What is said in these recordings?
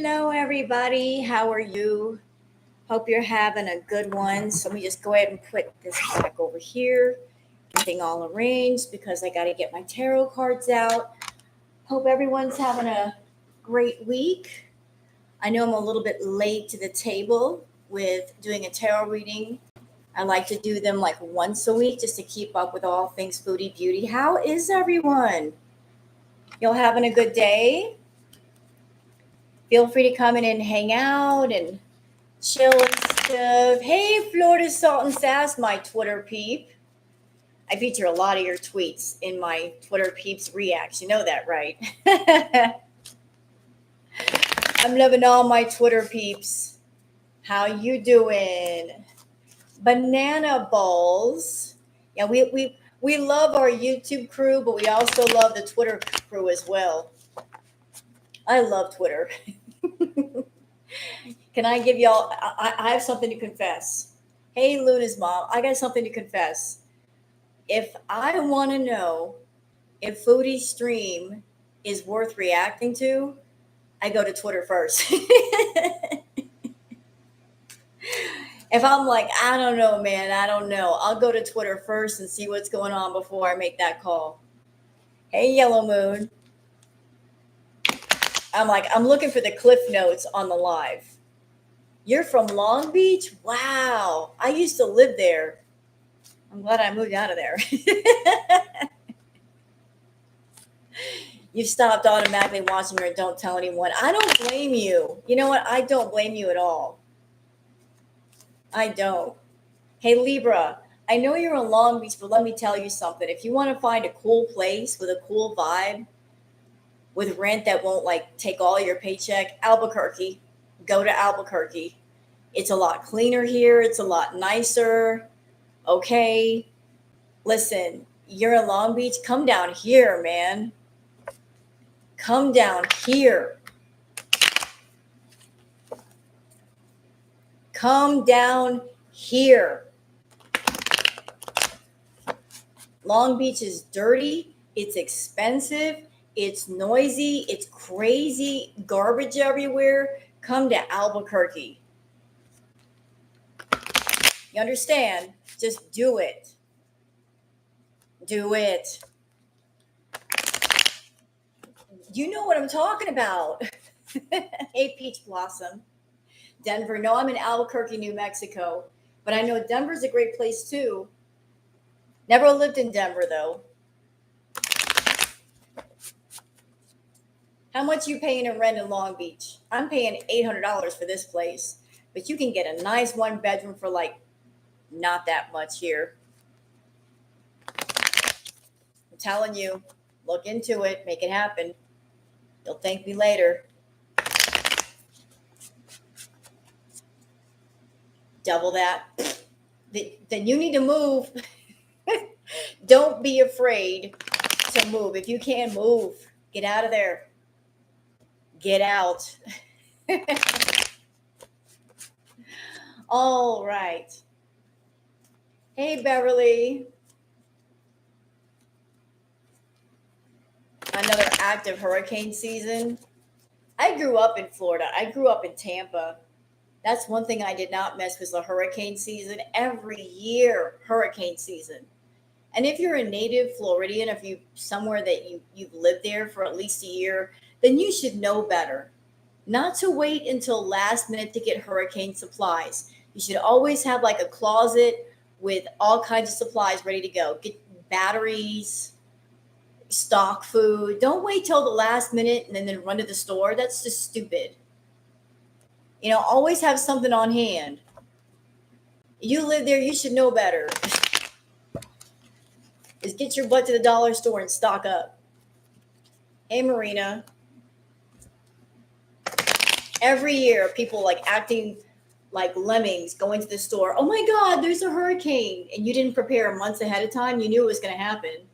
Hello, everybody. How are you? Hope you're having a good one. So let me just go ahead and put this back over here. Everything all arranged because I got to get my tarot cards out. Hope everyone's having a great week. I know I'm a little bit late to the table with doing a tarot reading. I like to do them like once a week just to keep up with all things Foodie Beauty. How is everyone? Y'all having a good day? Feel free to come in and hang out and chill and stuff. Hey, Florida Salt and Sass, my Twitter peep. I feature a lot of your tweets in my Twitter peeps reacts. You know that, right? I'm loving all my Twitter peeps. How you doing? Banana Balls. Yeah, we love our YouTube crew, but we also love the Twitter crew as well. I love Twitter. Can I give y'all? I have something to confess. Hey, Luna's mom, I got something to confess. If I want to know if Foodie's stream is worth reacting to, I go to Twitter first. If I'm like, I don't know, man, I don't know, I'll go to Twitter first and see what's going on before I make that call. Hey, Yellow Moon. I'm looking for the cliff notes on the live. You're from Long Beach? Wow. I used to live there. I'm glad I moved out of there. You stopped automatically watching her. Don't tell anyone. I don't blame you. You know what? I don't blame you at all. I don't. Hey, Libra, I know you're in Long Beach, but let me tell you something. If you want to find a cool place with a cool vibe, with rent that won't like take all your paycheck, Albuquerque. Go to Albuquerque. It's a lot cleaner here. It's a lot nicer. Okay. Listen, you're in Long Beach. Come down here, man. Come down here. Come down here. Long Beach is dirty. It's expensive. It's noisy. It's crazy. Garbage everywhere. Come to Albuquerque. You understand? Just do it. Do it. You know what I'm talking about. Hey, Peach Blossom. Denver. No, I'm in Albuquerque, New Mexico. But I know Denver's a great place too. Never lived in Denver though. How much you paying in rent in Long Beach? I'm paying $800 for this place. But you can get a nice one bedroom for like not that much here. I'm telling you, look into it, make it happen. You'll thank me later. Double that. Then you need to move. Don't be afraid to move. If you can't move, get out of there. Get out. All right. Hey, Beverly. Another active hurricane season. I grew up in Florida. I grew up in Tampa. That's one thing I did not miss was the hurricane season. Every year, hurricane season. And if you're a native Floridian, if you somewhere that you've lived there for at least a year, then you should know better. Not to wait until last minute to get hurricane supplies. You should always have like a closet with all kinds of supplies ready to go. Get batteries, stock food. Don't wait till the last minute and then run to the store. That's just stupid. You know, always have something on hand. You live there, you should know better. Just get your butt to the dollar store and stock up. Hey, Marina. Every year, people like acting like lemmings going to the store. Oh my God, there's a hurricane. And you didn't prepare months ahead of time. You knew it was going to happen.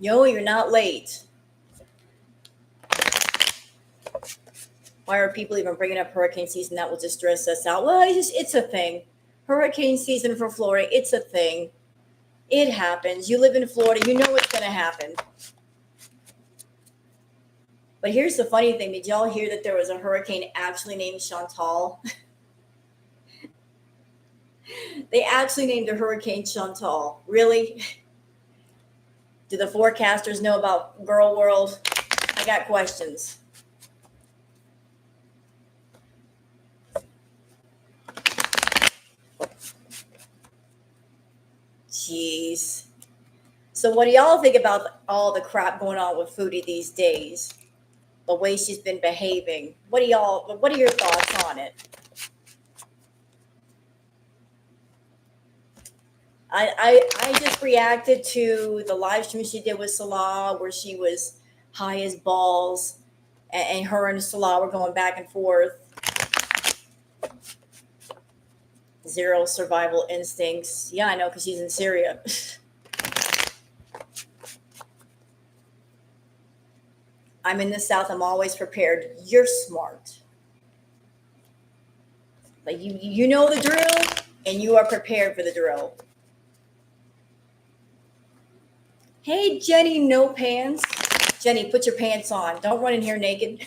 Yo, you're not late. Why are people even bringing up hurricane season? That will just stress us out. Well, it's a thing. Hurricane season for Florida, it's a thing. It happens. You live in Florida, you know what's going to happen. But here's the funny thing. Did y'all hear that there was a hurricane actually named Chantal? They actually named a hurricane Chantal. Really? Do the forecasters know about Girl World? I got questions. Jeez. So what do y'all think about all the crap going on with Foodie these days? The way she's been behaving. What are your thoughts on it? I just reacted to the live stream she did with Salah where she was high as balls and her and Salah were going back and forth. Zero survival instincts. Yeah, I know, because she's in Syria. I'm in the South. I'm always prepared. You're smart. Like you know the drill, and you are prepared for the drill. Hey, Jenny, no pants. Jenny, put your pants on. Don't run in here naked.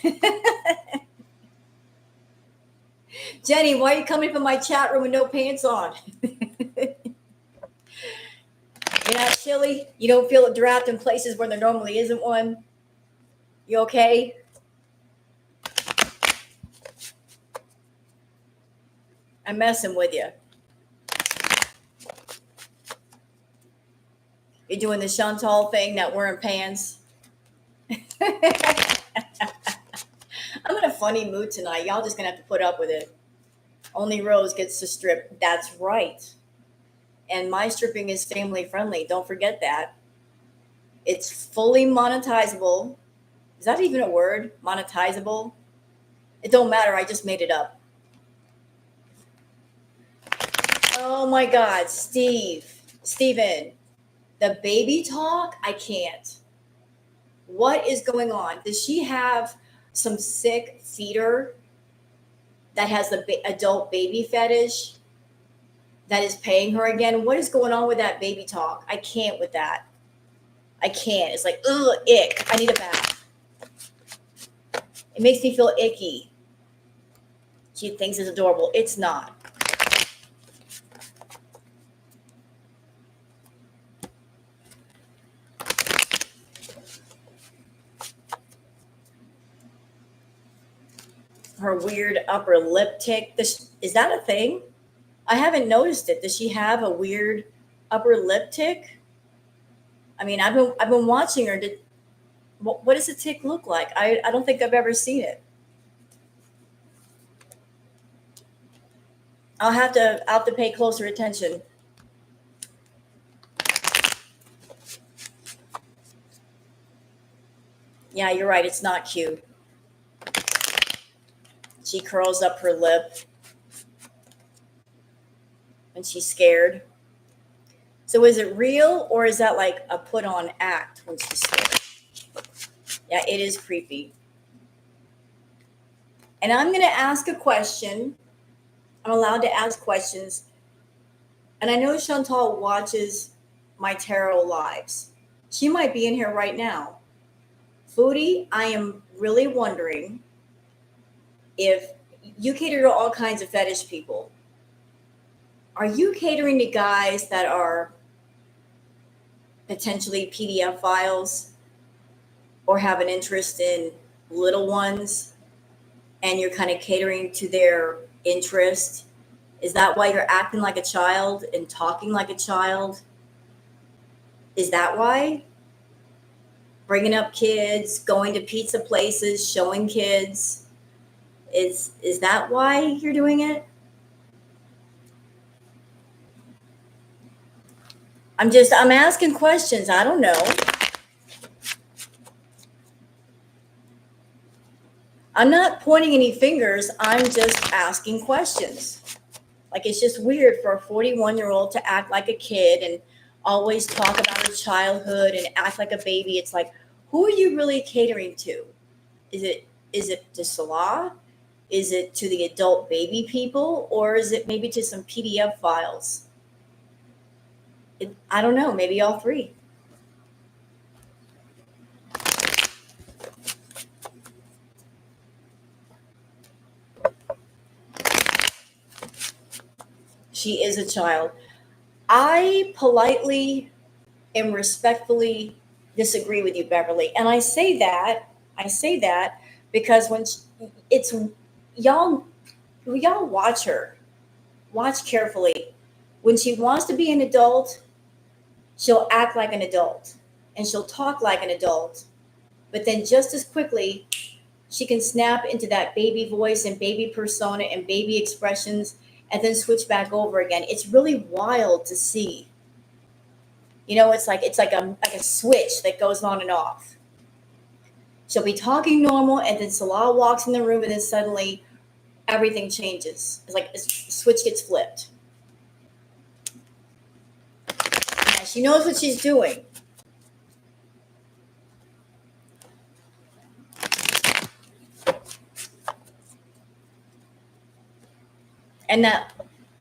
Jenny, why are you coming from my chat room with no pants on? You're not chilly? You don't feel a draft in places where there normally isn't one? You okay? I'm messing with you. You're doing the Chantal thing, not wearing pants. I'm in a funny mood tonight. Y'all just gonna have to put up with it. Only Rose gets to strip. That's right. And my stripping is family friendly. Don't forget that. It's fully monetizable. Is that even a word? Monetizable? It don't matter. I just made it up. Oh my God, Steven, the baby talk, I can't. What is going on? Does she have some sick feeder that has the adult baby fetish that is paying her again? What is going on with that baby talk? I can't with that. I can't. It's like, ugh, ick. I need a bath. It makes me feel icky. She thinks it's adorable. It's not. Her weird upper lip tick. Is that a thing? I haven't noticed it. Does she have a weird upper lip tick? I mean, I've been watching her. What does a tick look like? I don't think I've ever seen it. I'll have to pay closer attention. Yeah, you're right. It's not cute. She curls up her lip and she's scared. So is it real or is that like a put on act when she's scared? Yeah, it is creepy. And I'm going to ask a question. I'm allowed to ask questions. And I know Chantal watches my tarot lives. She might be in here right now. Foodie, I am really wondering if you cater to all kinds of fetish people. Are you catering to guys that are potentially PDF files or have an interest in little ones and you're kind of catering to their interest? Is that why you're acting like a child and talking like a child? Is that why? Bringing up kids, going to pizza places, showing kids. Is that why you're doing it? I'm asking questions. I don't know. I'm not pointing any fingers. I'm just asking questions. Like, it's just weird for a 41-year-old to act like a kid and always talk about her childhood and act like a baby. It's like, who are you really catering to? Is it to Salah? Is it to the adult baby people? Or is it maybe to some PDF files? I don't know, maybe all three. She is a child. I politely and respectfully disagree with you, Beverly. And I say that because it's y'all y'all watch her. Watch carefully. When she wants to be an adult, she'll act like an adult and she'll talk like an adult. But then just as quickly, she can snap into that baby voice and baby persona and baby expressions and then switch back over again. It's really wild to see. It's like a switch that goes on and off. She'll be talking normal, and then Salah walks in the room, and then suddenly everything changes. It's like a switch gets flipped. Yeah, she knows what she's doing. And that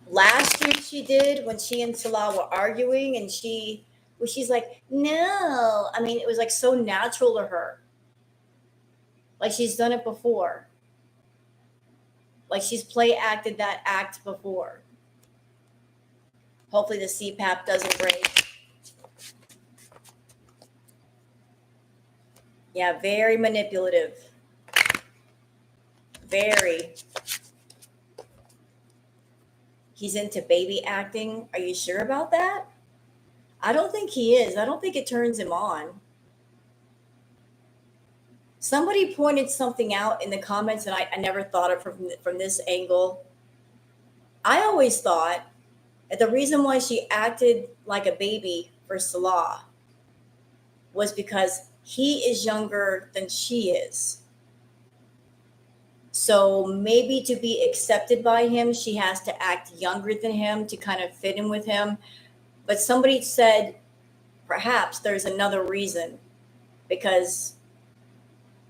last stream she did when she and Salah were arguing, and she's like, no. I mean, it was like so natural to her. Like she's done it before. Like she's play acted that act before. Hopefully the CPAP doesn't break. Yeah, very manipulative. Very. He's into baby acting. Are you sure about that? I don't think he is. I don't think it turns him on. Somebody pointed something out in the comments, and I never thought of it from this angle. I always thought that the reason why she acted like a baby for Salah was because he is younger than she is. So maybe to be accepted by him, she has to act younger than him to kind of fit in with him. But somebody said perhaps there's another reason, because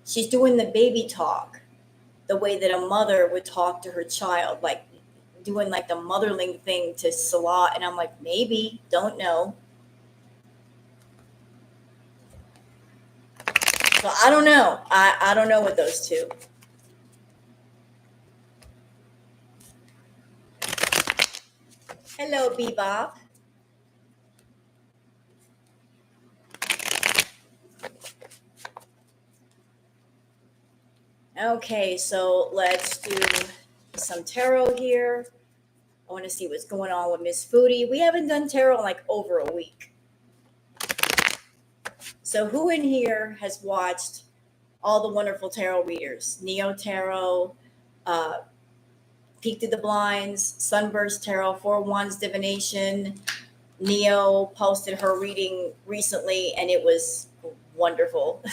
she's doing the baby talk the way that a mother would talk to her child, like doing like the motherling thing to Salah. And I'm like, maybe, don't know. So I don't know. I don't know with those two. Hello, Bebop. Okay, so let's do some tarot here. I want to see what's going on with Miss Foodie. We haven't done tarot in like over a week. So who in here has watched all the wonderful tarot readers? Neo Tarot, Peek to the Blinds, Sunburst Tarot, Four Wands Divination. Neo posted her reading recently, and it was wonderful.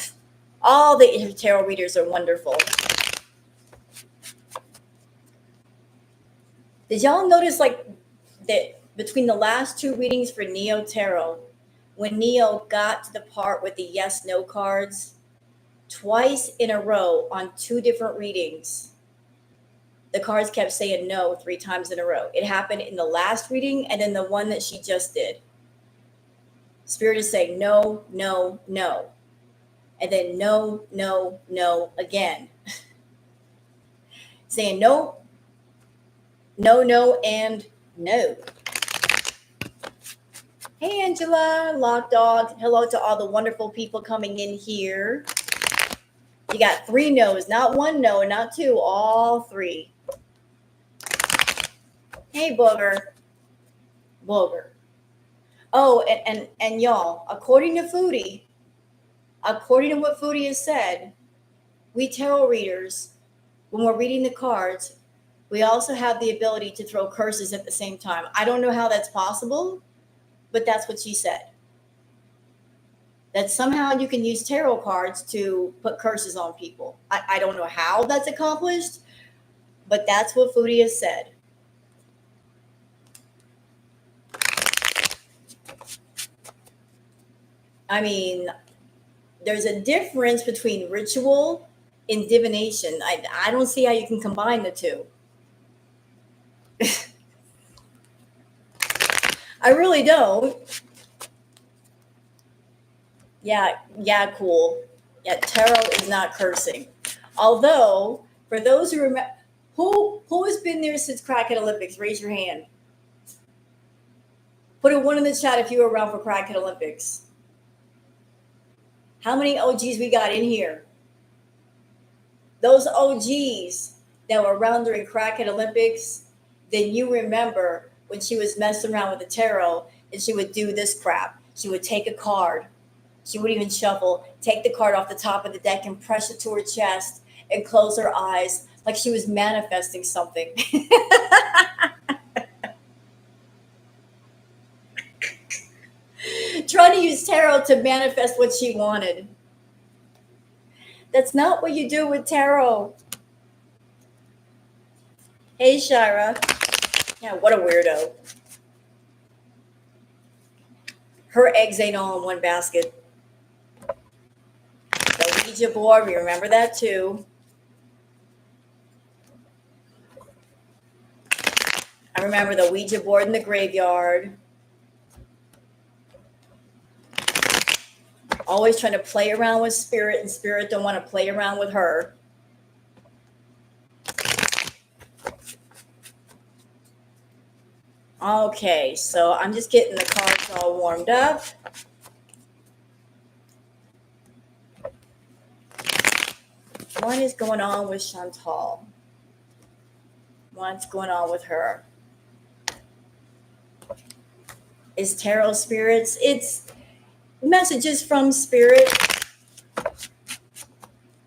All the tarot readers are wonderful. Did y'all notice like that between the last two readings for Neo Tarot, when Neo got to the part with the yes no cards, twice in a row on two different readings, the cards kept saying no 3 times in a row. It happened in the last reading and then the one that she just did. Spirit is saying no, no, no. And then no, no, no again. Saying no, no, no, and no. Hey, Angela, Lock Dog. Hello to all the wonderful people coming in here. You got 3 no's, not 1 no, not 2, all 3. Hey, Booger. Booger. Oh, and y'all, according to what Foodie has said, we tarot readers, when we're reading the cards, we also have the ability to throw curses at the same time. I don't know how that's possible, but that's what she said. That somehow you can use tarot cards to put curses on people. I don't know how that's accomplished, but that's what Foodie has said. I mean, there's a difference between ritual and divination. I don't see how you can combine the two. I really don't. Yeah, cool. Yeah, tarot is not cursing. Although, for those who remember, who has been there since Crackhead Olympics? Raise your hand. Put a one in the chat if you were around for Crackhead Olympics. How many OGs we got in here? Those OGs that were around during Crackhead Olympics, then you remember when she was messing around with the tarot and she would do this crap. She would take a card. She wouldn't even shuffle, take the card off the top of the deck and press it to her chest and close her eyes like she was manifesting something. Trying to use tarot to manifest what she wanted. That's not what you do with tarot. Hey, Shira. Yeah, what a weirdo. Her eggs ain't all in one basket. The Ouija board, we remember that too. I remember the Ouija board in the graveyard. Always trying to play around with spirit, and spirit don't want to play around with her. Okay, so I'm just getting the cards all warmed up. What is going on with Chantal? What's going on with her? Is tarot spirits? It's messages from spirit.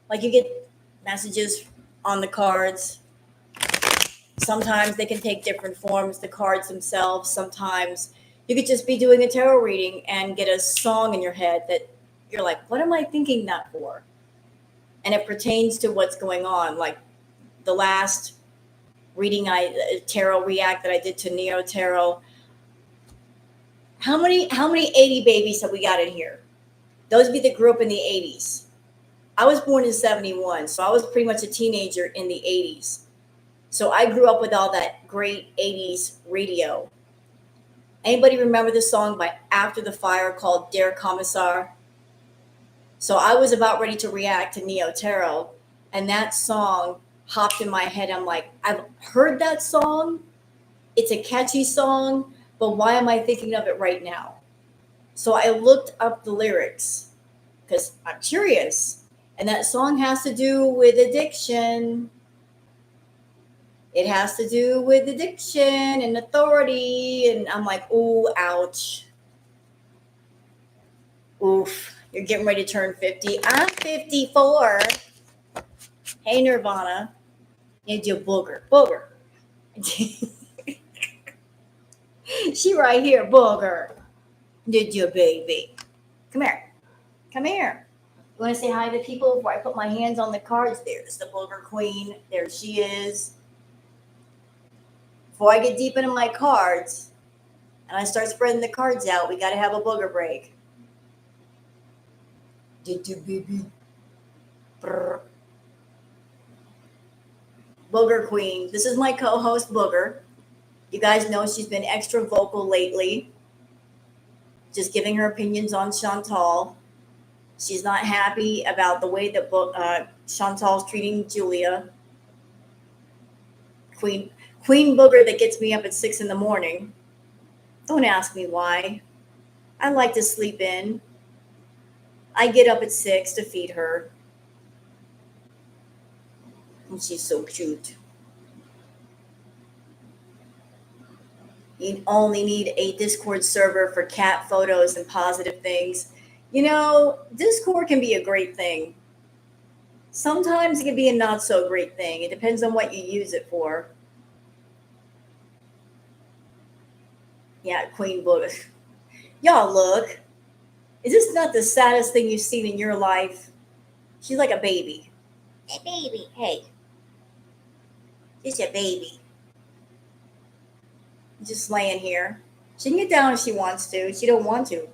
Like you get messages on the cards. Sometimes they can take different forms, the cards themselves. Sometimes you could just be doing a tarot reading and get a song in your head that you're like, what am I thinking that for? And it pertains to what's going on. Like the last reading tarot react that I did to Neo Tarot. How many 80 babies have we got in here? Those be that grew up in the 80s. I was born in 71, so I was pretty much a teenager in the 80s. So I grew up with all that great 80s radio. Anybody remember the song by After the Fire called Der Kommissar? So I was about ready to react to Neo Tarot, and that song hopped in my head. I'm like, I've heard that song. It's a catchy song, but why am I thinking of it right now? So I looked up the lyrics because I'm curious. And that song has to do with addiction. It has to do with addiction and authority. And I'm like, ooh, ouch. Oof. You're getting ready to turn 50. I'm 54. Hey, Nirvana. You do booger. Booger. She right here, booger. Did you, baby? Come here. Come here. You want to say hi to people before I put my hands on the cards? There's the booger queen. There she is. Before I get deep into my cards and I start spreading the cards out, we got to have a booger break. Did you, baby? Brr. Booger queen. This is my co-host, Booger. You guys know she's been extra vocal lately, just giving her opinions on Chantal. She's not happy about the way that Chantal's treating Julia. Queen Booger that gets me up at 6 a.m. Don't ask me why. I like to sleep in. I get up at 6 to feed her. And she's so cute. You only need a Discord server for cat photos and positive things. You know, Discord can be a great thing. Sometimes it can be a not so great thing. It depends on what you use it for. Yeah, Queen Booger. Y'all look. Is this not the saddest thing you've seen in your life? She's like a baby. Hey, baby. Hey. She's a baby. Just laying here. She can get down if she wants to. She don't want to.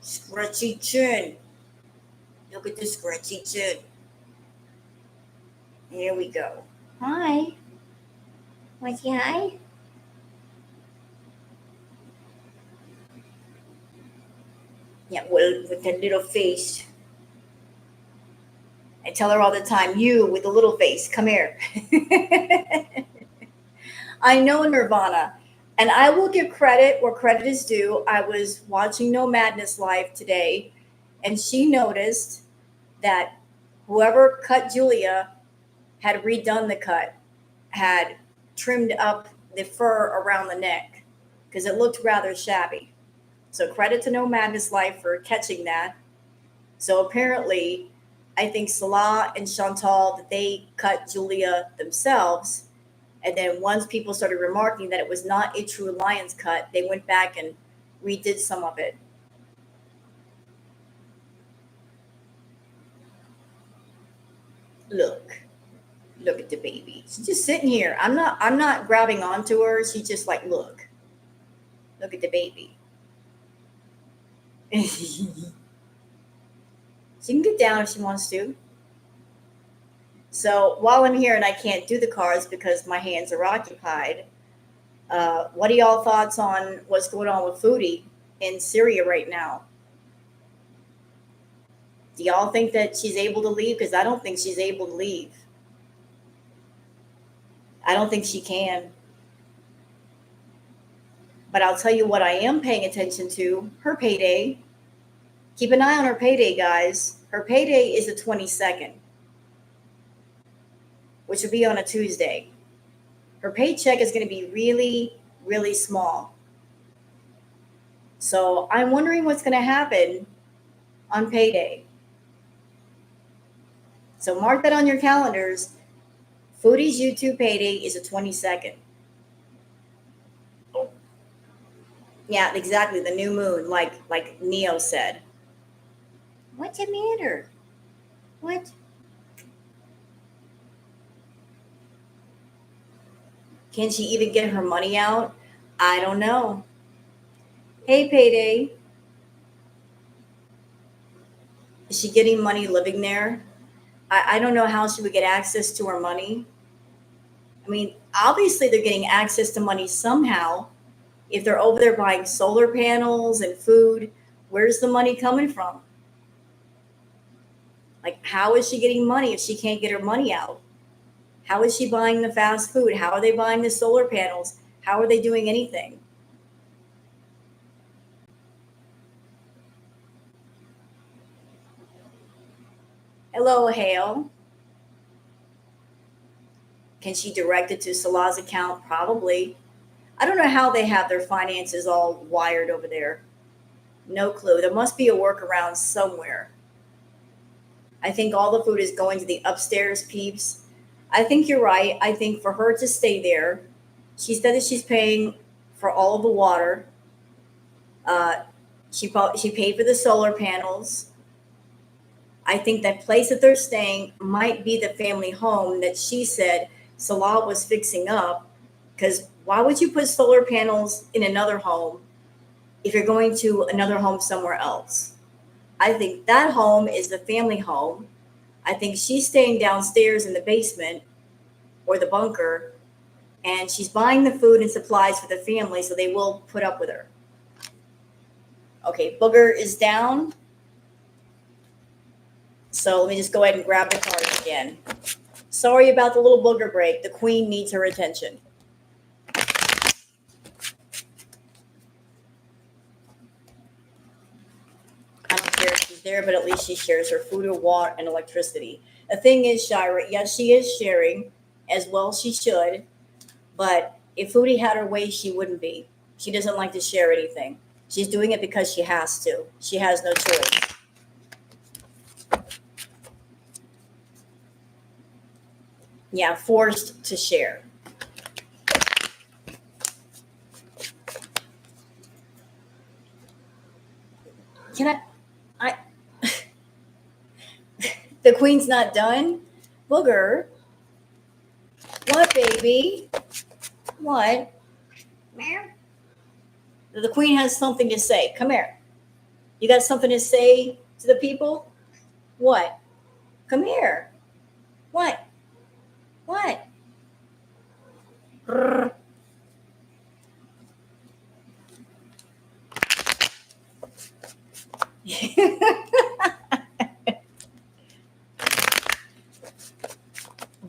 Scratchy chin. Look at the scratchy chin. Here we go. Hi. Want to say hi? Yeah, well, with the little face. I tell her all the time, you with the little face, come here. I know Nirvana, and I will give credit where credit is due. I was watching No Madness Live today, and she noticed that whoever cut Julia had redone the cut, had trimmed up the fur around the neck because it looked rather shabby. So credit to No Madness Life for catching that. So apparently, I think Salah and Chantal that they cut Julia themselves, and then once people started remarking that it was not a true lion's cut, they went back and redid some of it. Look, look at the baby. She's just sitting here. I'm not grabbing onto her. She's just like, look at the baby. She can get down if she wants to. So while I'm here and I can't do the cards because my hands are occupied, what are y'all thoughts on what's going on with Foodie in Syria right now? Do y'all think that she's able to leave? Because I don't think she's able to leave. I don't think she can. But I'll tell you what I am paying attention to, her payday. Keep an eye on her payday, guys. Her payday is the 22nd, which would be on a Tuesday. Her paycheck is going to be really, really small. So I'm wondering what's going to happen on payday. So mark that on your calendars. Foodie's YouTube payday is the 22nd. Yeah, exactly. The new moon, like Neo said. What's the matter? What? Can she even get her money out? I don't know. Hey, payday. Is she getting money living there? I don't know how she would get access to her money. I mean, obviously they're getting access to money somehow. If they're over there buying solar panels and food, where's the money coming from? Like, how is she getting money if she can't get her money out? How is she buying the fast food? How are they buying the solar panels? How are they doing anything? Hello, Hale. Can she direct it to Salah's account? Probably. I don't know how they have their finances all wired over there. No clue. There must be a workaround somewhere. I think all the food is going to the upstairs peeps. I think you're right. I think for her to stay there, she said that she's paying for all of the water. Uh, she paid for the solar panels. I think that place that they're staying might be the family home that she said Salah was fixing up. Because why would you put solar panels in another home if you're going to another home somewhere else? I think that home is the family home. I think she's staying downstairs in the basement or the bunker, and she's buying the food and supplies for the family so they will put up with her. Okay, Booger is down. So let me just go ahead and grab the cards again. Sorry about the little booger break. The queen needs her attention. I don't care if she's there, but at least she shares her food or water and electricity. The thing is, Shira, yes, she is sharing, as well she should. But if Foodie had her way, she wouldn't be. She doesn't like to share anything. She's doing it because she has to. She has no choice. Yeah, forced to share. Can I the queen's not done? Booger. What, baby? What? Meow. The queen has something to say. Come here. You got something to say to the people? What? Come here. What? What? Brrr.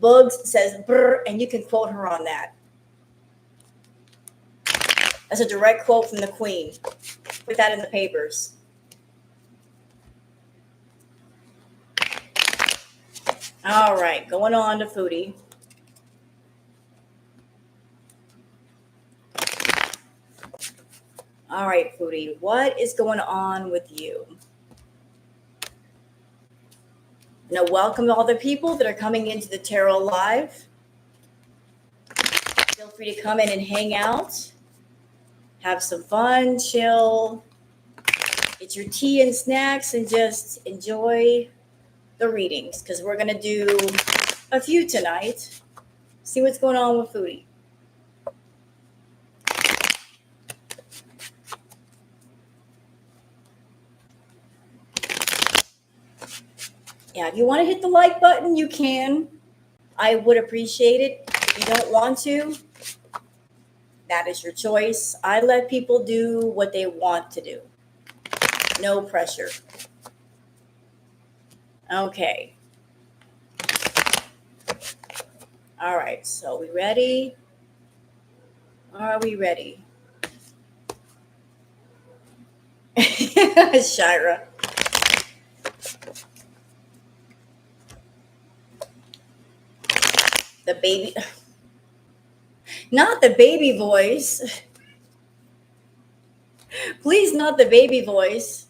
Bugs says brr, and you can quote her on that. That's a direct quote from the Queen. Put that in the papers. All right, going on to Foodie. All right, Foodie, what is going on with you? Now, welcome to all the people that are coming into the Tarot Live. Feel free to come in and hang out. Have some fun, chill, get your tea and snacks, and just enjoy the readings, because we're going to do a few tonight. See what's going on with Foodie. Yeah, if you want to hit the like button, you can. I would appreciate it. If you don't want to, that is your choice. I let people do what they want to do. No pressure. Okay. All right, so we ready? Are we ready? Shira. The baby. Not the baby voice. Please, not the baby voice.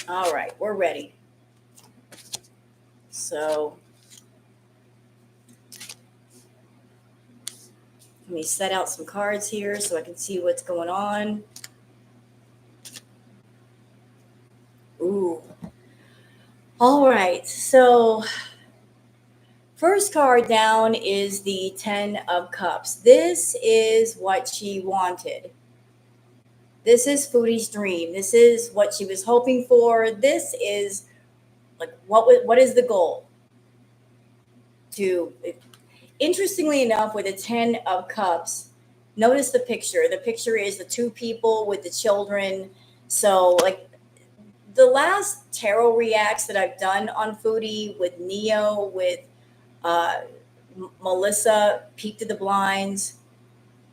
All right, we're ready. So let me set out some cards here so I can see what's going on. Ooh. All right, so first card down is the 10 of Cups. This is what she wanted. This is Foodie's dream. This is what she was hoping for. This is like what is the goal? Interestingly enough, with the 10 of Cups, notice the picture. The picture is the two people with the children. So like the last tarot reacts that I've done on Foodie with Neo, with Melissa, Peek to the Blinds,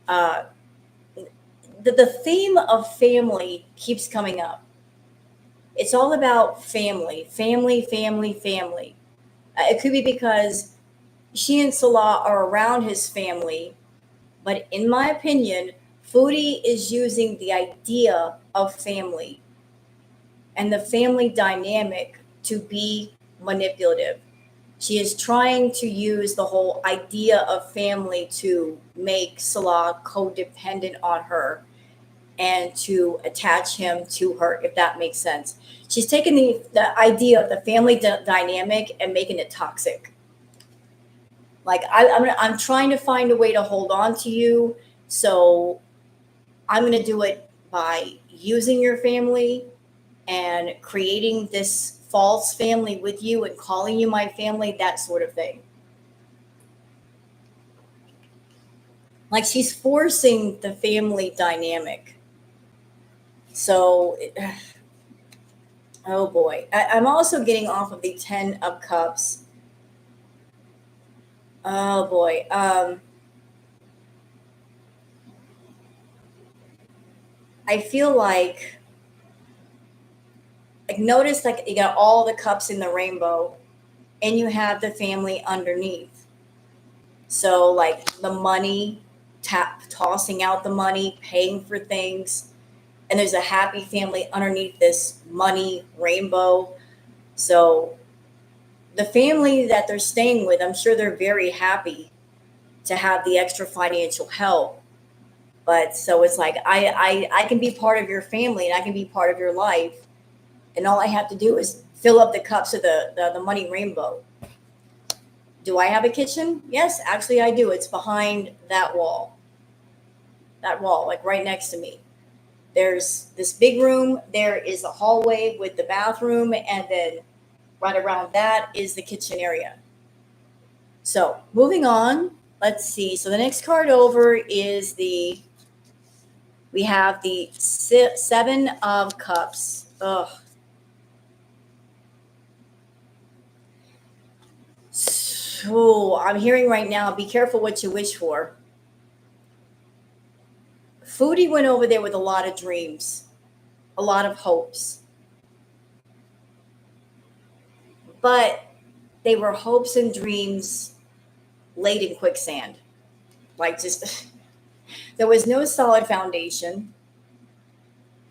the theme of family keeps coming up. It's all about family, family, family, family. It could be because she and Salah are around his family, but in my opinion, Foodie is using the idea of family and the family dynamic to be manipulative. She is trying to use the whole idea of family to make Salah codependent on her and to attach him to her, if that makes sense. She's taking the idea of the family dynamic and making it toxic. Like I'm trying to find a way to hold on to you, so I'm going to do it by using your family and creating this false family with you and calling you my family, that sort of thing. Like she's forcing the family dynamic. So, oh boy. I'm also getting off of the 10 of Cups. Oh boy. I feel like notice like you got all the cups in the rainbow and you have the family underneath. So like the money, tossing out the money, paying for things, and there's a happy family underneath this money rainbow. So the family that they're staying with, I'm sure they're very happy to have the extra financial help. But so it's like I can be part of your family and I can be part of your life, and all I have to do is fill up the cups of the money rainbow. Do I have a kitchen? Yes, actually I do. It's behind that wall. That wall, like right next to me. There's this big room. There is a hallway with the bathroom, and then right around that is the kitchen area. So moving on, let's see. So the next card over is we have the Seven of Cups. Ugh. So I'm hearing right now, be careful what you wish for. Foodie went over there with a lot of dreams, a lot of hopes. But they were hopes and dreams laid in quicksand. Like just, there was no solid foundation.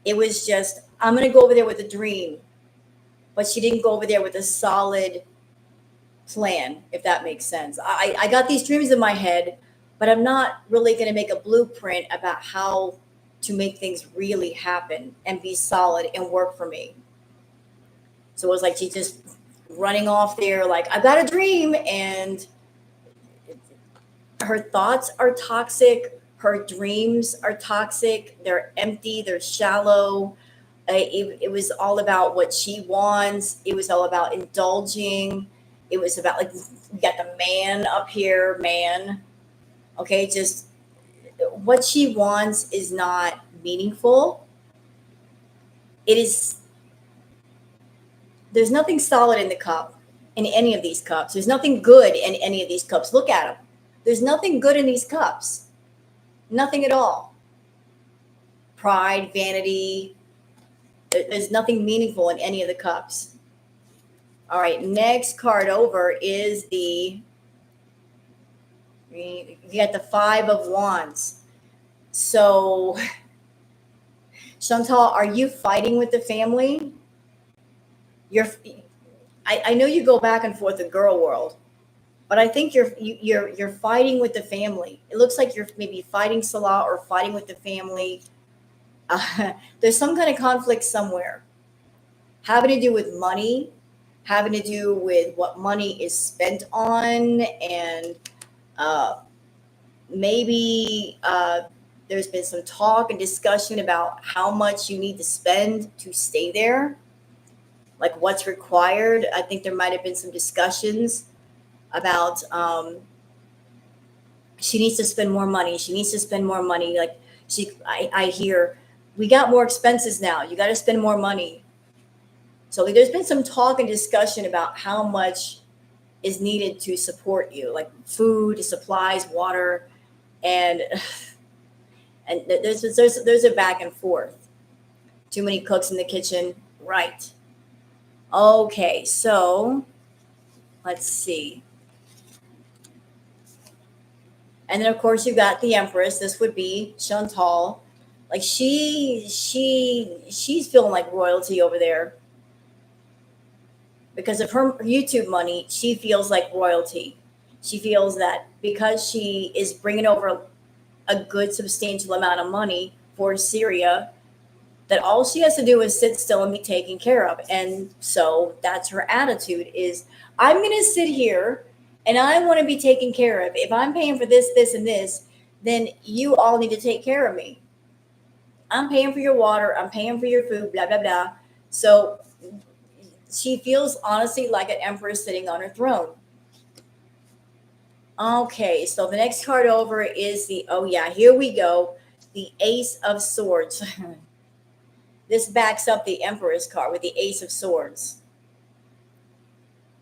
It was just, I'm going to go over there with a dream. But she didn't go over there with a solid plan, if that makes sense. I got these dreams in my head, but I'm not really going to make a blueprint about how to make things really happen and be solid and work for me. So it was like she just running off there, like, I've got a dream, and her thoughts are toxic. Her dreams are toxic. They're empty. They're shallow. It was all about what she wants. It was all about indulging. It was about, like, we got the man up here, man. Okay, just what she wants is not meaningful. It is, there's nothing solid in the cup, in any of these cups. There's nothing good in any of these cups. Look at them. There's nothing good in these cups. Nothing at all. Pride, vanity. There's nothing meaningful in any of the cups. All right, next card over is you got the Five of Wands. So, Chantal, are you fighting with the family? I know you go back and forth in girl world, but I think you're fighting with the family. It looks like you're maybe fighting Salah or fighting with the family. There's some kind of conflict somewhere, having to do with money, having to do with what money is spent on, and maybe there's been some talk and discussion about how much you need to spend to stay there, like what's required. I think there might have been some discussions about she needs to spend more money. She needs to spend more money. Like I hear, we got more expenses now. You got to spend more money. So there's been some talk and discussion about how much is needed to support you, like food, supplies, water, and there's a back and forth. Too many cooks in the kitchen, right? Okay, so let's see. And then of course you got the Empress. This would be Chantal. Like she's feeling like royalty over there. Because of her YouTube money, she feels like royalty. She feels that because she is bringing over a good substantial amount of money for Syria, that all she has to do is sit still and be taken care of. And so that's her attitude is, I'm going to sit here and I want to be taken care of. If I'm paying for this, this, and this, then you all need to take care of me. I'm paying for your water. I'm paying for your food, blah, blah, blah. So she feels honestly like an empress sitting on her throne. Okay, so the next card over is oh yeah, here we go. The Ace of Swords. This backs up the Empress card with the Ace of Swords.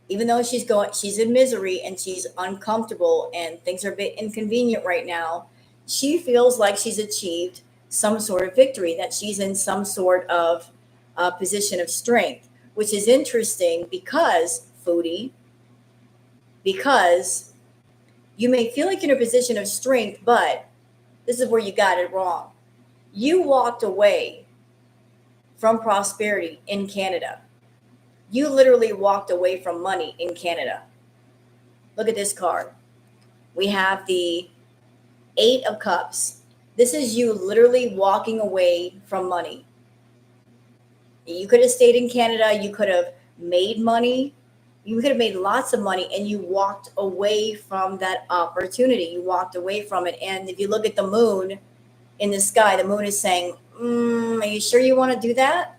Even though she's in misery and she's uncomfortable and things are a bit inconvenient right now, she feels like she's achieved some sort of victory, that she's in some sort of position of strength, which is interesting because, Foodie, because you may feel like you're in a position of strength, but this is where you got it wrong. You walked away from prosperity in Canada. You literally walked away from money in Canada. Look at this card. We have the Eight of Cups. This is you literally walking away from money. You could have stayed in Canada. You could have made money. You could have made lots of money, and you walked away from that opportunity. You walked away from it. And if you look at the moon in the sky, the moon is saying, are you sure you want to do that?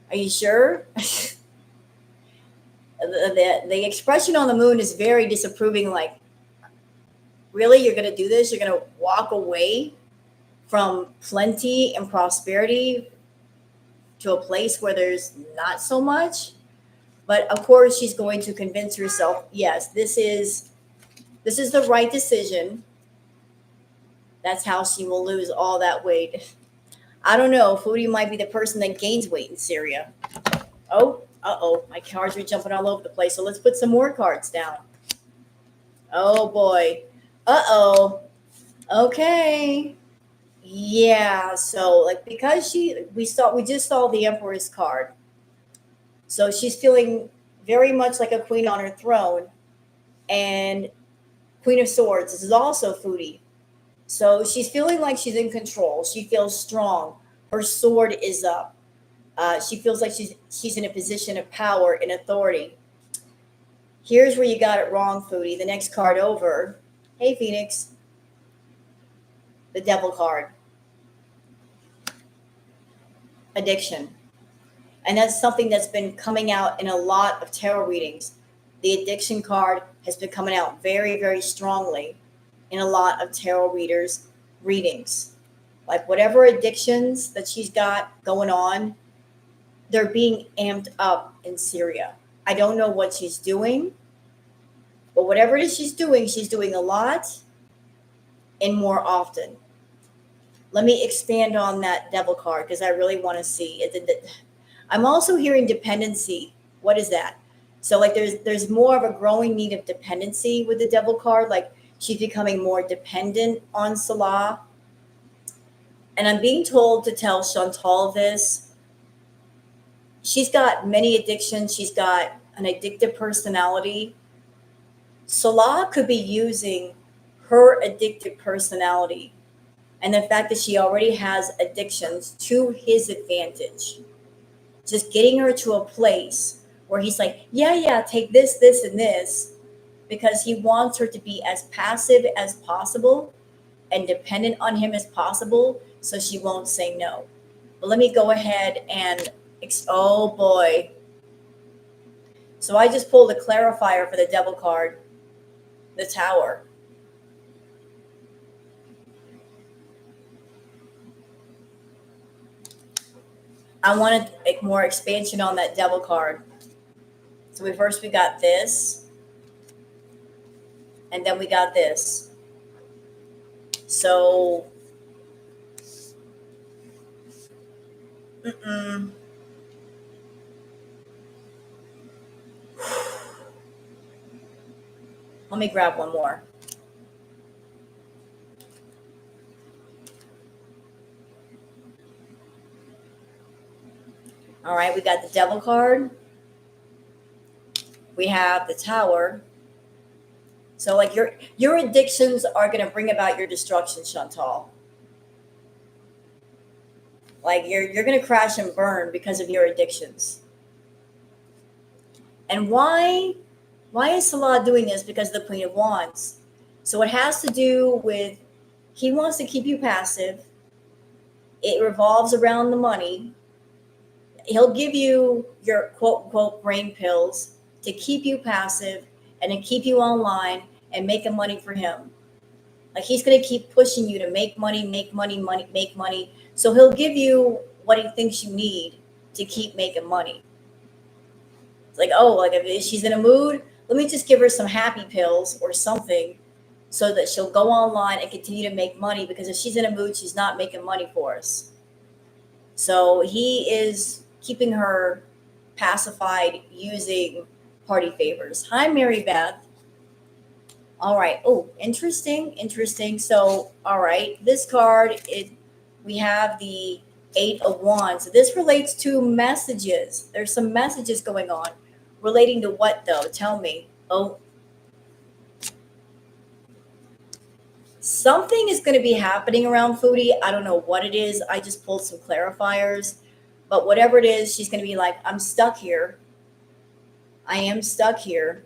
Are you sure? The expression on the moon is very disapproving, like, Really? You're going to do this? You're going to walk away from plenty and prosperity to a place where there's not so much? But of course, she's going to convince herself, yes, this is the right decision. That's how she will lose all that weight. I don't know. Foodie might be the person that gains weight in Syria. Oh, uh-oh. My cards are jumping all over the place. So let's put some more cards down. Oh, boy. Uh-oh. Okay. Yeah. So, like, because we just saw the Empress card. So she's feeling very much like a queen on her throne. And Queen of Swords. This is also Foodie. So she's feeling like she's in control. She feels strong. Her sword is up. She feels like she's in a position of power and authority. Here's where you got it wrong, Foodie. The next card over. Hey, Phoenix. The Devil card. Addiction. And that's something that's been coming out in a lot of tarot readings. The addiction card has been coming out very, very strongly in a lot of tarot readings. Like whatever addictions that she's got going on, they're being amped up in Syria. I don't know what she's doing, but whatever it is she's doing a lot and more often. Let me expand on that Devil card because I really want to see it. I'm also hearing dependency. What is that? So like there's more of a growing need of dependency with the Devil card. Like she's becoming more dependent on Salah. And I'm being told to tell Chantal this. She's got many addictions. She's got an addictive personality. Salah could be using her addictive personality and the fact that she already has addictions to his advantage. Just getting her to a place where he's like, yeah, take this, and this, because he wants her to be as passive as possible and dependent on him as possible so she won't say no. But let me go ahead and, oh boy. So I just pulled a clarifier for the Devil card, the Tower. I wanted more expansion on that Devil card. So we got this, and then we got this. So, let me grab one more. All right, we got the Devil card. We have the Tower. So like your addictions are going to bring about your destruction, Chantal. Like you're going to crash and burn because of your addictions. And why is Salah doing this? Because of the Queen of Wands. So it has to do with he wants to keep you passive. It revolves around the money. He'll give you your quote unquote brain pills to keep you passive and to keep you online and making money for him. Like he's going to keep pushing you to make money. So he'll give you what he thinks you need to keep making money. It's like, oh, like if she's in a mood, let me just give her some happy pills or something so that she'll go online and continue to make money, because if she's in a mood, she's not making money for us. So he is keeping her pacified using party favors. Hi, Mary Beth. All right. Oh, interesting. So, all right, this card, we have the 8 of Wands. So this relates to messages. There's some messages going on. Relating to what, though? Tell me. Oh, something is going to be happening around Foodie. I don't know what it is. I just pulled some clarifiers. But whatever it is, she's going to be like, I'm stuck here. I am stuck here.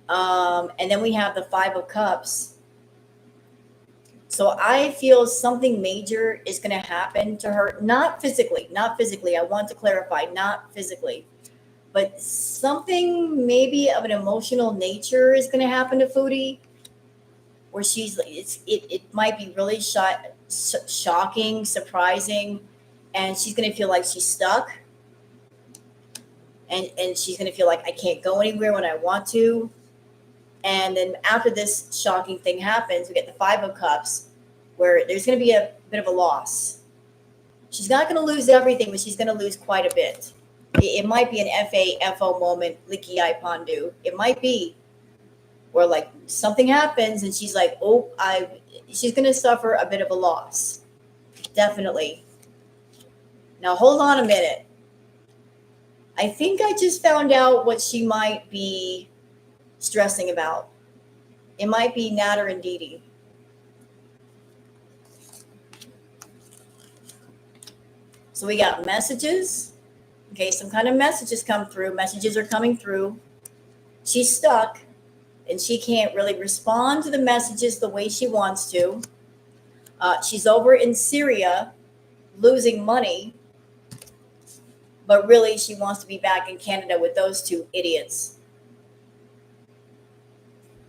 And then we have the 5 of Cups. So I feel something major is going to happen to her. Not physically. I want to clarify, not physically. But something maybe of an emotional nature is going to happen to Foodie. where it might be really shocking, surprising, and she's going to feel like she's stuck, and she's going to feel like I can't go anywhere when I want to. And then after this shocking thing happens, we get the Five of Cups, where there's going to be a bit of a loss. She's not going to lose everything, but she's going to lose quite a bit. It might be an FO moment, Licky Eye Pondu. It might be where like something happens and she's like, oh, she's going to suffer a bit of a loss. Definitely. Now, hold on a minute. I think I just found out what she might be stressing about. It might be Natter and Dee. So we got messages. Okay, some kind of messages come through. Messages are coming through. She's stuck, and she can't really respond to the messages the way she wants to. She's over in Syria losing money, but really she wants to be back in Canada with those two idiots.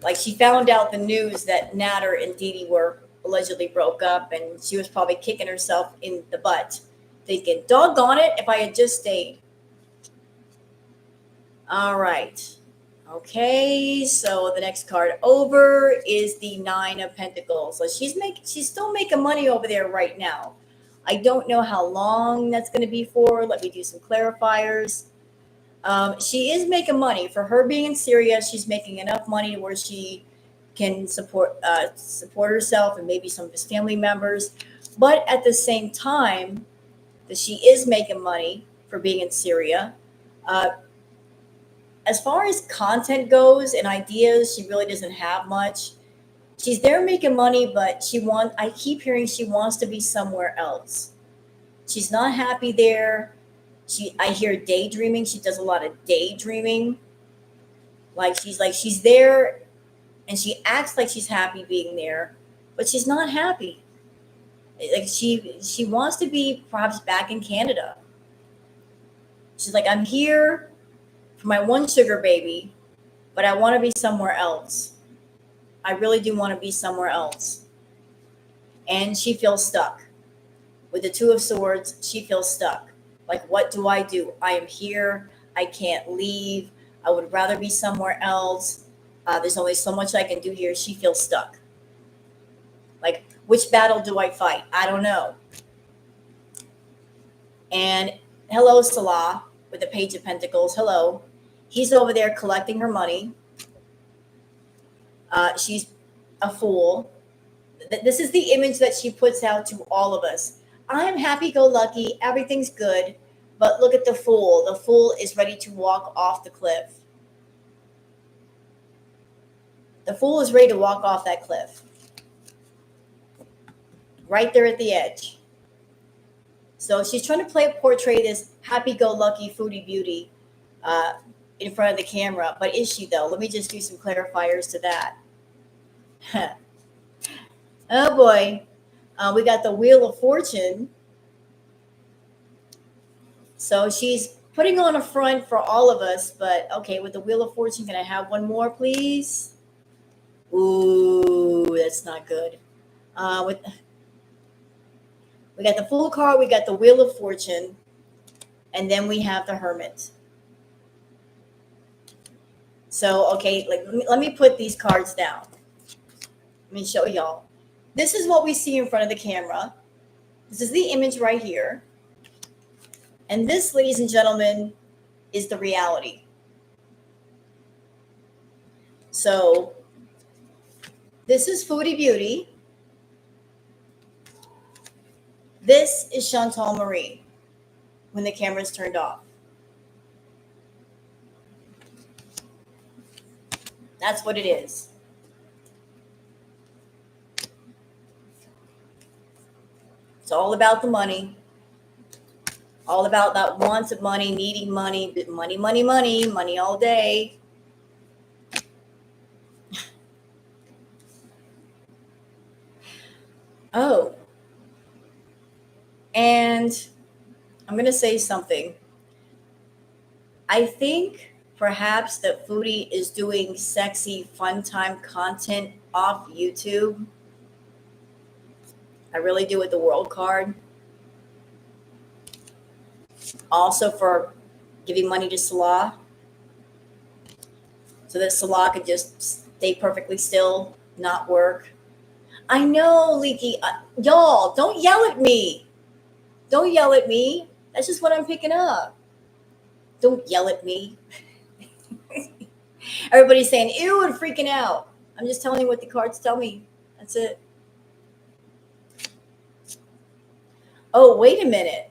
Like, she found out the news that Natter and Dee were allegedly broke up, and she was probably kicking herself in the butt, thinking, doggone it, if I had just stayed. All right. Okay, so the next card over is the Nine of Pentacles. So she's still making money over there right now. I don't know how long that's going to be for. Let me do some clarifiers. She is making money. For her being in Syria, she's making enough money where she can support herself and maybe some of his family members. But at the same time that she is making money for being in Syria, as far as content goes and ideas, she really doesn't have much. She's there making money, but I keep hearing she wants to be somewhere else. She's not happy there. I hear daydreaming. She does a lot of daydreaming. She's there and she acts like she's happy being there, but she's not happy. Like she wants to be perhaps back in Canada. She's like, I'm here for my one sugar baby, but I want to be somewhere else. I really do want to be somewhere else. And she feels stuck. With the Two of Swords, she feels stuck. Like, what do? I am here. I can't leave. I would rather be somewhere else. There's only so much I can do here. She feels stuck. Like, which battle do I fight? I don't know. And hello, Salah, with the Page of Pentacles. Hello. He's over there collecting her money. She's a fool. This is the image that she puts out to all of us. I'm happy-go-lucky. Everything's good. But look at the fool. The fool is ready to walk off the cliff. The fool is ready to walk off that cliff. Right there at the edge. So she's trying to portray this happy-go-lucky Foodie Beauty in front of the camera. But is she, though? Let me just do some clarifiers to that. Oh, boy. We got the Wheel of Fortune. So she's putting on a front for all of us. But, okay, with the Wheel of Fortune, can I have one more, please? Ooh, that's not good. We got the Fool card. We got the Wheel of Fortune. And then we have the Hermit. So, okay, let me put these cards down. Let me show y'all. This is what we see in front of the camera. This is the image right here. And this, ladies and gentlemen, is the reality. So, this is Foodie Beauty. This is Chantal Marie when the camera's turned off. That's what it is. It's all about the money. All about that wants of money, needing money, money, money, money, money all day. Oh. And I'm going to say something. I think perhaps that Foodie is doing sexy fun time content off YouTube. I really do with the world card. Also for giving money to Salah so that Salah could just stay perfectly still, not work. I know, Leaky. Y'all, don't yell at me. Don't yell at me. That's just what I'm picking up. Don't yell at me. Everybody's saying, ew, and freaking out. I'm just telling you what the cards tell me. That's it. Oh, wait a minute.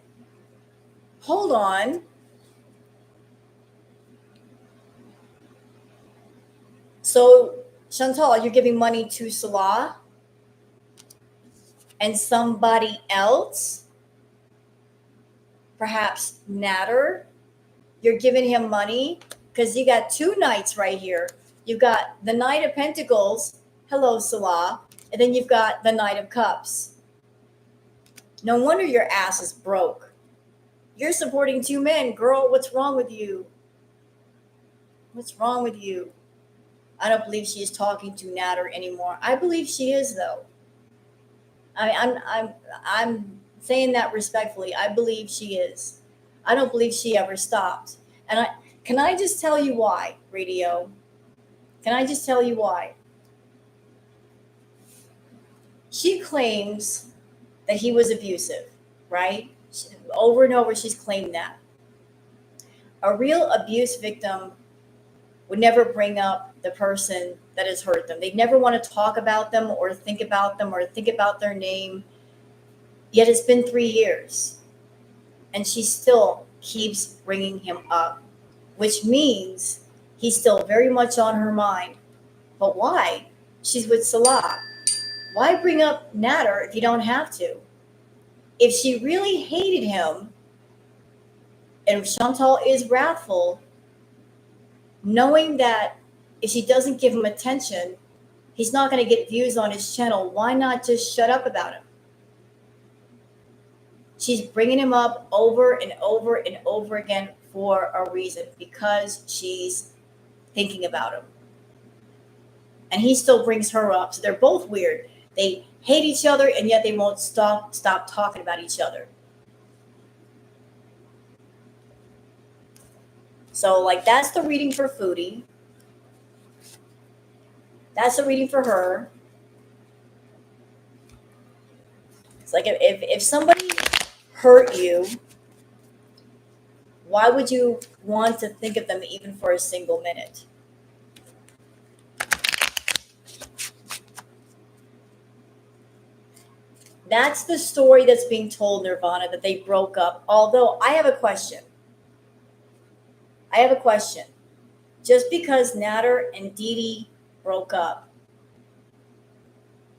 Hold on. So, Chantal, you're giving money to Salah and somebody else, perhaps Natter. You're giving him money because you got two knights right here. You've got the Knight of Pentacles. Hello, Salah. And then you've got the Knight of Cups. No wonder your ass is broke. You're supporting two men. Girl, what's wrong with you? What's wrong with you? I don't believe she is talking to Natter anymore. I believe she is, though. I'm saying that respectfully. I believe she is. I don't believe she ever stopped. And can I just tell you why, radio? Can I just tell you why? She claims that he was abusive, right? Over and over, she's claimed that. A real abuse victim would never bring up the person that has hurt them. They'd never want to talk about them or think about their name. Yet it's been 3 years and she still keeps bringing him up, which means he's still very much on her mind. But why? She's with Salah. Why bring up Natter if you don't have to? If she really hated him, and Chantal is wrathful, knowing that if she doesn't give him attention, he's not going to get views on his channel, why not just shut up about him? She's bringing him up over and over and over again for a reason, because she's thinking about him. And he still brings her up. So they're both weird. They hate each other, and yet they won't stop talking about each other. So, like, that's the reading for Foodie. That's the reading for her. It's like if somebody hurt you, why would you want to think of them even for a single minute? That's the story that's being told, Nirvana, that they broke up. Although I have a question. Just because Natter and Dee Dee broke up,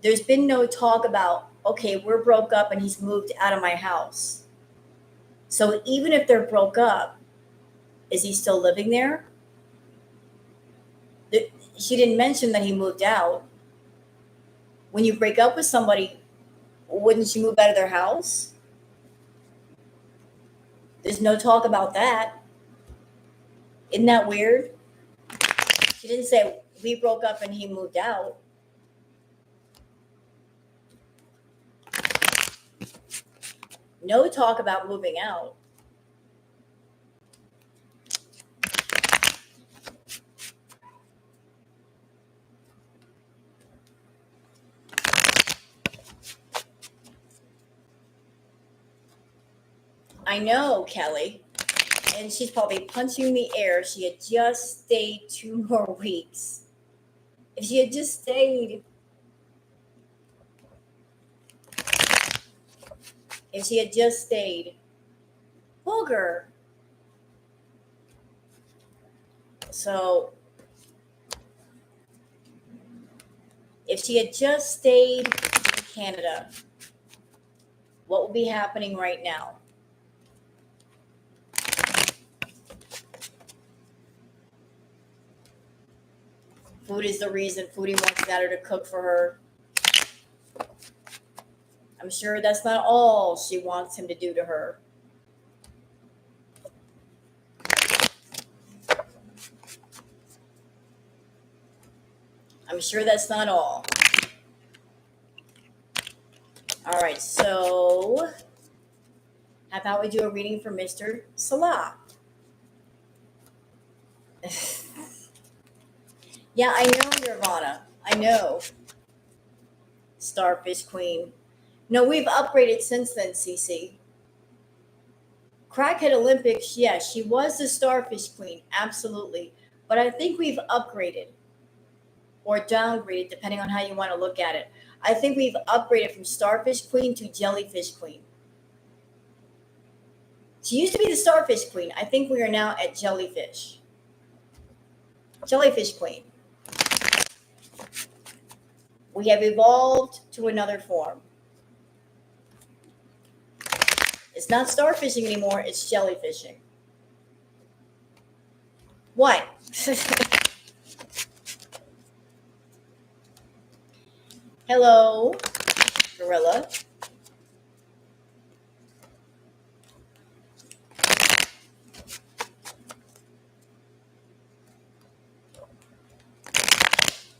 there's been no talk about, okay, we're broke up and he's moved out of my house. So even if they're broke up, is he still living there? She didn't mention that he moved out. When you break up with somebody, wouldn't you move out of their house? There's no talk about that. Isn't that weird? She didn't say we broke up and he moved out. No talk about moving out. I know, Kelly. And she's probably punching the air. She had just stayed 2 more weeks. If she had just stayed. Booger. So, if she had just stayed in Canada, what would be happening right now? Food is the reason. Foodie wants Natter to cook for her. I'm sure that's not all she wants him to do to her. I'm sure that's not all. All right, so how about we do a reading for Mr. Salah? Yeah, I know, Nirvana. I know. Starfish Queen. No, we've upgraded since then, Cece. Crackhead Olympics, yes, she was the Starfish Queen, absolutely. But I think we've upgraded or downgraded, depending on how you want to look at it. I think we've upgraded from Starfish Queen to Jellyfish Queen. She used to be the Starfish Queen. I think we are now at Jellyfish. Jellyfish Queen. We have evolved to another form. It's not starfishing anymore, it's jellyfishing. What? Hello, gorilla.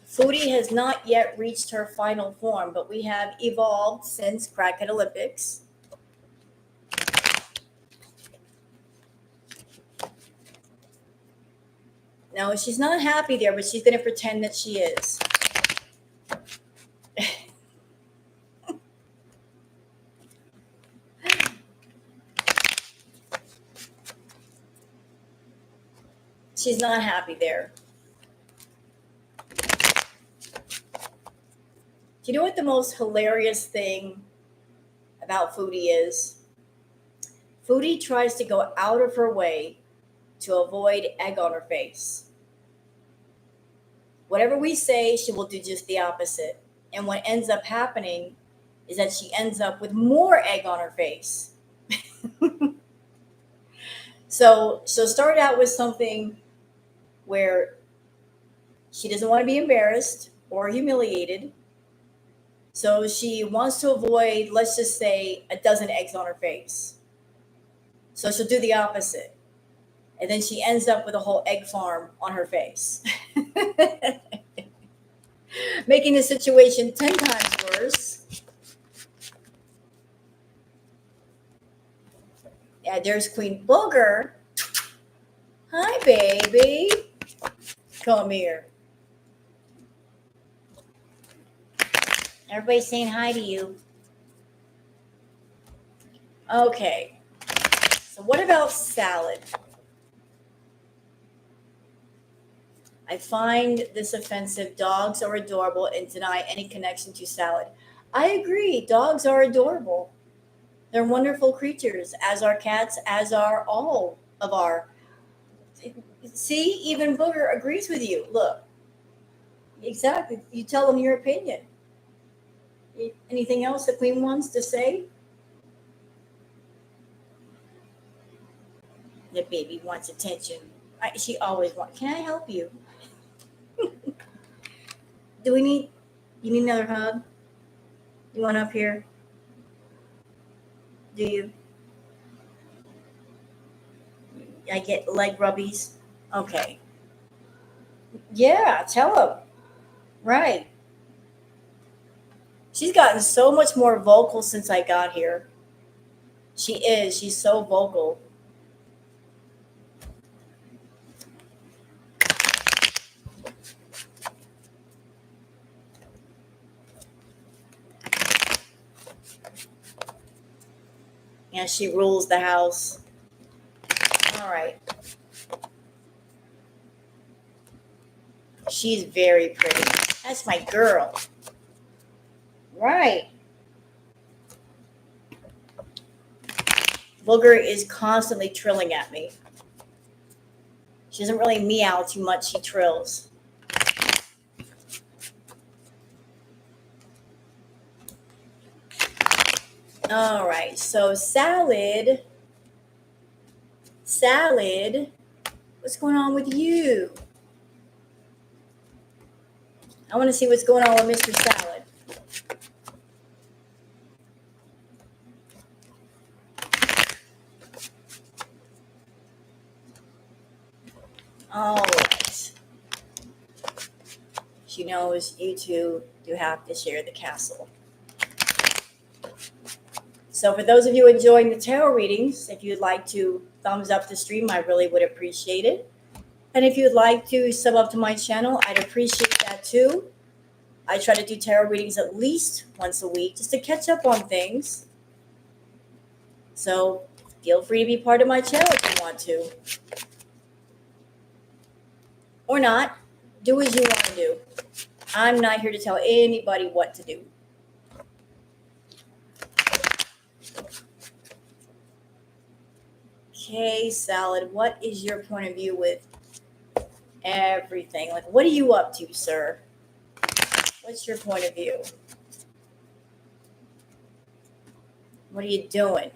Foodie has not yet reached her final form, but we have evolved since Crackhead Olympics. No, she's not happy there, but she's going to pretend that she is. She's not happy there. Do you know what the most hilarious thing about Foodie is? Foodie tries to go out of her way to avoid egg on her face. Whatever we say, she will do just the opposite. And what ends up happening is that she ends up with more egg on her face. So she'll start out with something where she doesn't want to be embarrassed or humiliated. So she wants to avoid, let's just say, a dozen eggs on her face. So she'll do the opposite. And then she ends up with a whole egg farm on her face. Making the situation 10 times worse. Yeah, there's Queen Booger. Hi, baby. Come here. Everybody's saying hi to you. Okay. So what about salad? I find this offensive. Dogs are adorable and deny any connection to salad. I agree. Dogs are adorable. They're wonderful creatures, as are cats, as are all of our. See, even Booger agrees with you. Look. Exactly. You tell them your opinion. Anything else the Queen wants to say? The baby wants attention. She always wants. Can I help you? You need another hug? You want up here? Do you? I get leg rubbies? Okay. Yeah, tell him. Right. She's gotten so much more vocal since I got here. She is. She's so vocal. And she rules the house. All right. She's very pretty. That's my girl. Right. Booger is constantly trilling at me. She doesn't really meow too much. She trills. All right. So salad. What's going on with you? I want to see what's going on with Mr. Salad. All right. She knows you two do have to share the castle. So for those of you enjoying the tarot readings, if you'd like to thumbs up the stream, I really would appreciate it. And if you'd like to sub up to my channel, I'd appreciate that too. I try to do tarot readings at least once a week just to catch up on things. So feel free to be part of my channel if you want to. Or not. Do as you want to do. I'm not here to tell anybody what to do. Okay, Salad, what is your point of view with everything? Like, what are you up to, sir? What's your point of view? What are you doing?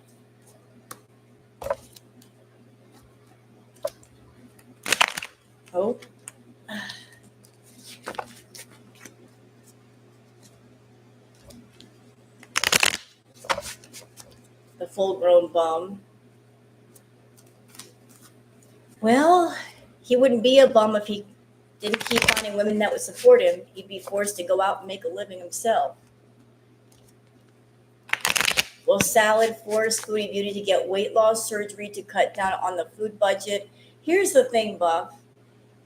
Oh. The full-grown bum. Well, he wouldn't be a bum if he didn't keep finding women that would support him. He'd be forced to go out and make a living himself. Will Salad force Foodie Beauty to get weight loss surgery to cut down on the food budget? Here's the thing, Buff.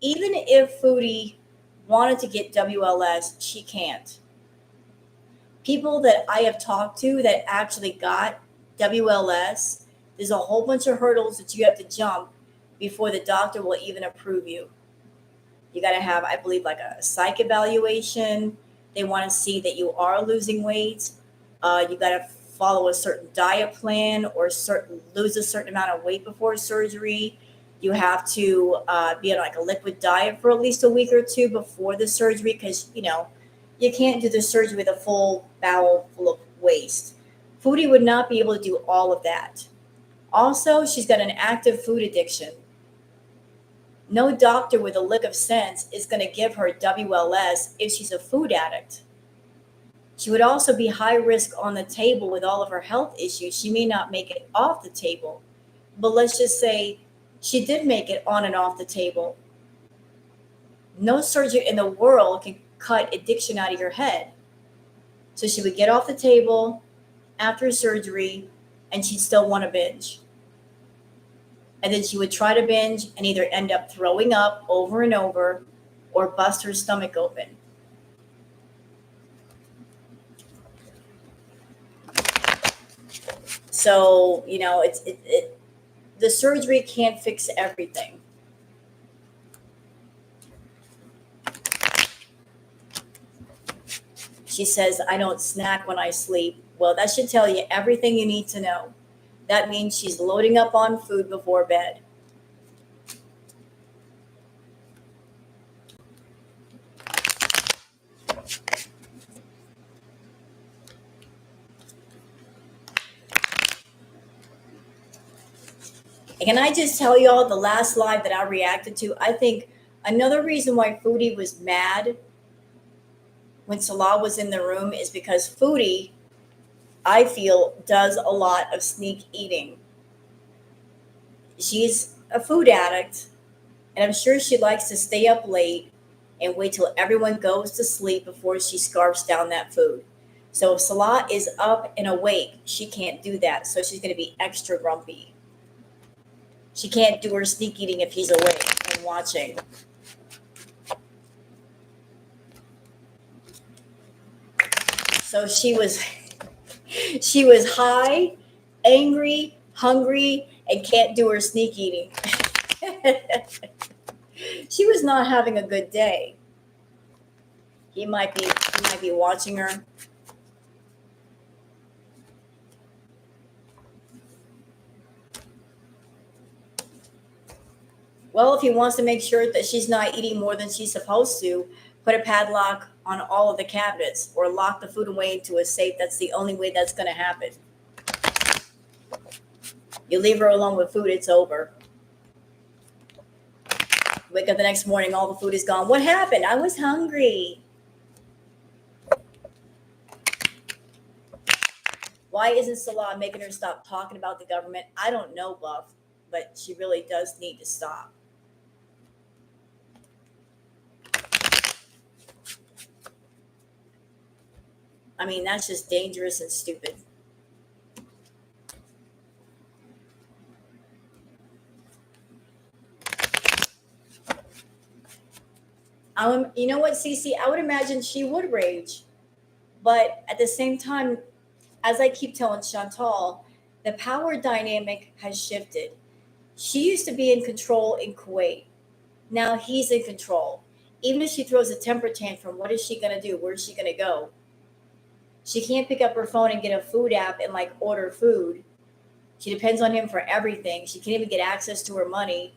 Even if Foodie wanted to get WLS, she can't. People that I have talked to that actually got WLS, there's a whole bunch of hurdles that you have to jump before the doctor will even approve you. You got to have, I believe, like a psych evaluation. They want to see that you are losing weight. You got to follow a certain diet plan or lose a certain amount of weight before surgery. You have to be on like a liquid diet for at least a week or two before the surgery because, you can't do the surgery with a full bowel full of waste. Foodie would not be able to do all of that. Also, she's got an active food addiction. No doctor with a lick of sense is going to give her WLS if she's a food addict. She would also be high risk on the table with all of her health issues. She may not make it off the table, but let's just say she did make it on and off the table. No surgeon in the world can cut addiction out of your head. So she would get off the table after surgery and she'd still want to binge. And then she would try to binge and either end up throwing up over and over or bust her stomach open. So, the surgery can't fix everything. She says, I don't snack when I sleep. Well, that should tell you everything you need to know. That means she's loading up on food before bed. Can I just tell y'all the last live that I reacted to? I think another reason why Foodie was mad when Salah was in the room is because Foodie, I feel, does a lot of sneak eating. She's a food addict, and I'm sure she likes to stay up late and wait till everyone goes to sleep before she scarfs down that food. So if Salah is up and awake, she can't do that. So she's going to be extra grumpy. She can't do her sneak eating if he's awake and watching. So she was high, angry, hungry, and can't do her sneak eating. She was not having a good day. He might be watching her. Well, if he wants to make sure that she's not eating more than she's supposed to, put a padlock on all of the cabinets or lock the food away into a safe. That's the only way that's going to happen. You leave her alone with food, it's over. Wake up the next morning, all the food is gone. What happened? I was hungry. Why isn't Salah making her stop talking about the government? I don't know, Buff, but she really does need to stop. I mean, that's just dangerous and stupid. You know what, Cece? I would imagine she would rage. But at the same time, as I keep telling Chantal, the power dynamic has shifted. She used to be in control in Kuwait. Now he's in control. Even if she throws a temper tantrum, what is she going to do? Where's she going to go? She can't pick up her phone and get a food app and like order food. She depends on him for everything. She can't even get access to her money.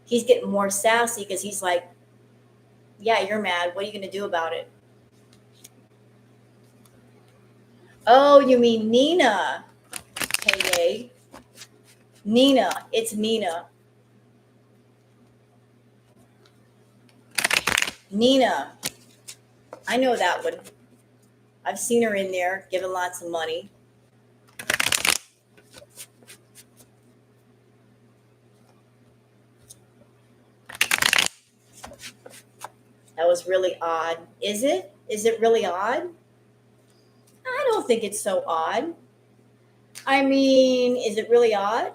He's getting more sassy because he's like, yeah, you're mad. What are you going to do about it? Oh, you mean Nina? Hey, Nina. It's Nina. Nina. I know that one. I've seen her in there giving lots of money. That was really odd. Is it? Is it really odd? I don't think it's so odd. I mean, is it really odd?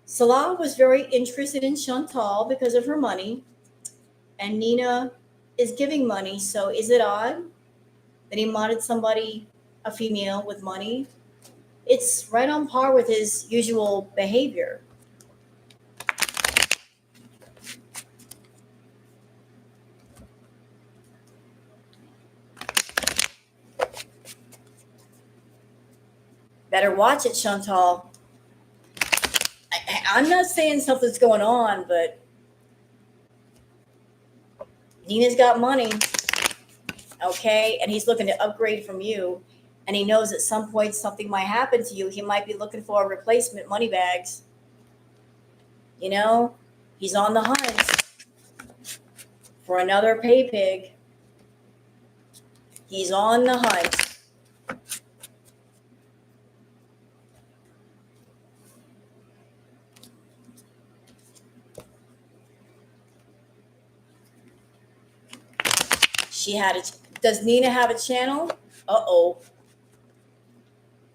Salah was very interested in Chantal because of her money, and Nina is giving money. So is it odd that he modded somebody, a female with money? It's right on par with his usual behavior. Better watch it, Chantal. I'm not saying something's going on, but Nina's got money, okay? And he's looking to upgrade from you. And he knows at some point something might happen to you. He might be looking for a replacement money bags. You know, he's on the hunt for another pay pig. He's on the hunt. Does Nina have a channel? Uh-oh.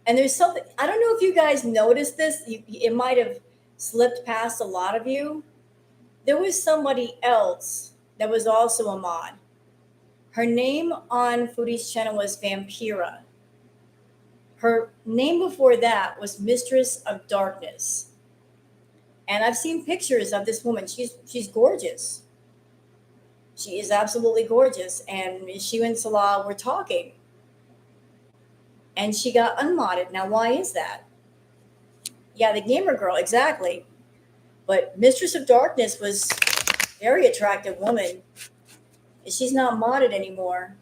And there's something, I don't know if you guys noticed this. It might have slipped past a lot of you. There was somebody else that was also a mod. Her name on Foodie's channel was Vampira. Her name before that was Mistress of Darkness. And I've seen pictures of this woman. She's gorgeous. She is absolutely gorgeous. And she and Salah were talking. And she got unmodded. Now, why is that? Yeah, the gamer girl, exactly. But Mistress of Darkness was a very attractive woman. And she's not modded anymore.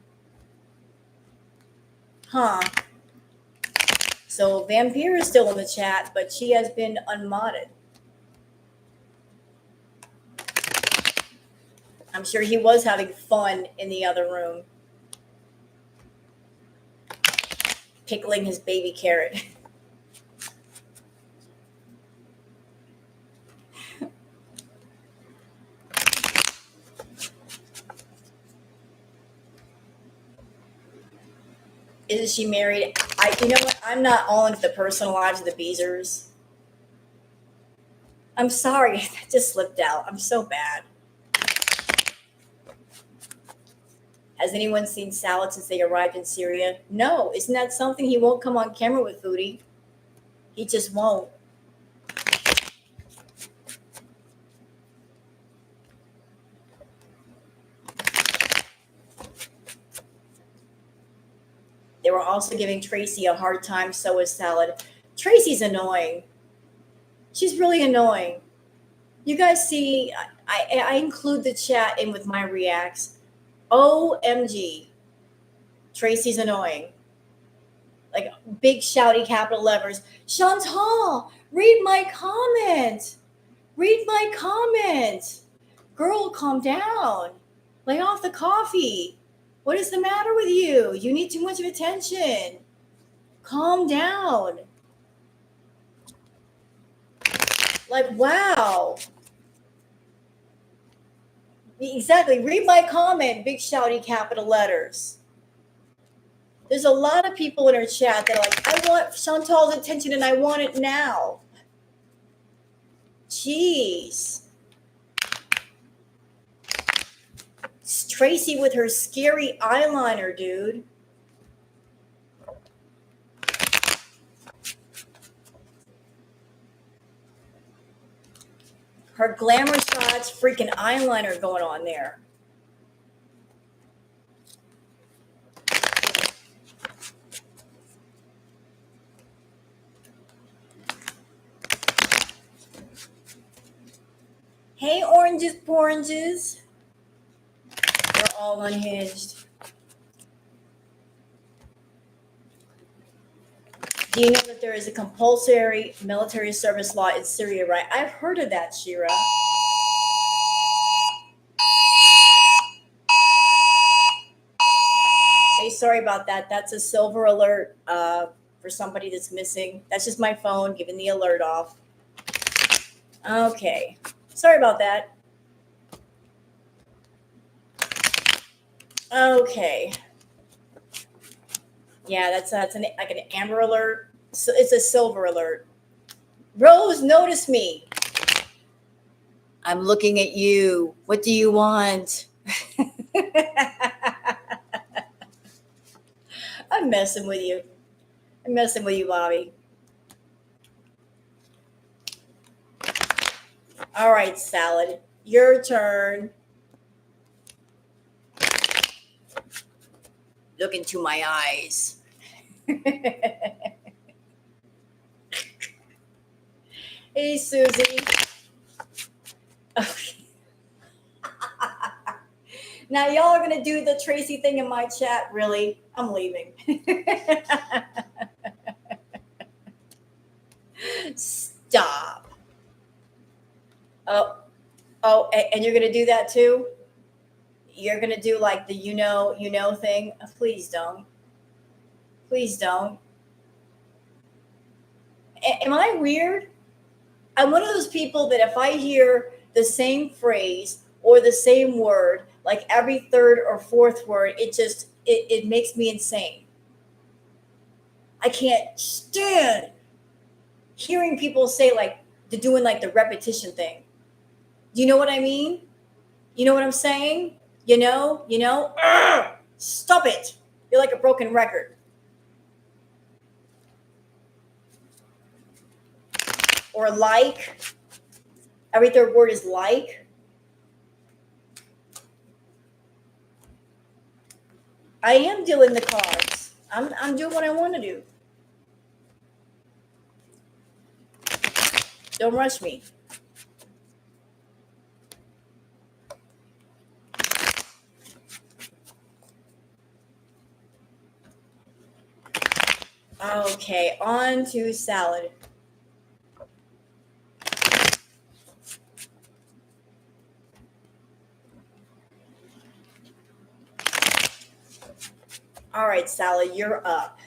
Huh. So Vampire is still in the chat, but she has been unmodded. I'm sure he was having fun in the other room. Pickling his baby carrot. Is she married? You know what? I'm not all into the personal lives of the Beezers. I'm sorry. That just slipped out. I'm so bad. Has anyone seen Salah since they arrived in Syria? No. Isn't that something? He won't come on camera with Foodie. He just won't. They were also giving Tracy a hard time, so is Salad. Tracy's annoying. She's really annoying. You guys see, I include the chat in with my reacts. OMG. Tracy's annoying. Like big shouty capital letters. Chantal, read my comment. Read my comment. Girl, calm down. Lay off the coffee. What is the matter with you? You need too much of attention. Calm down. Like, wow. Exactly. Read my comment, big shouty capital letters. There's a lot of people in our chat that are like, I want Chantal's attention and I want it now. Jeez. It's Tracy with her scary eyeliner, dude. Her glamour shots, freaking eyeliner going on there. Hey, oranges. They're all unhinged. Do you know that there is a compulsory military service law in Syria, right? I've heard of that, Shira. Hey, sorry about that. That's a silver alert for somebody that's missing. That's just my phone giving the alert off. Okay. Sorry about that. Okay. Yeah, that's like an amber alert. So it's a silver alert. Rose, notice me. I'm looking at you. What do you want? I'm messing with you. Bobby. All right, Salad. Your turn. Look into my eyes. Hey, Susie. Now, y'all are going to do the Tracy thing in my chat. Really? I'm leaving. Stop. Oh, and you're going to do that too? You're going to do like the you know thing? Please don't. Please don't. Am I weird? I'm one of those people that if I hear the same phrase or the same word, like every third or fourth word, it makes me insane. I can't stand hearing people say like they're doing like the repetition thing. Do you know what I mean? You know what I'm saying? You know? Urgh! Stop it. You're like a broken record. Or like. Every third word is like. I am dealing the cards. I'm doing what I want to do. Don't rush me. Okay, on to Salad. All right, Salad, you're up.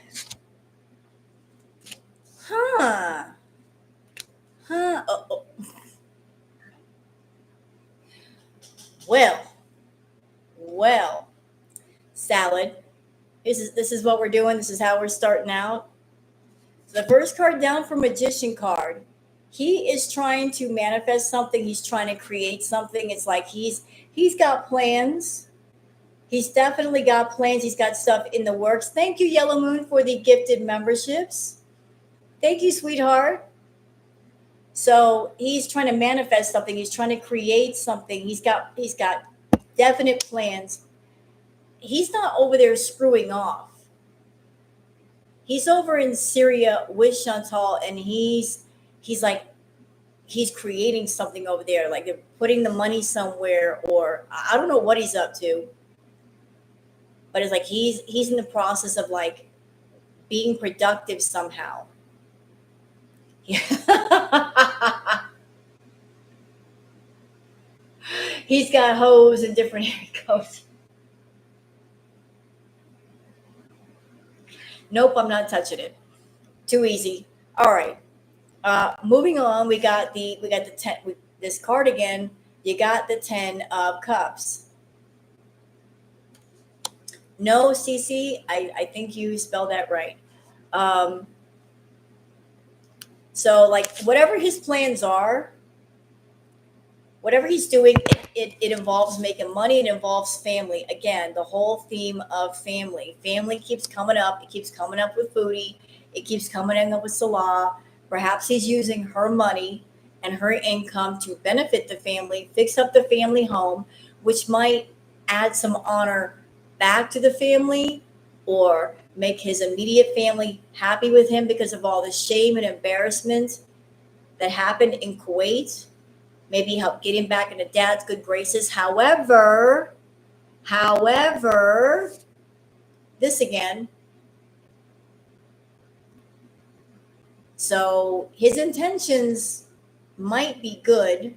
Huh. Oh. Well, Salad. This is what we're doing. This is how we're starting out. The first card down for Magician card. He is trying to manifest something. He's trying to create something. It's like he's got plans. He's definitely got plans. He's got stuff in the works. Thank you, Yellow Moon, for the gifted memberships. Thank you, sweetheart. So he's trying to manifest something. He's trying to create something. He's got definite plans. He's not over there screwing off. He's over in Syria with Chantal, and he's creating something over there. Like they're putting the money somewhere, or I don't know what he's up to. But it's like he's in the process of like being productive somehow. He's got hoes in different codes. Nope, I'm not touching it. Too easy. All right. Moving on, we got the 10. This card again. You got the 10 of Cups. No, Cece, I think you spelled that right. Um, so, like, whatever his plans are, whatever he's doing, it involves making money. It involves family. Again, the whole theme of family. Family keeps coming up. It keeps coming up with Foodie. It keeps coming up with Salah. Perhaps he's using her money and her income to benefit the family, fix up the family home, which might add some honor back to the family or make his immediate family happy with him because of all the shame and embarrassment that happened in Kuwait, maybe help get him back into dad's good graces. However, this again. So his intentions might be good,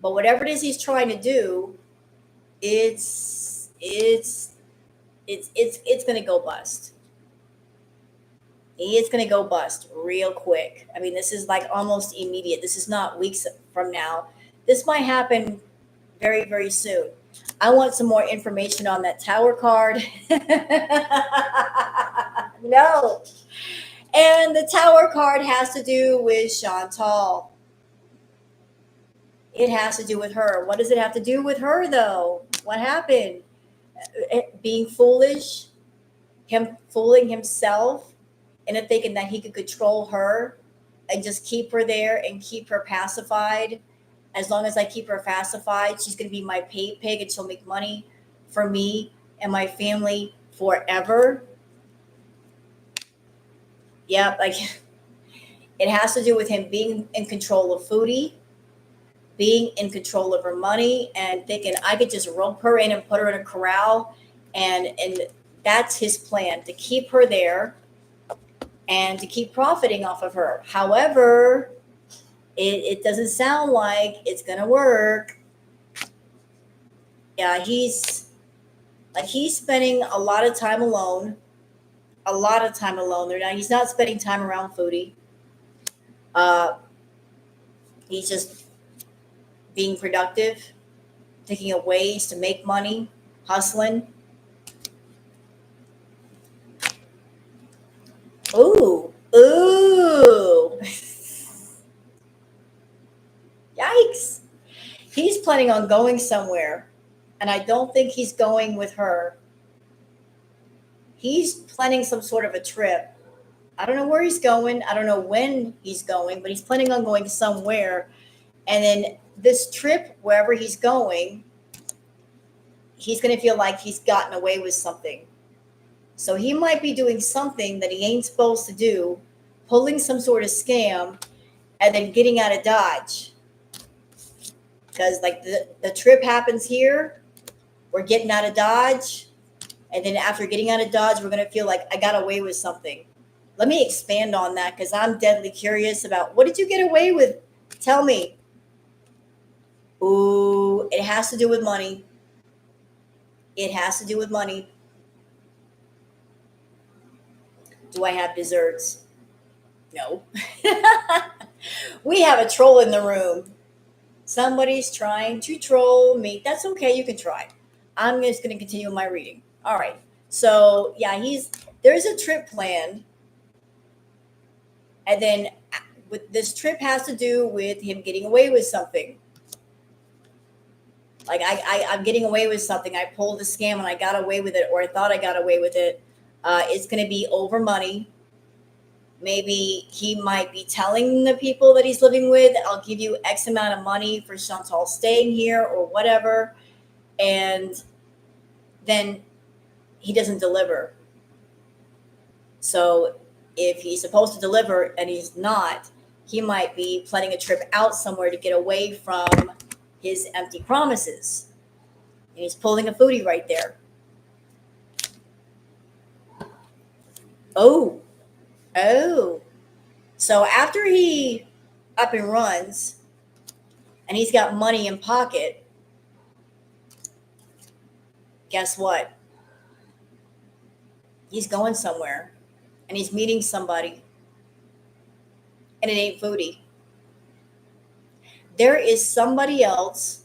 but whatever it is he's trying to do, it's gonna go bust. It's gonna go bust real quick. I mean, this is like almost immediate. This is not weeks from now. This might happen very, very soon. I want some more information on that tower card. No. And the tower card has to do with Chantal. It has to do with her. What does it have to do with her, though? What happened? Being foolish, him fooling himself into thinking that he could control her and just keep her there and keep her pacified. As long as I keep her pacified, she's going to be my pay pig and she'll make money for me and my family forever. Yeah, like it has to do with him being in control of Foodie, being in control of her money, and thinking I could just rope her in and put her in a corral, and that's his plan, to keep her there and to keep profiting off of her. However, it doesn't sound like it's gonna work. Yeah, he's spending a lot of time alone, a lot of time alone. There now, he's not spending time around Foodie. Uh, he's just being productive, thinking of ways to make money, hustling. Ooh, ooh, yikes! He's planning on going somewhere, and I don't think he's going with her. He's planning some sort of a trip. I don't know where he's going. I don't know when he's going, but he's planning on going somewhere. And then this trip, wherever he's going, he's going to feel like he's gotten away with something. So he might be doing something that he ain't supposed to do, pulling some sort of scam, and then getting out of Dodge. Because, like, the trip happens here, we're getting out of Dodge. And then after getting out of Dodge, we're going to feel like I got away with something. Let me expand on that because I'm deadly curious about what did you get away with? Tell me. Ooh, it has to do with money. It has to do with money. Do I have desserts? No. We have a troll in the room. Somebody's trying to troll me. That's okay. You can try. I'm just going to continue my reading. All right. So, yeah, there's a trip planned. And then with this trip has to do with him getting away with something. Like I'm getting away with something. I pulled a scam and I got away with it, or I thought I got away with it. It's going to be over money. Maybe he might be telling the people that he's living with, I'll give you X amount of money for Chantal staying here or whatever. And then he doesn't deliver. So if he's supposed to deliver and he's not, he might be planning a trip out somewhere to get away from his empty promises. And he's pulling a Foodie right there. Oh. So after he up and runs and he's got money in pocket, guess what? He's going somewhere and he's meeting somebody, and it ain't Foodie. There is somebody else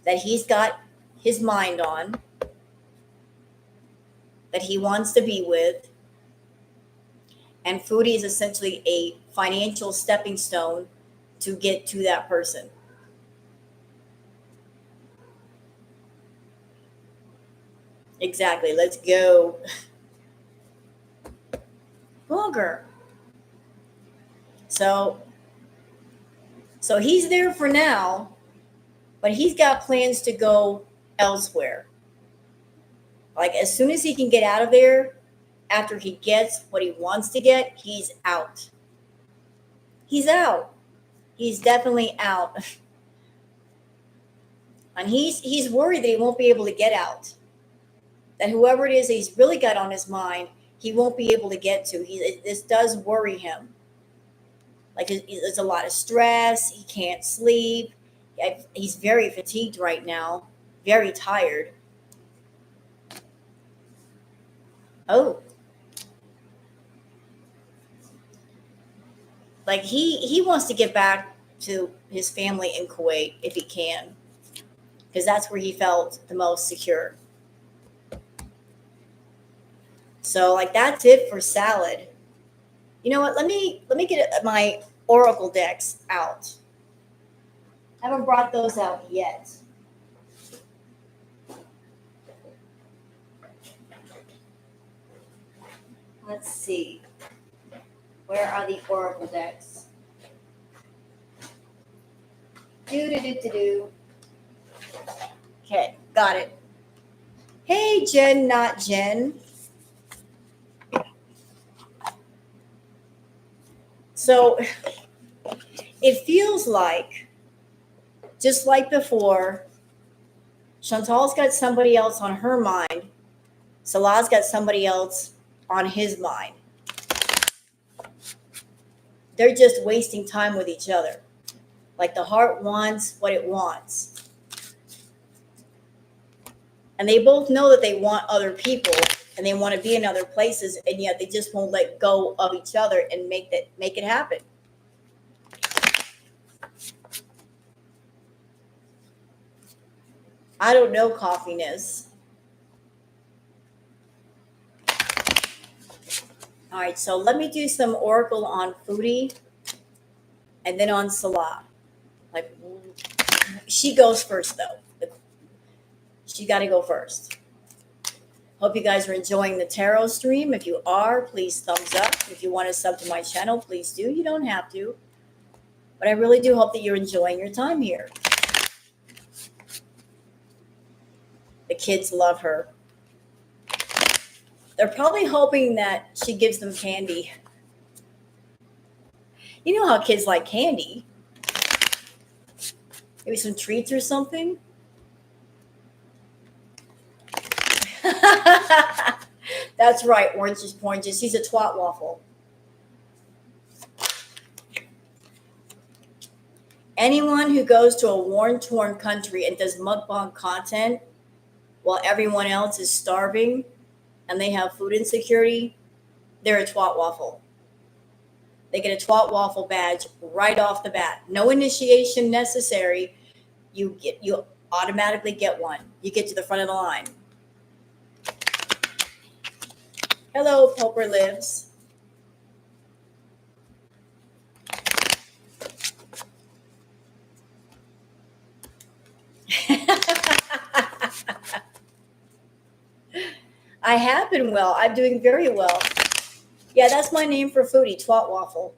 that he's got his mind on, that he wants to be with. And Foodie is essentially a financial stepping stone to get to that person. Exactly. Let's go. Booger. So he's there for now, but he's got plans to go elsewhere. Like as soon as he can get out of there, after he gets what he wants to get, he's out. He's out. He's definitely out. And he's worried that he won't be able to get out. That whoever it is that he's really got on his mind, he won't be able to get to. This does worry him. Like there's a lot of stress. He can't sleep. He's very fatigued right now. Very tired. Oh, like he wants to get back to his family in Kuwait if he can, because that's where he felt the most secure. So like that's it for salad. You know what? Let me get my oracle decks out. I haven't brought those out yet. Let's see. Where are the oracle decks? Do. Okay, got it. Hey, Jen, not Jen. So it feels like, just like before, Chantal's got somebody else on her mind. Salah's got somebody else on his mind. They're just wasting time with each other. Like the heart wants what it wants. And they both know that they want other people and they want to be in other places, and yet they just won't let go of each other and make it happen. I don't know, Coffeeness. All right, so let me do some oracle on Foodie and then on Salah. Like, she goes first, though. She got to go first. Hope you guys are enjoying the tarot stream. If you are, please thumbs up. If you want to sub to my channel, please do. You don't have to. But I really do hope that you're enjoying your time here. The kids love her. They're probably hoping that she gives them candy. You know how kids like candy. Maybe some treats or something. That's right, oranges, oranges. He's a twat waffle. Anyone who goes to a war-torn country and does mukbang content while everyone else is starving and they have food insecurity, they're a twat waffle. They get a twat waffle badge right off the bat. No initiation necessary. You automatically get one. You get to the front of the line. Hello, Poker Lives. I have been well. I'm doing very well. Yeah, that's my name for Foodie, Twat Waffle.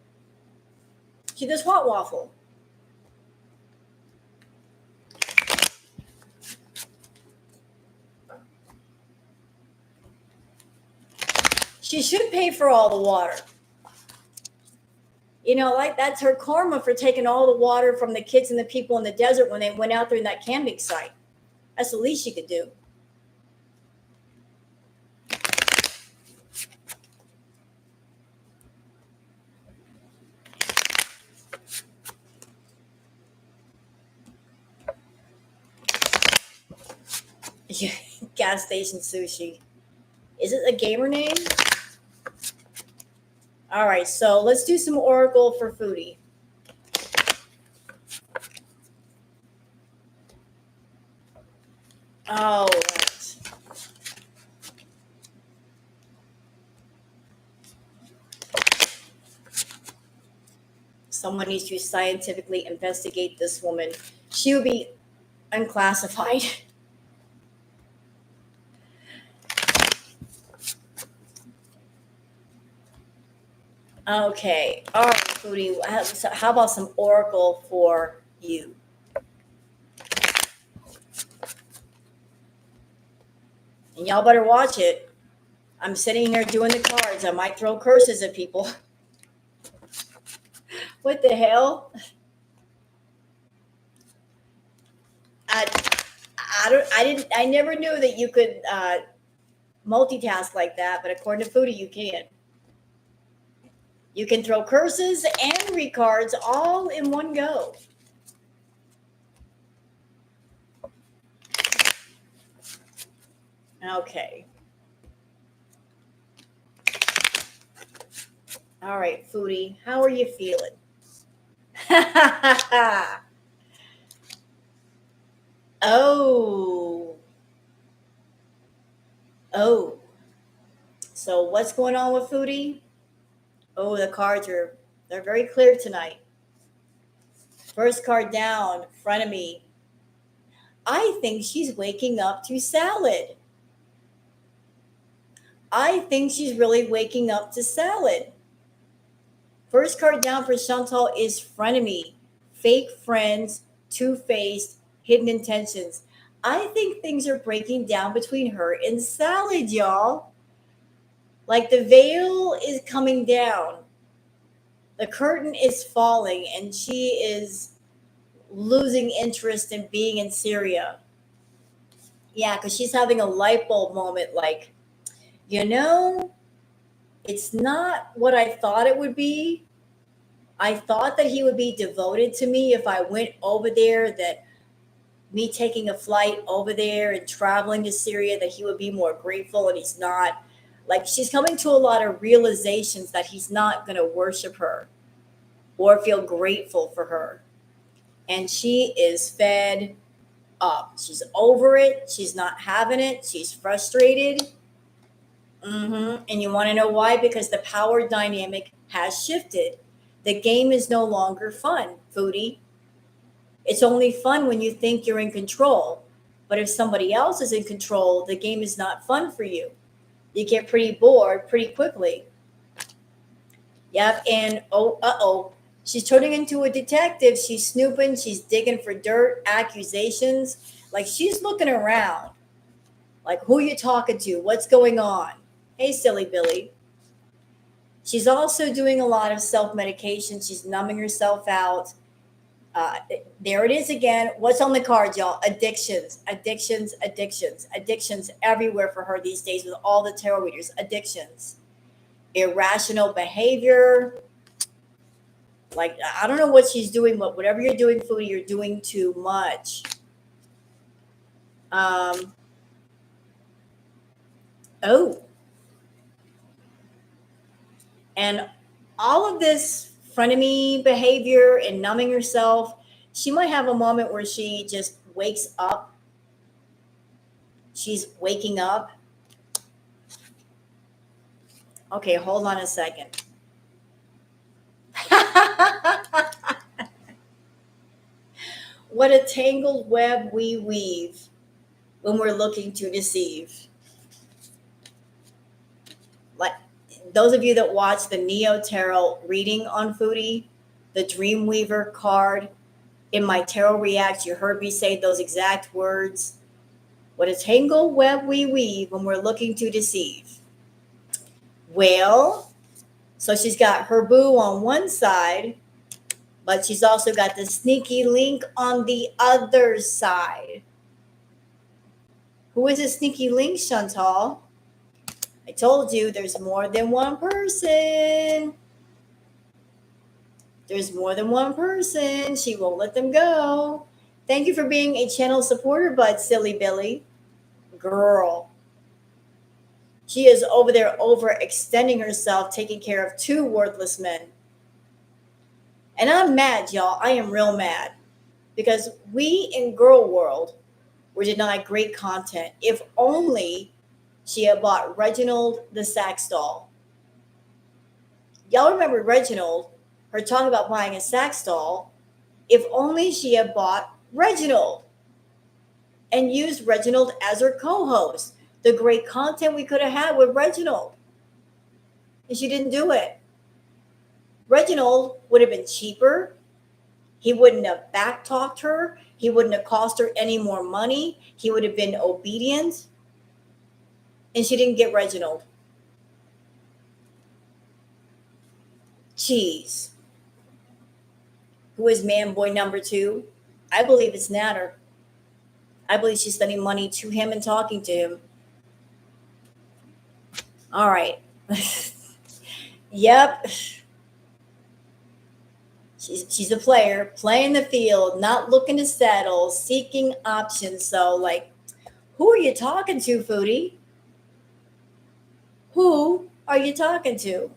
She does Twat Waffle. She should pay for all the water. You know, like that's her karma for taking all the water from the kids and the people in the desert when they went out there in that camping site. That's the least she could do. Gas station sushi. Is it a gamer name? All right, so let's do some oracle for Foodie. All right. Someone needs to scientifically investigate this woman. She would be unclassified. Okay. All right, Foodie. How about some oracle for you? And y'all better watch it. I'm sitting here doing the cards. I might throw curses at people. What the hell? I, I never knew that you could multitask like that, but according to Foodie, you can. You can throw curses and read cards all in one go. Okay. All right, Foodie, how are you feeling? Oh. Oh. So what's going on with Foodie? Oh, the cards they're very clear tonight. First card down, front of me. I think she's waking up to salad. I think she's really waking up to salad. First card down for Chantal is frenemy, fake friends, two-faced, hidden intentions. I think things are breaking down between her and Salad, y'all. Like the veil is coming down. The curtain is falling and she is losing interest in being in Syria. Yeah, because she's having a light bulb moment like, you know, it's not what I thought it would be. I thought that he would be devoted to me if I went over there, that me taking a flight over there and traveling to Syria, that he would be more grateful, and he's not. Like, she's coming to a lot of realizations that he's not going to worship her or feel grateful for her. And she is fed up. She's over it. She's not having it. She's frustrated. And you want to know why? Because the power dynamic has shifted. The game is no longer fun, Foodie. It's only fun when you think you're in control. But if somebody else is in control, the game is not fun for you. You get pretty bored pretty quickly. Yep. And she's turning into a detective. She's snooping. She's digging for dirt, accusations. Like, she's looking around. Like, who you talking to? What's going on? Hey, silly Billy. She's also doing a lot of self-medication. She's numbing herself out. There it is again. What's on the card, y'all? Addictions, addictions, addictions, addictions everywhere for her these days with all the tarot readers. Addictions, irrational behavior. Like, I don't know what she's doing, but whatever you're doing, Foodie, you're doing too much. And all of this frenemy behavior and numbing herself, she might have a moment where she just wakes up. She's waking up. Okay, hold on a second. What a tangled web we weave when we're looking to deceive. Like, those of you that watch the Neo Tarot reading on Foodie, the Dreamweaver card, in my Tarot Reacts, you heard me say those exact words. What a tangled web we weave when we're looking to deceive. Well, so she's got her boo on one side, but she's also got the sneaky link on the other side. Who is a sneaky link, Chantal? I told you there's more than one person. There's more than one person. She won't let them go. Thank you for being a channel supporter, bud, silly Billy. Girl. She is over there overextending herself, taking care of two worthless men. And I'm mad, y'all. I am real mad. Because we in Girl World were denied great content. If only she had bought Reginald the Sax doll. Y'all remember Reginald? her talking about buying a sax doll. If only she had bought Reginald and used Reginald as her co-host. The great content we could have had with Reginald. And she didn't do it. Reginald would have been cheaper. He wouldn't have backtalked her. He wouldn't have cost her any more money. He would have been obedient. And she didn't get Reginald. Cheese. Who is man boy number 2? I believe it's Natter. I believe she's sending money to him and talking to him. All right. Yep. She's a player, playing the field, not looking to settle, seeking options. So, like, who are you talking to, Foodie? Who are you talking to?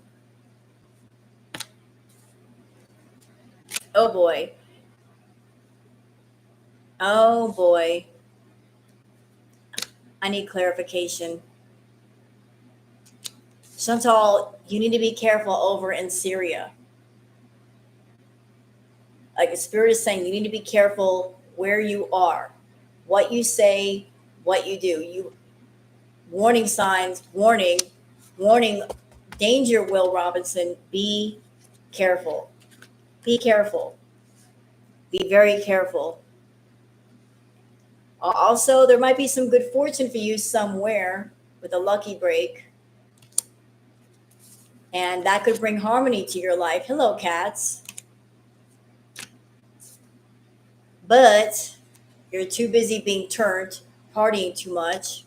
Oh, boy. Oh, boy. I need clarification. Chantal, you need to be careful over in Syria. Like the Spirit is saying, you need to be careful where you are, what you say, what you do. You warning signs, warning, danger, Will Robinson. Be careful. Be careful. Be very careful. Also, there might be some good fortune for you somewhere with a lucky break. And that could bring harmony to your life. Hello, cats. But you're too busy being turned, partying too much.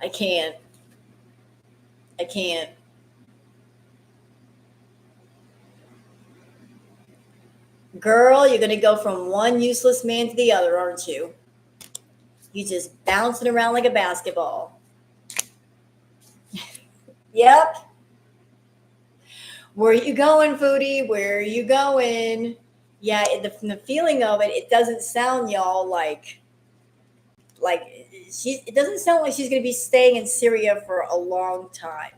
I can't. Girl, you're going to go from one useless man to the other, aren't you? You just bouncing around like a basketball. Yep. Where are you going, Foodie? Where are you going? Yeah, from the feeling of it, it doesn't sound, y'all, like it doesn't sound like she's going to be staying in Syria for a long time.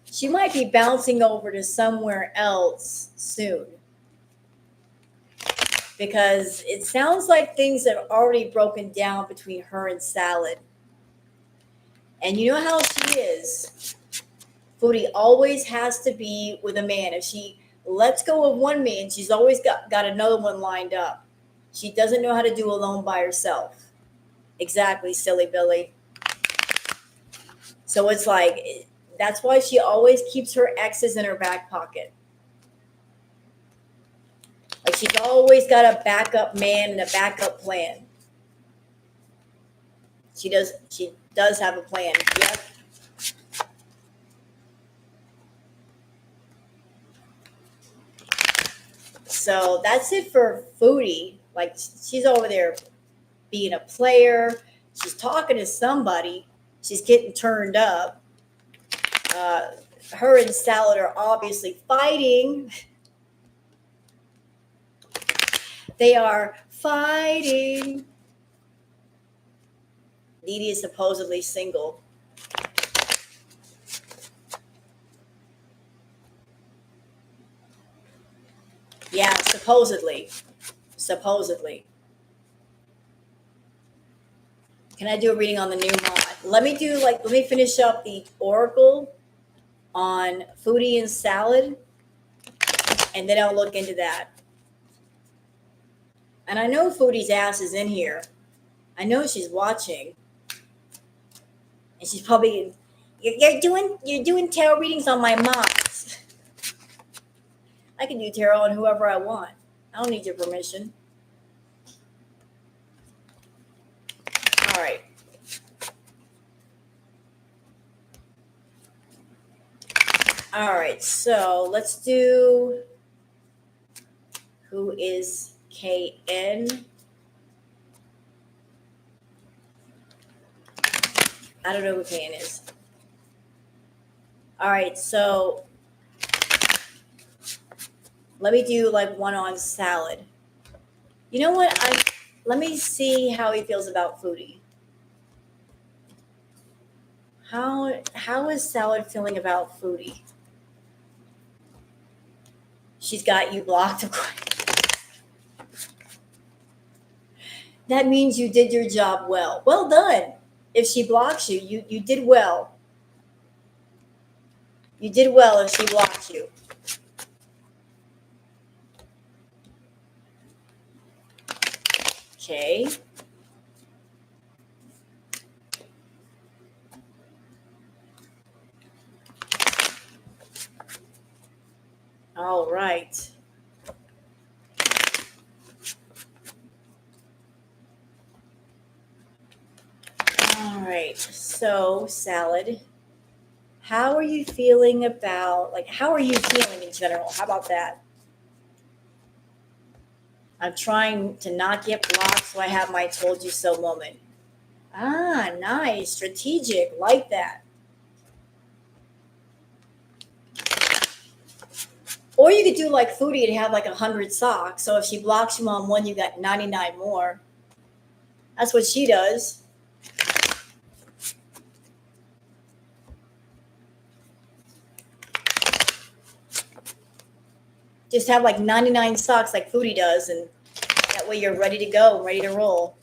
She might be bouncing over to somewhere else soon. Because it sounds like things have already broken down between her and Salad. And you know how she is. Foodie always has to be with a man. If she lets go of one man, she's always got another one lined up. She doesn't know how to do alone by herself. Exactly, silly Billy. So it's like, that's why she always keeps her exes in her back pocket. Like she's always got a backup man and a backup plan. She does have a plan. Yep. So that's it for Foodie. Like she's over there being a player. She's talking to somebody. She's getting turned up. Her and Salad are obviously fighting. They are fighting. Dee is supposedly single. Yeah, supposedly. Can I do a reading on the new mod? Let me finish up the oracle on Foodie and Salad, and then I'll look into that. And I know Foodie's ass is in here. I know she's watching. And she's probably, you're doing tarot readings on my mods. I can do tarot on whoever I want. I don't need your permission. All right. All right, so let's do who is KN. I don't know who KN is. All right, so let me do like one on Salad. You know what? Let me see how he feels about Foodie. How is Salad feeling about Foodie? She's got you blocked, of course. That means you did your job well. Well done. If she blocks you, you did well. You did well if she blocked you. Okay. All right. All right. So, Salad, how are you feeling about, like, how are you feeling in general? How about that? I'm trying to not get blocked, so I have my told you so moment. Ah, nice. Strategic. Like that. Or you could do like Foodie and have like 100 socks. So if she blocks you on one, you got 99 more. That's what she does. Just have like 99 socks like Foodie does, and that way you're ready to go, ready to roll.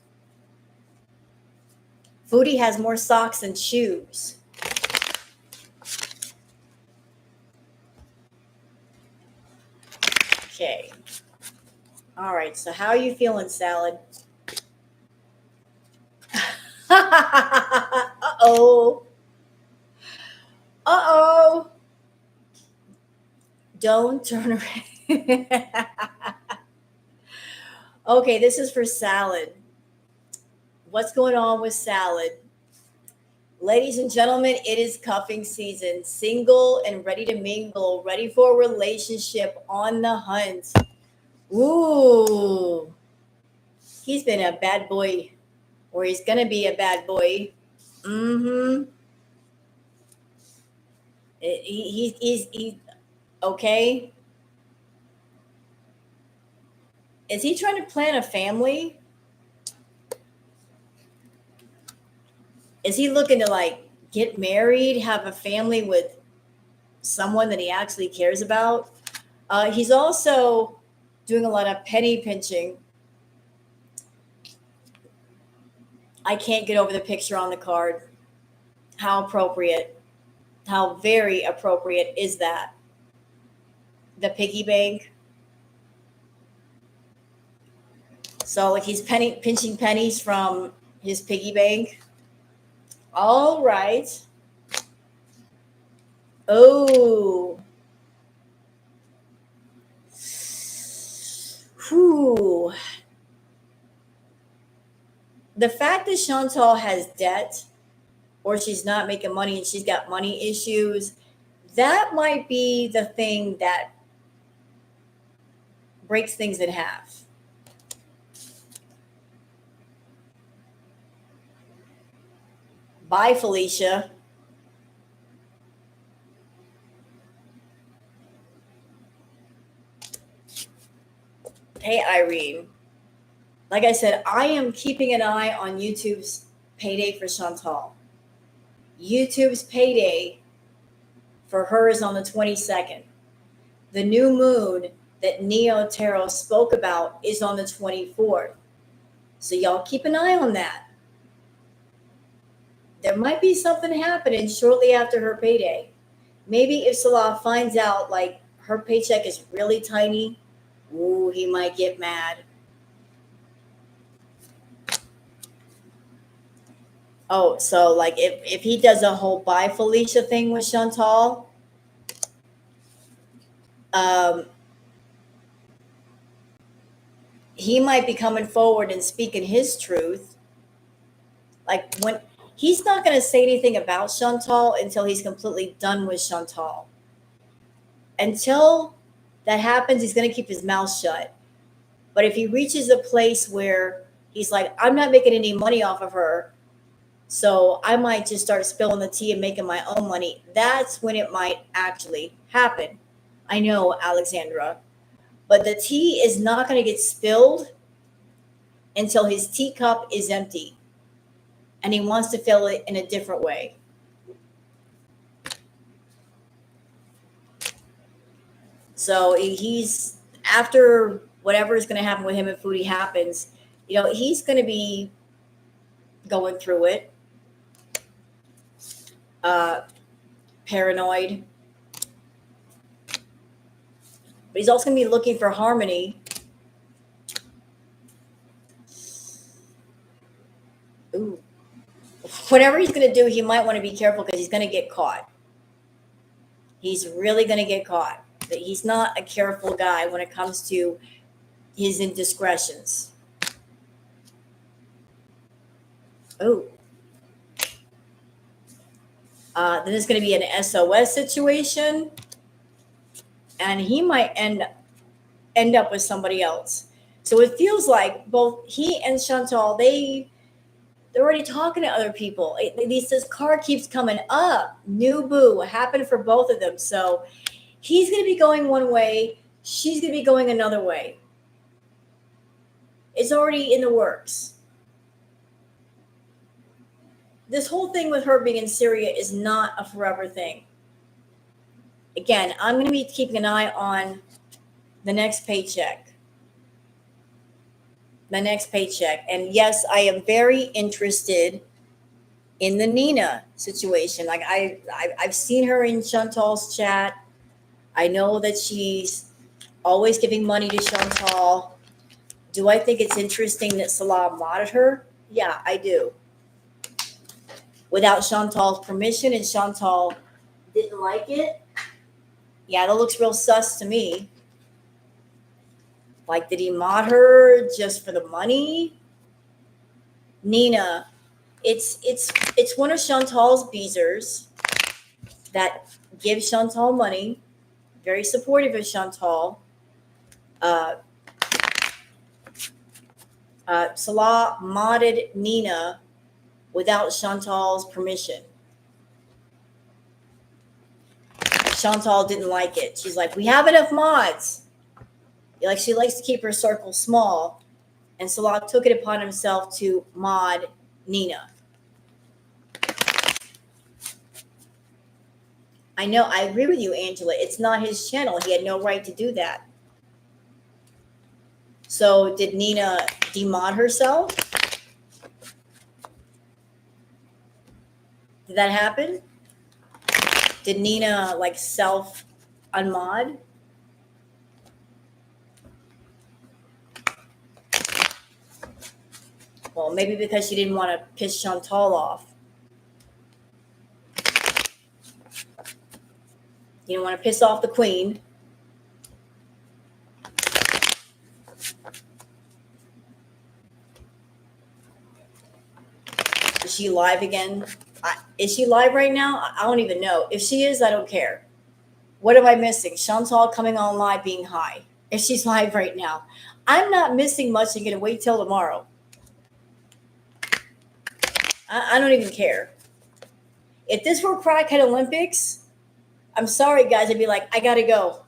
Foodie has more socks than shoes. Okay. All right. So how are you feeling, Salad? Uh-oh. Uh-oh. Don't turn around. Okay, this is for Salad. What's going on with Salad? Ladies and gentlemen, it is cuffing season. Single and ready to mingle, ready for a relationship, on the hunt. Ooh, he's been a bad boy, or he's gonna be a bad boy. Mm-hmm. He's okay. Is he trying to plan a family? Is he looking to like get married, have a family with someone that he actually cares about? He's also doing a lot of penny pinching. I can't get over the picture on the card. How appropriate. How very appropriate is that? The piggy bank. So like he's pinching pennies from his piggy bank. All right. Oh. Whew. The fact that Chantal has debt, or she's not making money and she's got money issues, that might be the thing that breaks things in half. Bye, Felicia. Hey, Irene. Like I said, I am keeping an eye on YouTube's payday for Chantal. YouTube's payday for her is on the 22nd. The new moon that Neo Tarot spoke about is on the 24th. So y'all keep an eye on that. There might be something happening shortly after her payday. Maybe if Salah finds out like her paycheck is really tiny, ooh, he might get mad. Oh, so like if he does a whole bye Felicia thing with Chantal, um, he might be coming forward and speaking his truth. Like when he's not going to say anything about Chantal until he's completely done with Chantal. Until that happens, he's going to keep his mouth shut. But if he reaches a place where he's like, I'm not making any money off of her, so I might just start spilling the tea and making my own money, that's when it might actually happen. I know, Alexandra, but the tea is not going to get spilled until his teacup is empty and he wants to fill it in a different way. So he's, after whatever is going to happen with him and Foodie happens, he's going to be going through it, paranoid. But he's also going to be looking for harmony. Ooh. Whatever he's going to do, he might want to be careful because he's going to get caught. He's really going to get caught. But he's not a careful guy when it comes to his indiscretions. Oh. Then it's going to be an SOS situation. And he might end up with somebody else. So it feels like both he and Chantal, they're already talking to other people. This card keeps coming up. New boo. What happened for both of them? So he's going to be going one way. She's going to be going another way. It's already in the works. This whole thing with her being in Syria is not a forever thing. Again, I'm going to be keeping an eye on the next paycheck. The next paycheck. And yes, I am very interested in the Nina situation. Like I've seen her in Chantal's chat. I know that she's always giving money to Chantal. Do I think it's interesting that Salah modded her? Yeah, I do. Without Chantal's permission, and Chantal didn't like it. Yeah, that looks real sus to me. Like, did he mod her just for the money? Nina, it's one of Chantal's beezers that gives Chantal money. Very supportive of Chantal. Salah modded Nina without Chantal's permission. Chantal didn't like it. She's like, we have enough mods. Like, she likes to keep her circle small. And Salah took it upon himself to mod Nina. I know, I agree with you, Angela. It's not his channel. He had no right to do that. So did Nina demod herself? Did that happen? Did Nina self unmod? Well, maybe because she didn't want to piss Chantal off. You don't want to piss off the queen. Is she live again? Is she live right now? I don't even know. If she is, I don't care. What am I missing? Chantal coming on live being high. If she's live right now. I'm not missing much. I'm going to wait till tomorrow. I don't even care. If this were Crackhead Olympics, I'm sorry, guys. I'd be like, I got to go.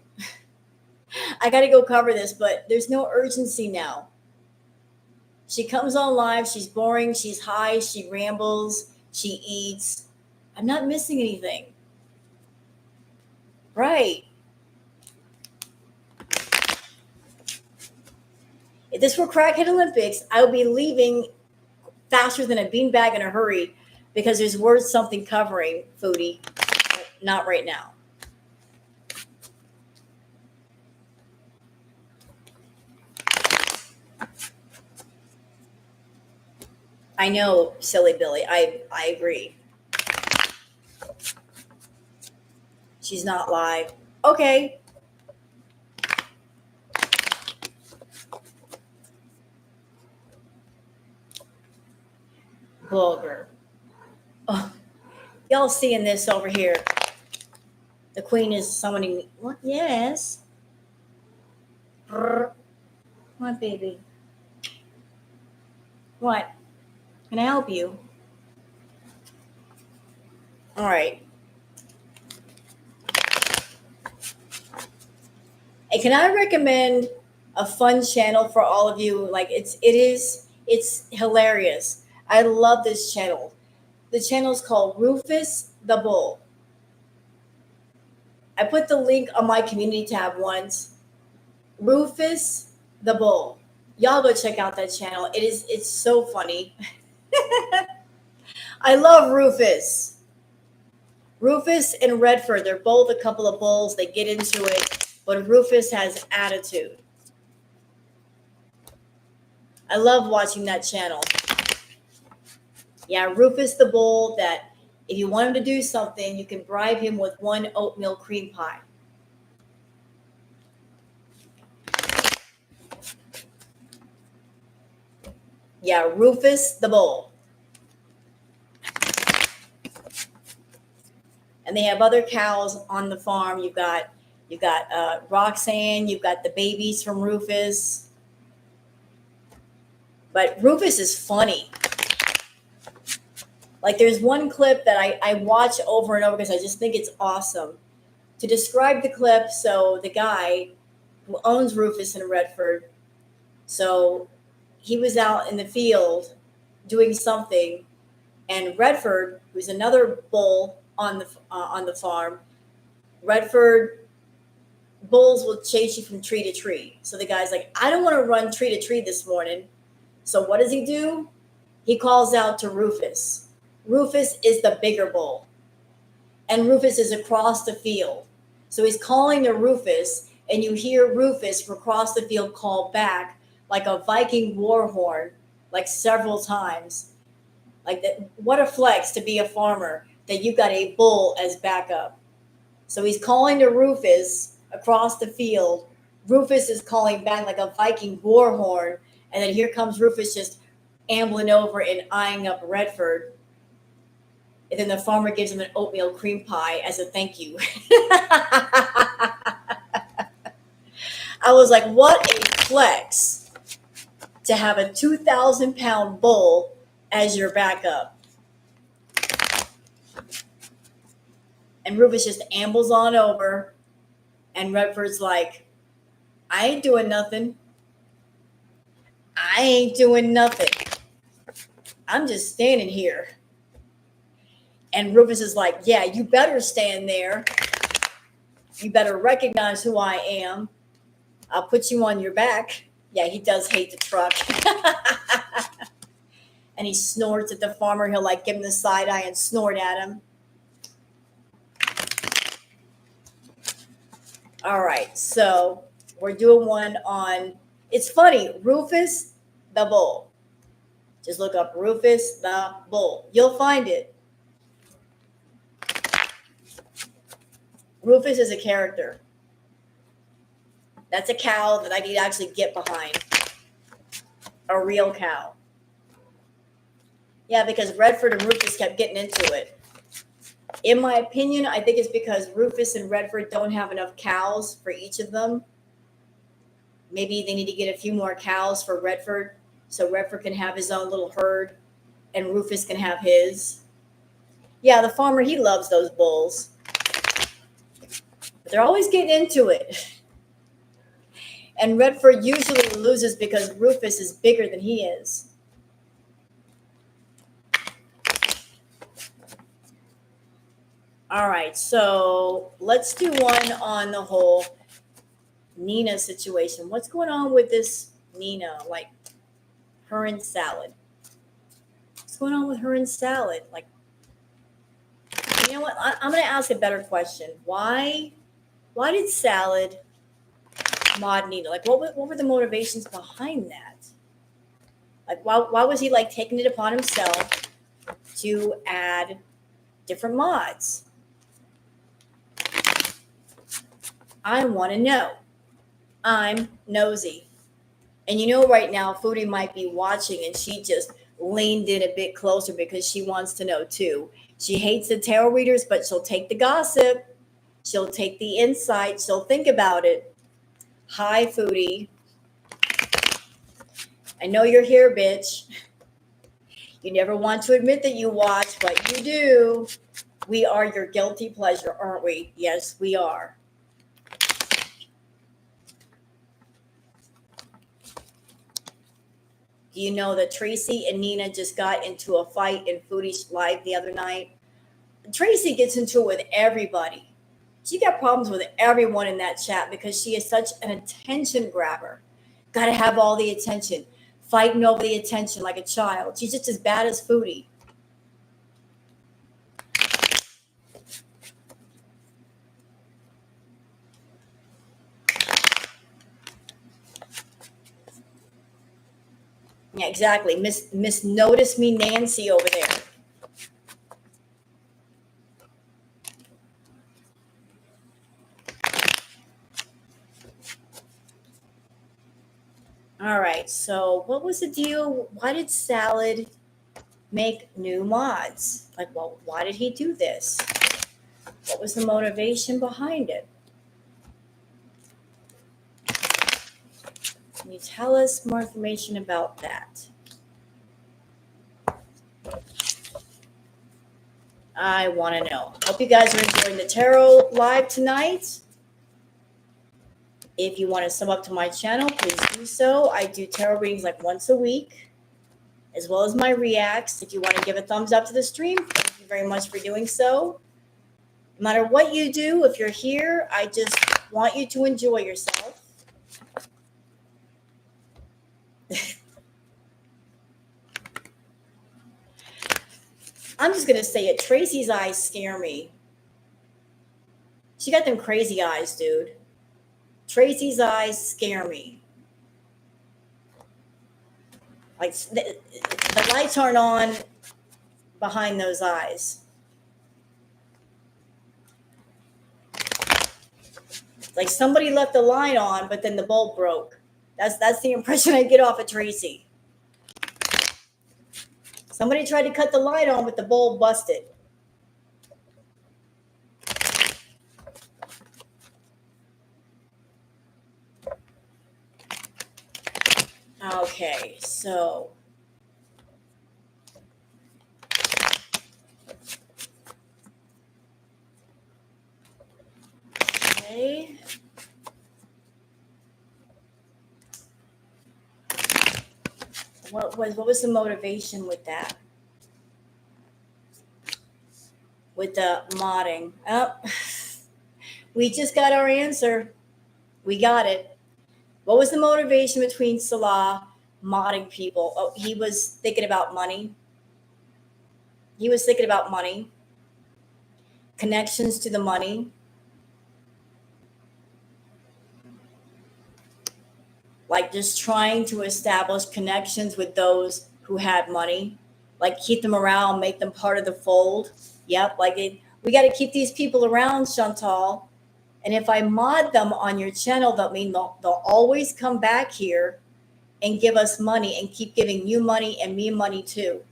I got to go cover this, but there's no urgency now. She comes on live. She's boring. She's high. She rambles. She eats. I'm not missing anything. Right. If this were Crackhead Olympics, I would be leaving faster than a beanbag in a hurry because there's worth something covering, Foodie. But not right now. I know, silly Billy. I agree. She's not live. Okay. Vulgar. Oh, y'all seeing this over here? The queen is summoning me. What? Yes. What, baby? What? Can I help you? All right. Hey, can I recommend a fun channel for all of you? Like it is It's hilarious. I love this channel. The channel is called Rufus the Bull. I put the link on my community tab once. Rufus the Bull. Y'all go check out that channel. It's so funny. I love Rufus. Rufus and Redford, they're both a couple of bulls. They get into it, but Rufus has attitude. I love watching that channel. Yeah, Rufus the bull that if you want him to do something, you can bribe him with one oatmeal cream pie. Yeah, Rufus the bull. And they have other cows on the farm. You've got Roxanne. You've got the babies from Rufus. But Rufus is funny. Like there's one clip that I watch over and over because I just think it's awesome. To describe the clip, so the guy who owns Rufus in Redford, so he was out in the field doing something, and Redford, who's another bull on the farm, Redford bulls will chase you from tree to tree. So the guy's like, I don't want to run tree to tree this morning. So what does he do? He calls out to Rufus. Rufus is the bigger bull, and Rufus is across the field. So he's calling to Rufus, and you hear Rufus from across the field call back like a Viking war horn, like several times. Like that, what a flex to be a farmer that you got a bull as backup. So he's calling to Rufus across the field. Rufus is calling back like a Viking war horn, and then here comes Rufus just ambling over and eyeing up Redford. And then the farmer gives him an oatmeal cream pie as a thank you. I was like, what a flex to have a 2,000-pound bull as your backup. And Rufus just ambles on over, and Redford's like, I ain't doing nothing. I ain't doing nothing. I'm just standing here. And Rufus is like, yeah, you better stand there. You better recognize who I am. I'll put you on your back. Yeah, he does hate the truck. And he snorts at the farmer. He'll like give him the side eye and snort at him. All right, so we're doing one on, it's funny, Rufus the Bull. Just look up Rufus the Bull. You'll find it. Rufus is a character. That's a cow that I need to actually get behind. A real cow. Yeah, because Redford and Rufus kept getting into it. In my opinion, I think it's because Rufus and Redford don't have enough cows for each of them. Maybe they need to get a few more cows for Redford so Redford can have his own little herd and Rufus can have his. Yeah, the farmer, he loves those bulls. But they're always getting into it. And Redford usually loses because Rufus is bigger than he is. All right, so let's do one on the whole Nina situation. What's going on with this Nina? Like her and Salad. What's going on with her and Salad? Like, you know what? I'm going to ask a better question. Why did Salad mod Nina? Like, what were the motivations behind that? Like, why was he like taking it upon himself to add different mods? I want to know. I'm nosy. And you know, right now, Foodie might be watching and she just leaned in a bit closer because she wants to know too. She hates the tarot readers, but she'll take the gossip. She'll take the insight. She'll think about it. Hi, Foodie. I know you're here, bitch. You never want to admit that you watch, but you do. We are your guilty pleasure, aren't we? Yes, we are. Do you know that Tracy and Nina just got into a fight in Foodie's Live the other night? Tracy gets into it with everybody. She got problems with everyone in that chat because she is such an attention grabber. Got to have all the attention, fighting over the attention like a child. She's just as bad as Foodie. Yeah, exactly. Miss Notice Me Nancy over there. All right. So what was the deal? Why did Salad make new mods? Like, well, why did he do this? What was the motivation behind it? Can you tell us more information about that? I want to know. Hope you guys are enjoying the tarot live tonight. If you want to sub up to my channel, please do so. I do tarot readings like once a week, as well as my reacts. If you want to give a thumbs up to the stream, thank you very much for doing so. No matter what you do, if you're here, I just want you to enjoy yourself. I'm just going to say it. Tracy's eyes scare me. She got them crazy eyes, dude. Tracy's eyes scare me. Like, the lights aren't on behind those eyes. Like somebody left the light on, but then the bulb broke. That's the impression I get off of Tracy. Somebody tried to cut the light on, but the bulb busted. Okay, so okay. What was the motivation with that? With the modding? Oh, we just got our answer. We got it. What was the motivation between Salah modding people? Oh, he was thinking about money. He was thinking about money. Connections to the money. Like just trying to establish connections with those who had money. Like keep them around, make them part of the fold. Yep, we got to keep these people around, Chantal. And if I mod them on your channel, that mean they'll always come back here and give us money and keep giving you money and me money too.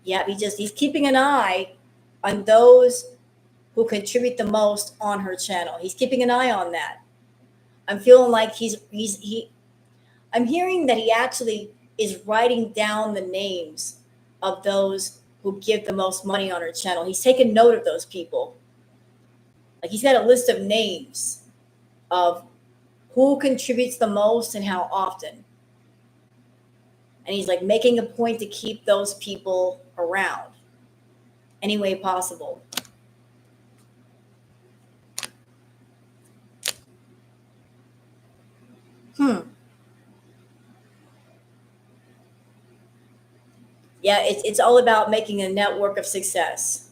Yeah, he's keeping an eye on those who contribute the most on her channel. He's keeping an eye on that. I'm feeling like I'm hearing that he actually is writing down the names of those who give the most money on her channel. He's taken note of those people. Like he's got a list of names of who contributes the most and how often. And he's like making a point to keep those people around any way possible. Yeah, it's all about making a network of success.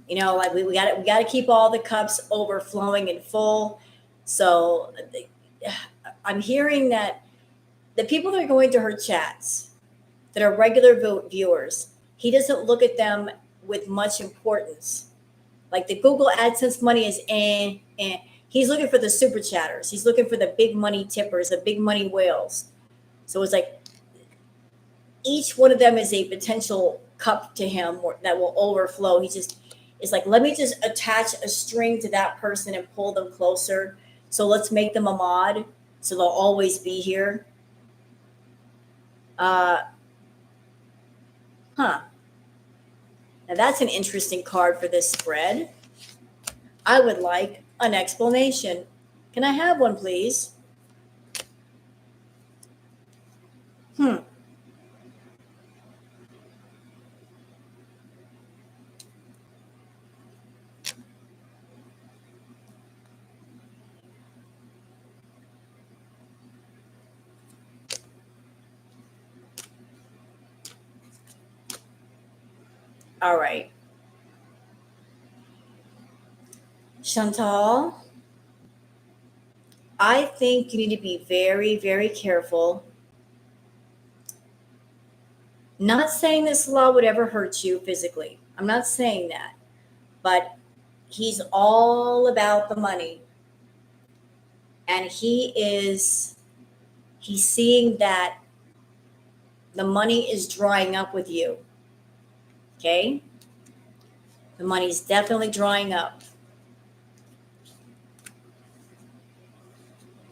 You know, like we got to keep all the cups overflowing and full. So I'm hearing that the people that are going to her chats that are regular viewers, he doesn't look at them with much importance. Like the Google AdSense money is he's looking for the super chatters. He's looking for the big money tippers, the big money whales. So it's like each one of them is a potential cup to him that will overflow. It's like, let me just attach a string to that person and pull them closer. So let's make them a mod so they'll always be here. Now that's an interesting card for this spread. I would like an explanation. Can I have one, please? Hmm. All right. Chantal, I think you need to be very, very careful. Not saying this law would ever hurt you physically. I'm not saying that. But he's all about the money. And he's seeing that the money is drying up with you. Okay? The money's definitely drying up.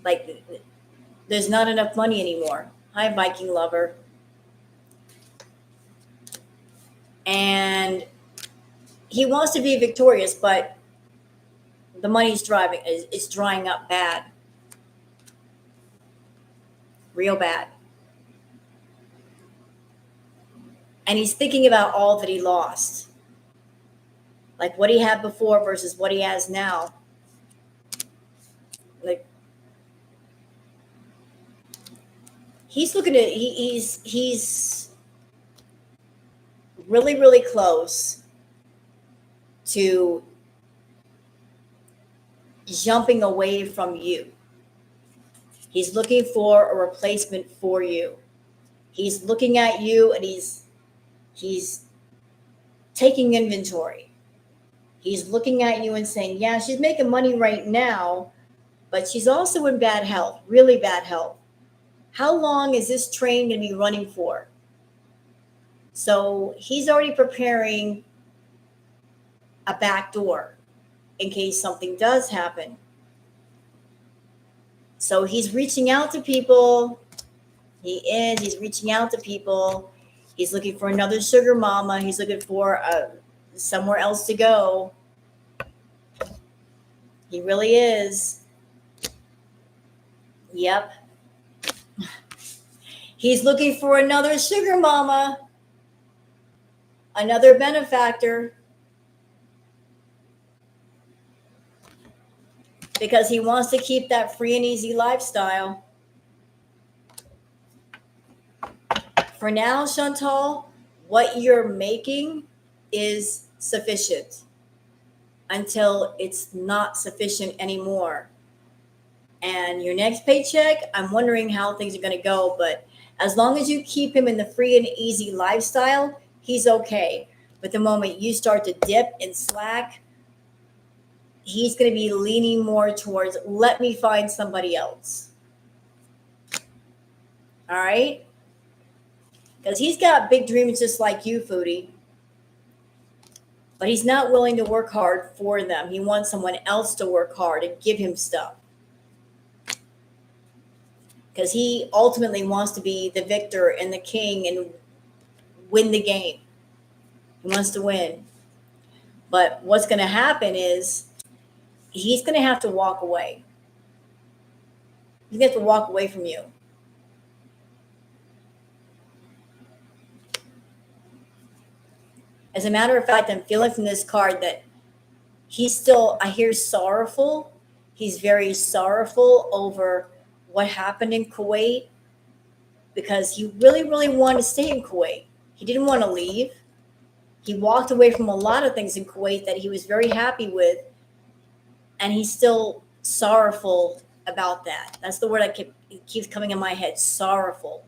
Like, there's not enough money anymore. Hi, Viking lover. And he wants to be victorious, but the money's is drying up bad. Real bad. And he's thinking about all that he lost. Like what he had before versus what he has now. Like he's looking at he's really, really close to jumping away from you. He's looking for a replacement for you. He's looking at you and he's taking inventory. He's looking at you and saying, yeah, she's making money right now, but she's also in bad health, really bad health. How long is this train going to be running for? So he's already preparing a back door in case something does happen. So he's reaching out to people. He's reaching out to people. He's looking for another sugar mama. He's looking for somewhere else to go. He really is. Yep. He's looking for another sugar mama, another benefactor, because he wants to keep that free and easy lifestyle. For now, Chantal, what you're making is sufficient until it's not sufficient anymore. And your next paycheck, I'm wondering how things are going to go. But as long as you keep him in the free and easy lifestyle, he's okay. But the moment you start to dip and slack, he's going to be leaning more towards, let me find somebody else. All right? Because he's got big dreams just like you, Foodie. But he's not willing to work hard for them. He wants someone else to work hard and give him stuff. Because he ultimately wants to be the victor and the king and win the game. He wants to win. But what's going to happen is he's going to have to walk away. He's going to have to walk away from you. As a matter of fact, I'm feeling from this card that he's still, I hear sorrowful. He's very sorrowful over what happened in Kuwait because he really, really wanted to stay in Kuwait. He didn't want to leave. He walked away from a lot of things in Kuwait that he was very happy with, and he's still sorrowful about that. That's the word it keeps coming in my head, sorrowful,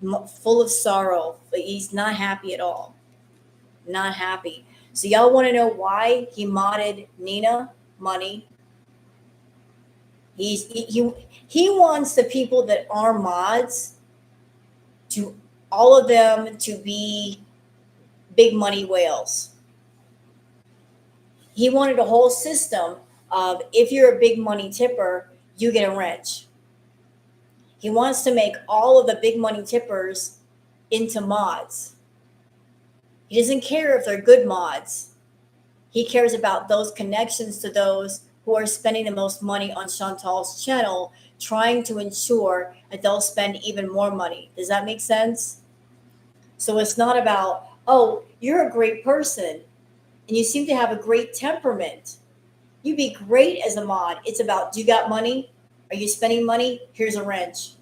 full of sorrow. But he's not happy at all. Not happy. So y'all want to know why he modded Nina money? He wants the people that are mods to all of them to be big money whales. He wanted a whole system of if you're a big money tipper, you get a wrench. He wants to make all of the big money tippers into mods. He doesn't care if they're good mods. He cares about those connections to those who are spending the most money on Chantal's channel, trying to ensure that they'll spend even more money. Does that make sense? So it's not about, oh, you're a great person and you seem to have a great temperament. You'd be great as a mod. It's about, do you got money? Are you spending money? Here's a wrench.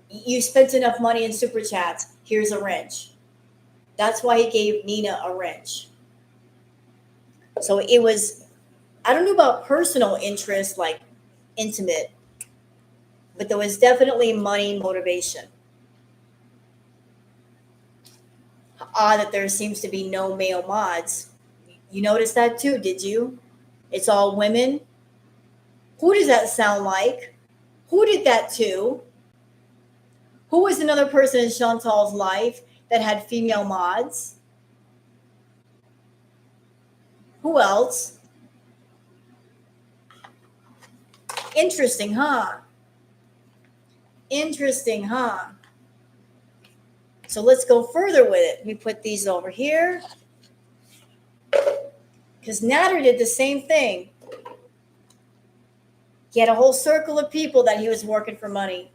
You spent enough money in super chats. Here's a wrench. That's why he gave Nina a wrench. So it was, I don't know about personal interest, like intimate, but there was definitely money motivation. Odd that there seems to be no male mods. You noticed that too, did you? It's all women. Who does that sound like? Who did that to? Who was another person in Chantal's life that had female mods? Who else? Interesting, huh? Interesting, huh? So let's go further with it. Let me put these over here. Because Natter did the same thing. He had a whole circle of people that he was working for money.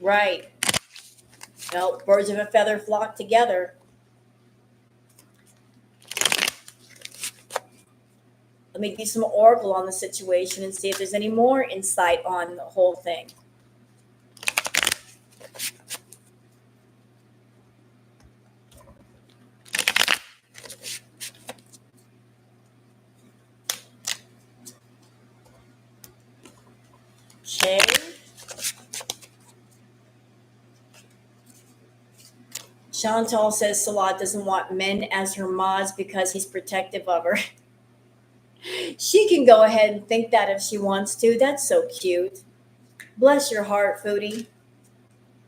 Right. Well, birds of a feather flock together. Let me do some oracle on the situation and see if there's any more insight on the whole thing. Okay. Chantal says Salah doesn't want men as her mods because he's protective of her. She can go ahead and think that if she wants to. That's so cute. Bless your heart, Foodie,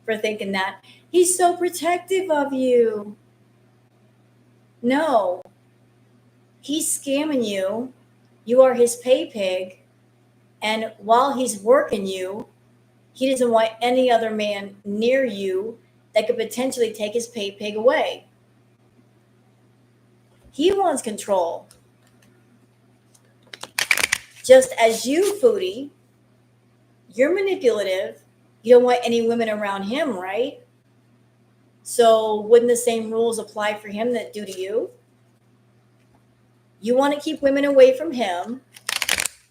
for thinking that. He's so protective of you. No, he's scamming you. You are his pay pig. And while he's working you, he doesn't want any other man near you that could potentially take his pay pig away. He wants control. Just as you, Foodie, you're manipulative. You don't want any women around him, right? So wouldn't the same rules apply for him that do to you? You want to keep women away from him.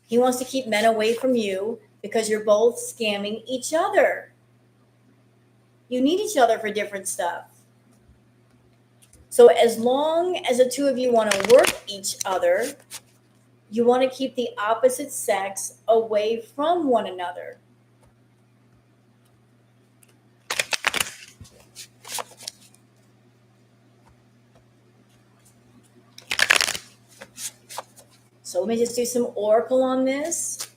He wants to keep men away from you because you're both scamming each other. You need each other for different stuff. So as long as the two of you want to work each other, you want to keep the opposite sex away from one another. So let me just do some oracle on this.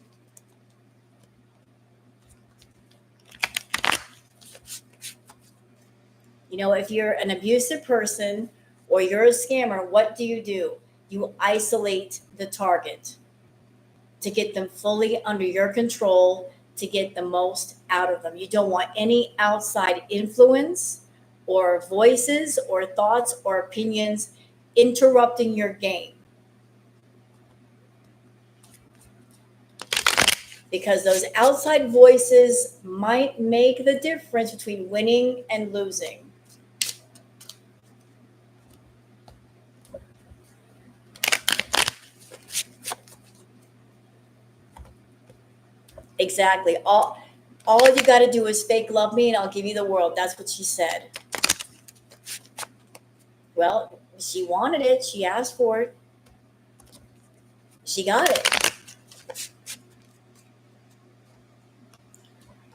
You know, if you're an abusive person or you're a scammer, what do? You isolate the target to get them fully under your control, to get the most out of them. You don't want any outside influence or voices or thoughts or opinions interrupting your game. Because those outside voices might make the difference between winning and losing. Exactly. All you got to do is fake love me and I'll give you the world. That's what she said. Well, she wanted it. She asked for it. She got it.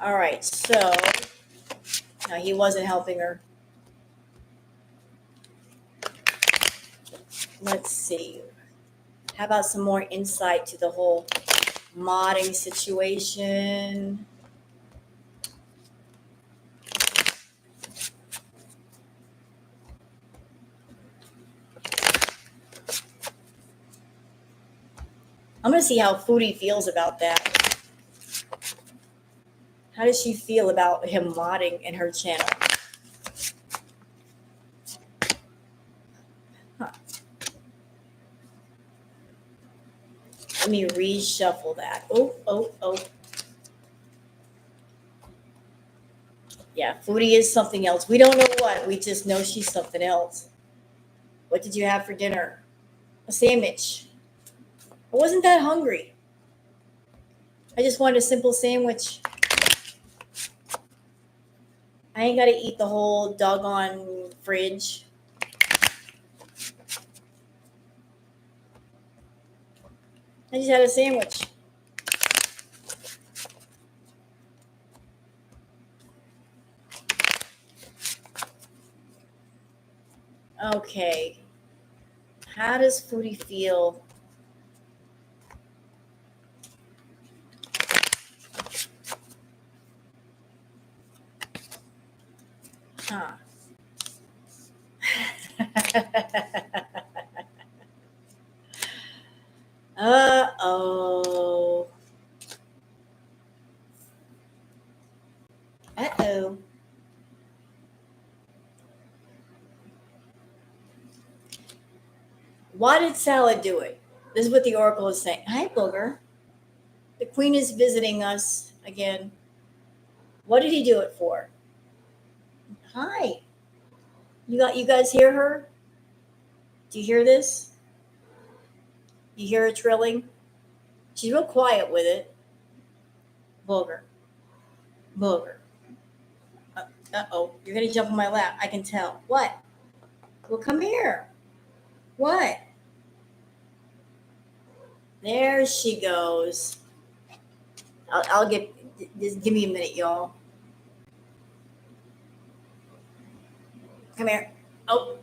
All right. So no, he wasn't helping her. Let's see. How about some more insight to the whole modding situation? I'm going to see how Foodie feels about that. How does she feel about him modding in her channel? Huh. Let me reshuffle that. Oh. Yeah, Foodie is something else. We don't know what. We just know she's something else. What did you have for dinner? A sandwich. I wasn't that hungry. I just wanted a simple sandwich. I ain't got to eat the whole doggone fridge. I just had a sandwich. Okay. How does Foodie feel? Huh. Uh-oh. Uh-oh. Why did Salah do it? This is what the oracle is saying. Hi, Booger. The queen is visiting us again. What did he do it for? Hi. You guys hear her? Do you hear this? You hear her trilling? She's real quiet with it. Booger. Booger. Uh-oh. You're going to jump on my lap. I can tell. What? Well, come here. What? There she goes. I'll get, just give me a minute, y'all. Come here. Oh,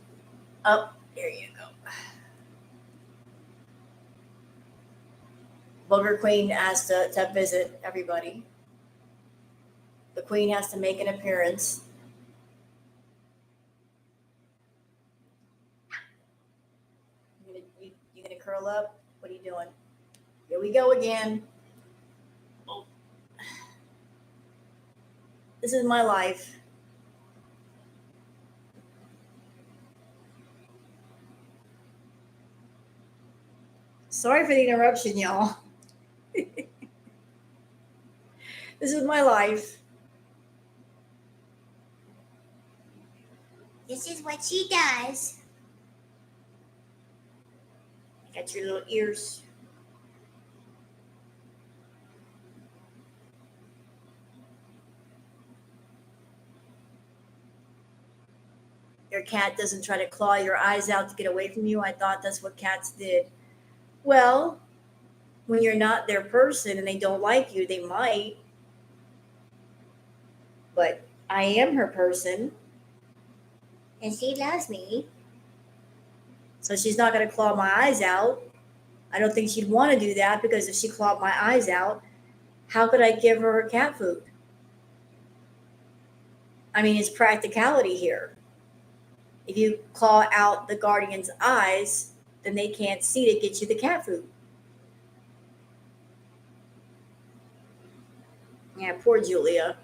there you go. Booger Queen has to visit everybody. The queen has to make an appearance. You gonna curl up? What are you doing? Here we go again. Oh. This is my life. Sorry for the interruption, y'all. This is my life. This is what she does. Got your little ears. Your cat doesn't try to claw your eyes out to get away from you. I thought that's what cats did. Well, when you're not their person and they don't like you, they might. But I am her person. And she loves me. So she's not going to claw my eyes out. I don't think she'd want to do that because if she clawed my eyes out, how could I give her her cat food? I mean, it's practicality here. If you claw out the guardian's eyes, then they can't see to get you the cat food. Yeah, poor Julia.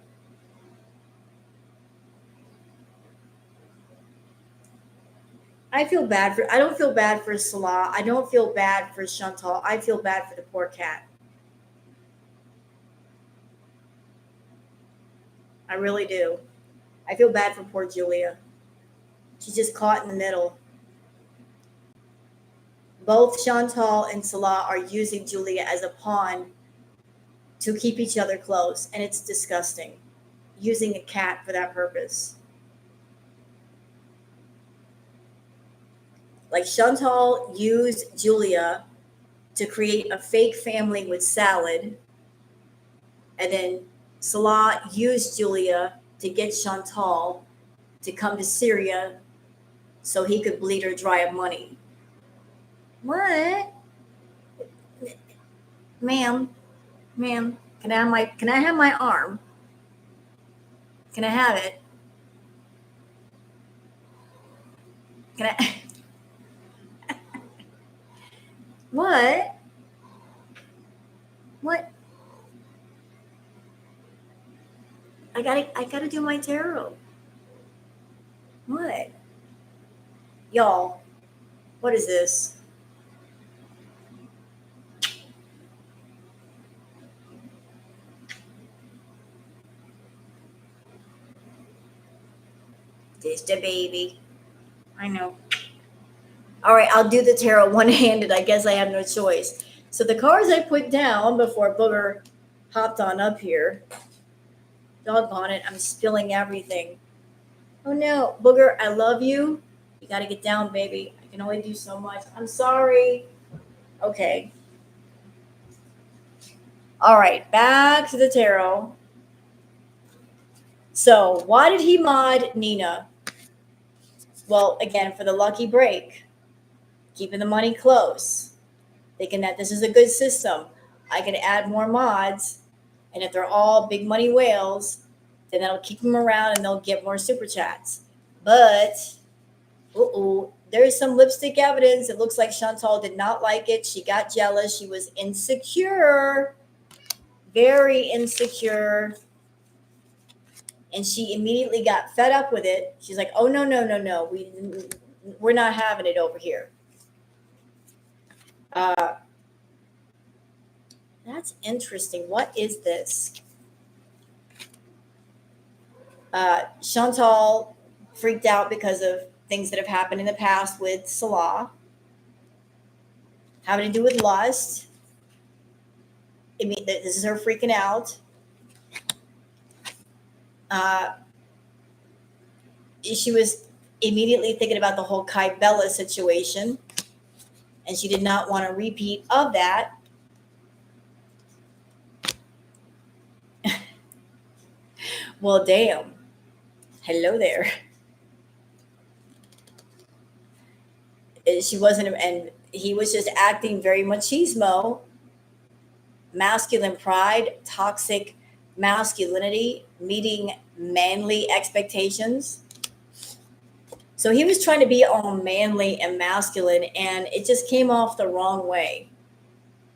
I don't feel bad for Salah. I don't feel bad for Chantal. I feel bad for the poor cat. I really do. I feel bad for poor Julia. She's just caught in the middle. Both Chantal and Salah are using Julia as a pawn to keep each other close, and it's disgusting. Using a cat for that purpose. Like Chantal used Julia to create a fake family with Salad, and then Salah used Julia to get Chantal to come to Syria so he could bleed her dry of money. What? Ma'am, can I have my arm? Can I have it? Can I What? What? I gotta do my tarot. What? Y'all, what is this? This the baby. I know. All right, I'll do the tarot one-handed. I guess I have no choice. So the cards I put down before Booger hopped on up here. Doggone it, I'm spilling everything. Oh no, Booger, I love you. You gotta get down, baby. I can only do so much. I'm sorry. Okay. All right, back to the tarot. So, why did he mod Nina? Well, again, for the lucky break, keeping the money close, thinking that this is a good system. I can add more mods, and if they're all big money whales, then that'll keep them around and they'll get more super chats. But, there's some lipstick evidence. It looks like Chantal did not like it. She got jealous. She was insecure, very insecure. And she immediately got fed up with it. She's like, "Oh no, no, no, no! We're not having it over here." Uh, that's interesting. What is this? Chantal freaked out because of things that have happened in the past with Salah, having to do with lust. I mean, this is her freaking out. Uh, she was immediately thinking about the whole Kai Bella situation, and she did not want a repeat of that. Well, damn. Hello there. She wasn't, and he was just acting very machismo, masculine pride, toxic masculinity, meeting manly expectations. So he was trying to be all manly and masculine, and it just came off the wrong way.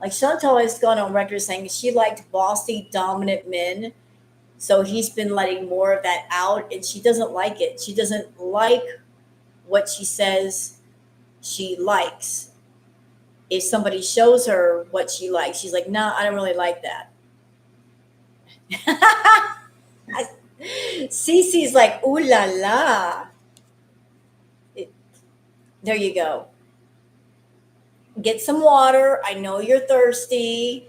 Like Chantal has gone on record saying she liked bossy, dominant men. So he's been letting more of that out, and she doesn't like it. She doesn't like what she says she likes. If somebody shows her what she likes, she's like, "Nah, I don't really like that." Cece's like, "Ooh la la." There you go. Get some water. I know you're thirsty.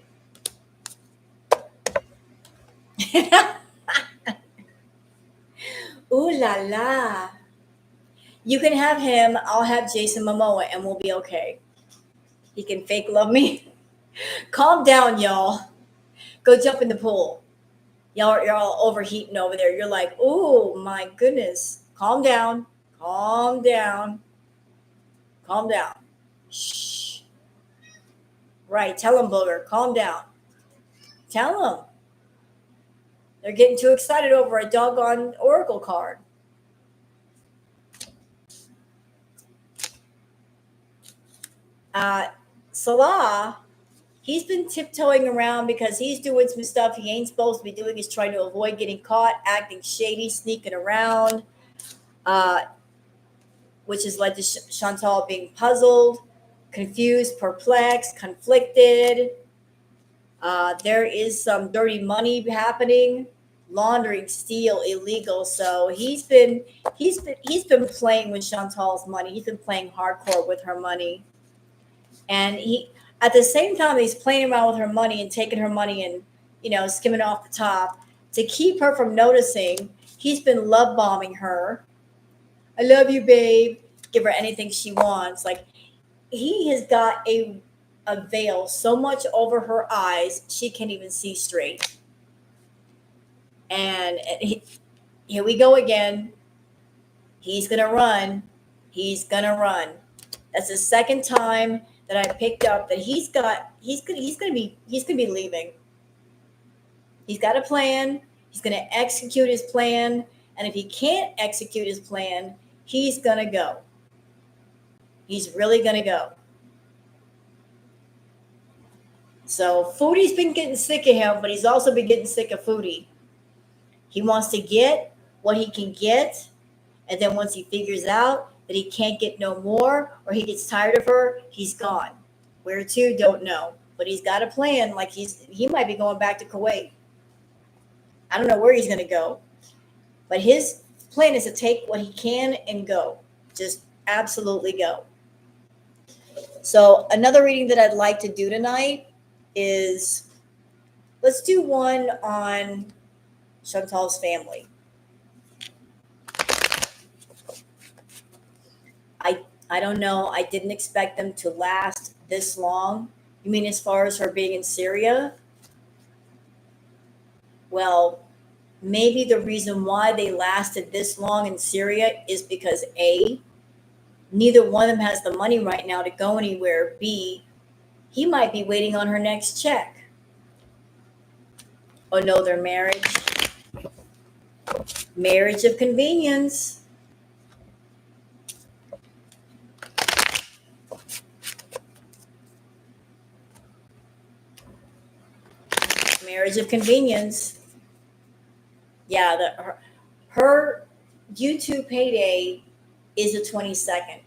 Ooh la la. You can have him. I'll have Jason Momoa, and we'll be okay. He can fake love me. Calm down, y'all. Go jump in the pool. You're all overheating over there. You're like, "Oh my goodness." Calm down. Calm down. Calm down. Shh. Right. Tell him, Booger. Calm down. Tell him. They're getting too excited over a doggone Oracle card. Uh, Salah, he's been tiptoeing around because he's doing some stuff he ain't supposed to be doing. He's trying to avoid getting caught, acting shady, sneaking around, uh, which has led to Chantal being puzzled, confused, perplexed, conflicted. There is some dirty money happening, laundering, steal, illegal. So he's been playing with Chantal's money. He's been playing hardcore with her money, and he at the same time he's playing around with her money and taking her money and skimming off the top to keep her from noticing. He's been love bombing her. I love you, babe. Give her anything she wants. Like he has got a veil so much over her eyes she can't even see straight. And here we go again. He's gonna run. He's gonna run. That's the second time that I picked up that he's gonna be leaving. He's got a plan. He's gonna execute his plan. And if he can't execute his plan, he's gonna go. He's really gonna go. So Foodie's been getting sick of him, but he's also been getting sick of Foodie. He wants to get what he can get, and then once he figures out that he can't get no more, or he gets tired of her, he's gone. Where to, don't know. But he's got a plan. Like he might be going back to Kuwait. I don't know where he's going to go. But his plan is to take what he can and go. Just absolutely go. So another reading that I'd like to do tonight is, let's do one on Chantal's family. I don't know. I didn't expect them to last this long. You mean as far as her being in Syria? Well, maybe the reason why they lasted this long in Syria is because A, neither one of them has the money right now to go anywhere. B, he might be waiting on her next check. Oh no, their marriage. Marriage of convenience. Marriage of convenience. Yeah, her YouTube payday is the 22nd.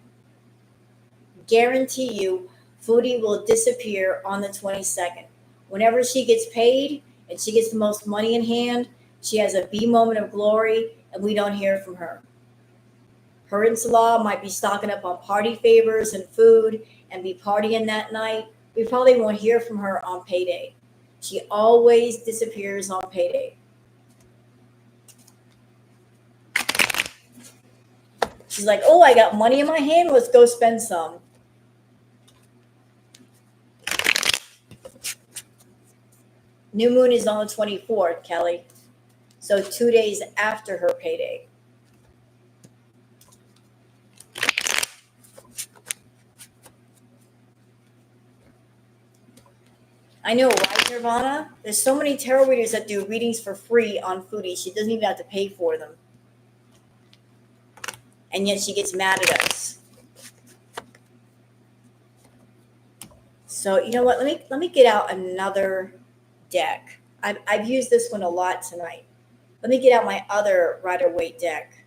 Guarantee you, Foodie will disappear on the 22nd. Whenever she gets paid and she gets the most money in hand, she has a B moment of glory, and we don't hear from her. Her and Salah might be stocking up on party favors and food and be partying that night. We probably won't hear from her on payday. She always disappears on payday. She's like, oh, I got money in my hand. Let's go spend some. New moon is on the 24th, Kelly. So 2 days after her payday. I know, right, Nirvana? There's so many tarot readers that do readings for free on Foodie. She doesn't even have to pay for them. And yet she gets mad at us. So you know what? Let me get out another deck. I've used this one a lot tonight. Let me get out my other Rider-Waite deck.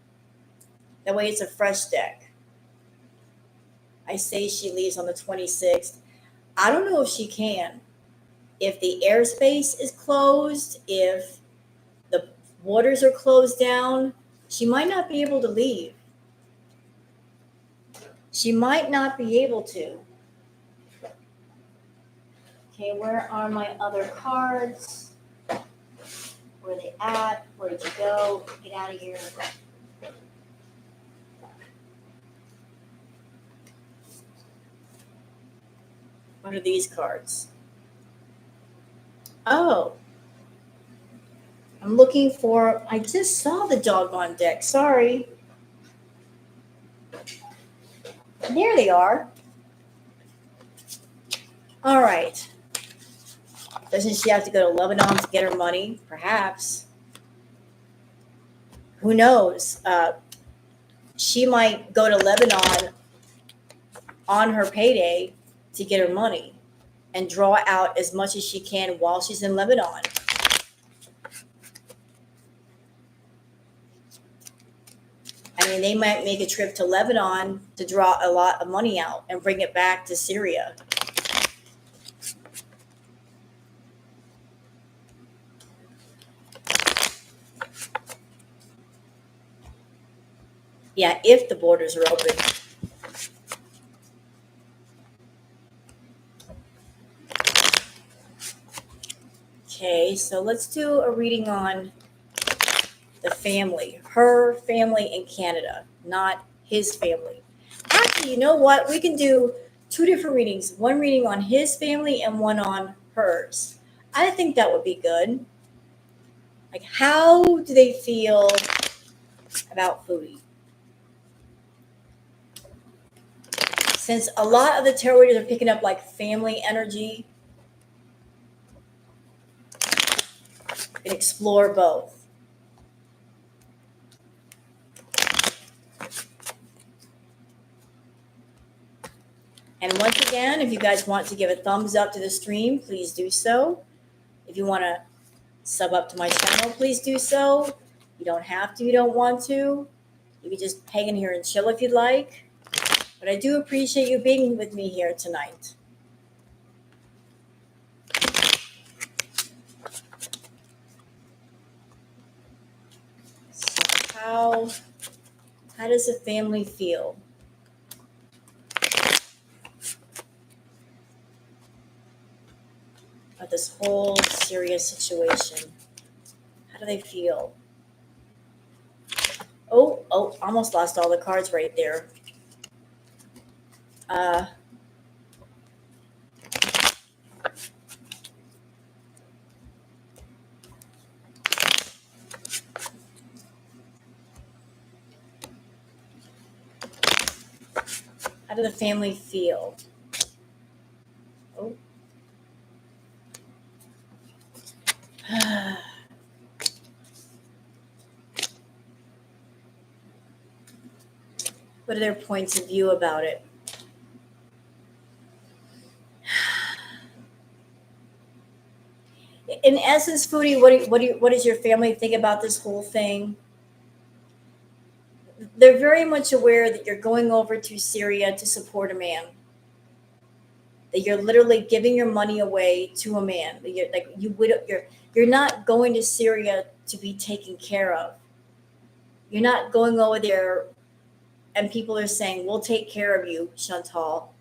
That way it's a fresh deck. I say she leaves on the 26th. I don't know if she can. If the airspace is closed, if the waters are closed down, she might not be able to leave. She might not be able to. Okay, where are my other cards? Where are they at? Where did you go? Get out of here. What are these cards? Oh. I'm looking for, I just saw the doggone deck. Sorry. There they are. All right. Doesn't she have to go to Lebanon to get her money? Perhaps. Who knows? She might go to Lebanon on her payday to get her money and draw out as much as she can while she's in Lebanon. I mean, they might make a trip to Lebanon to draw a lot of money out and bring it back to Syria. Yeah, if the borders are open. Okay, so let's do a reading on the family, her family in Canada, not his family. Actually, you know what? We can do two different readings, one reading on his family and one on hers. I think that would be good. Like, how do they feel about Foodie? Since a lot of the tarot readers are picking up like family energy, we can explore both. And once again, if you guys want to give a thumbs up to the stream, please do so. If you want to sub up to my channel, please do so. You don't have to, you don't want to. You can just hang in here and chill if you'd like. But I do appreciate you being with me here tonight. So how does the family feel? About this whole serious situation? How do they feel? Oh, almost lost all the cards right there. Uh, how do the family feel? Oh. What are their points of view about it? In essence, Foodie, what does your family think about this whole thing? They're very much aware that you're going over to Syria to support a man. That you're literally giving your money away to a man. That you're not going to Syria to be taken care of. You're not going over there and people are saying, we'll take care of you, Chantal.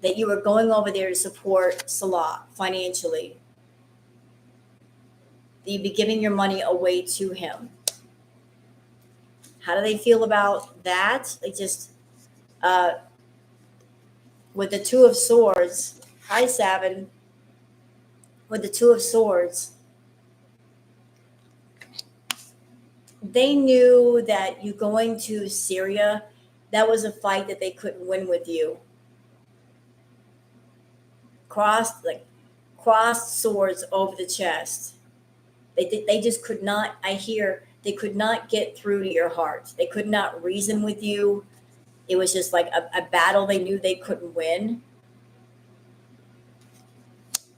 That you are going over there to support Salah financially. That you'd be giving your money away to him. How do they feel about that? They just, with the Two of Swords, hi, Savin. With the Two of Swords, they knew that you going to Syria, that was a fight that they couldn't win with you. Crossed swords over the chest. They just could not, they could not get through to your heart. They could not reason with you. It was just like a battle they knew they couldn't win.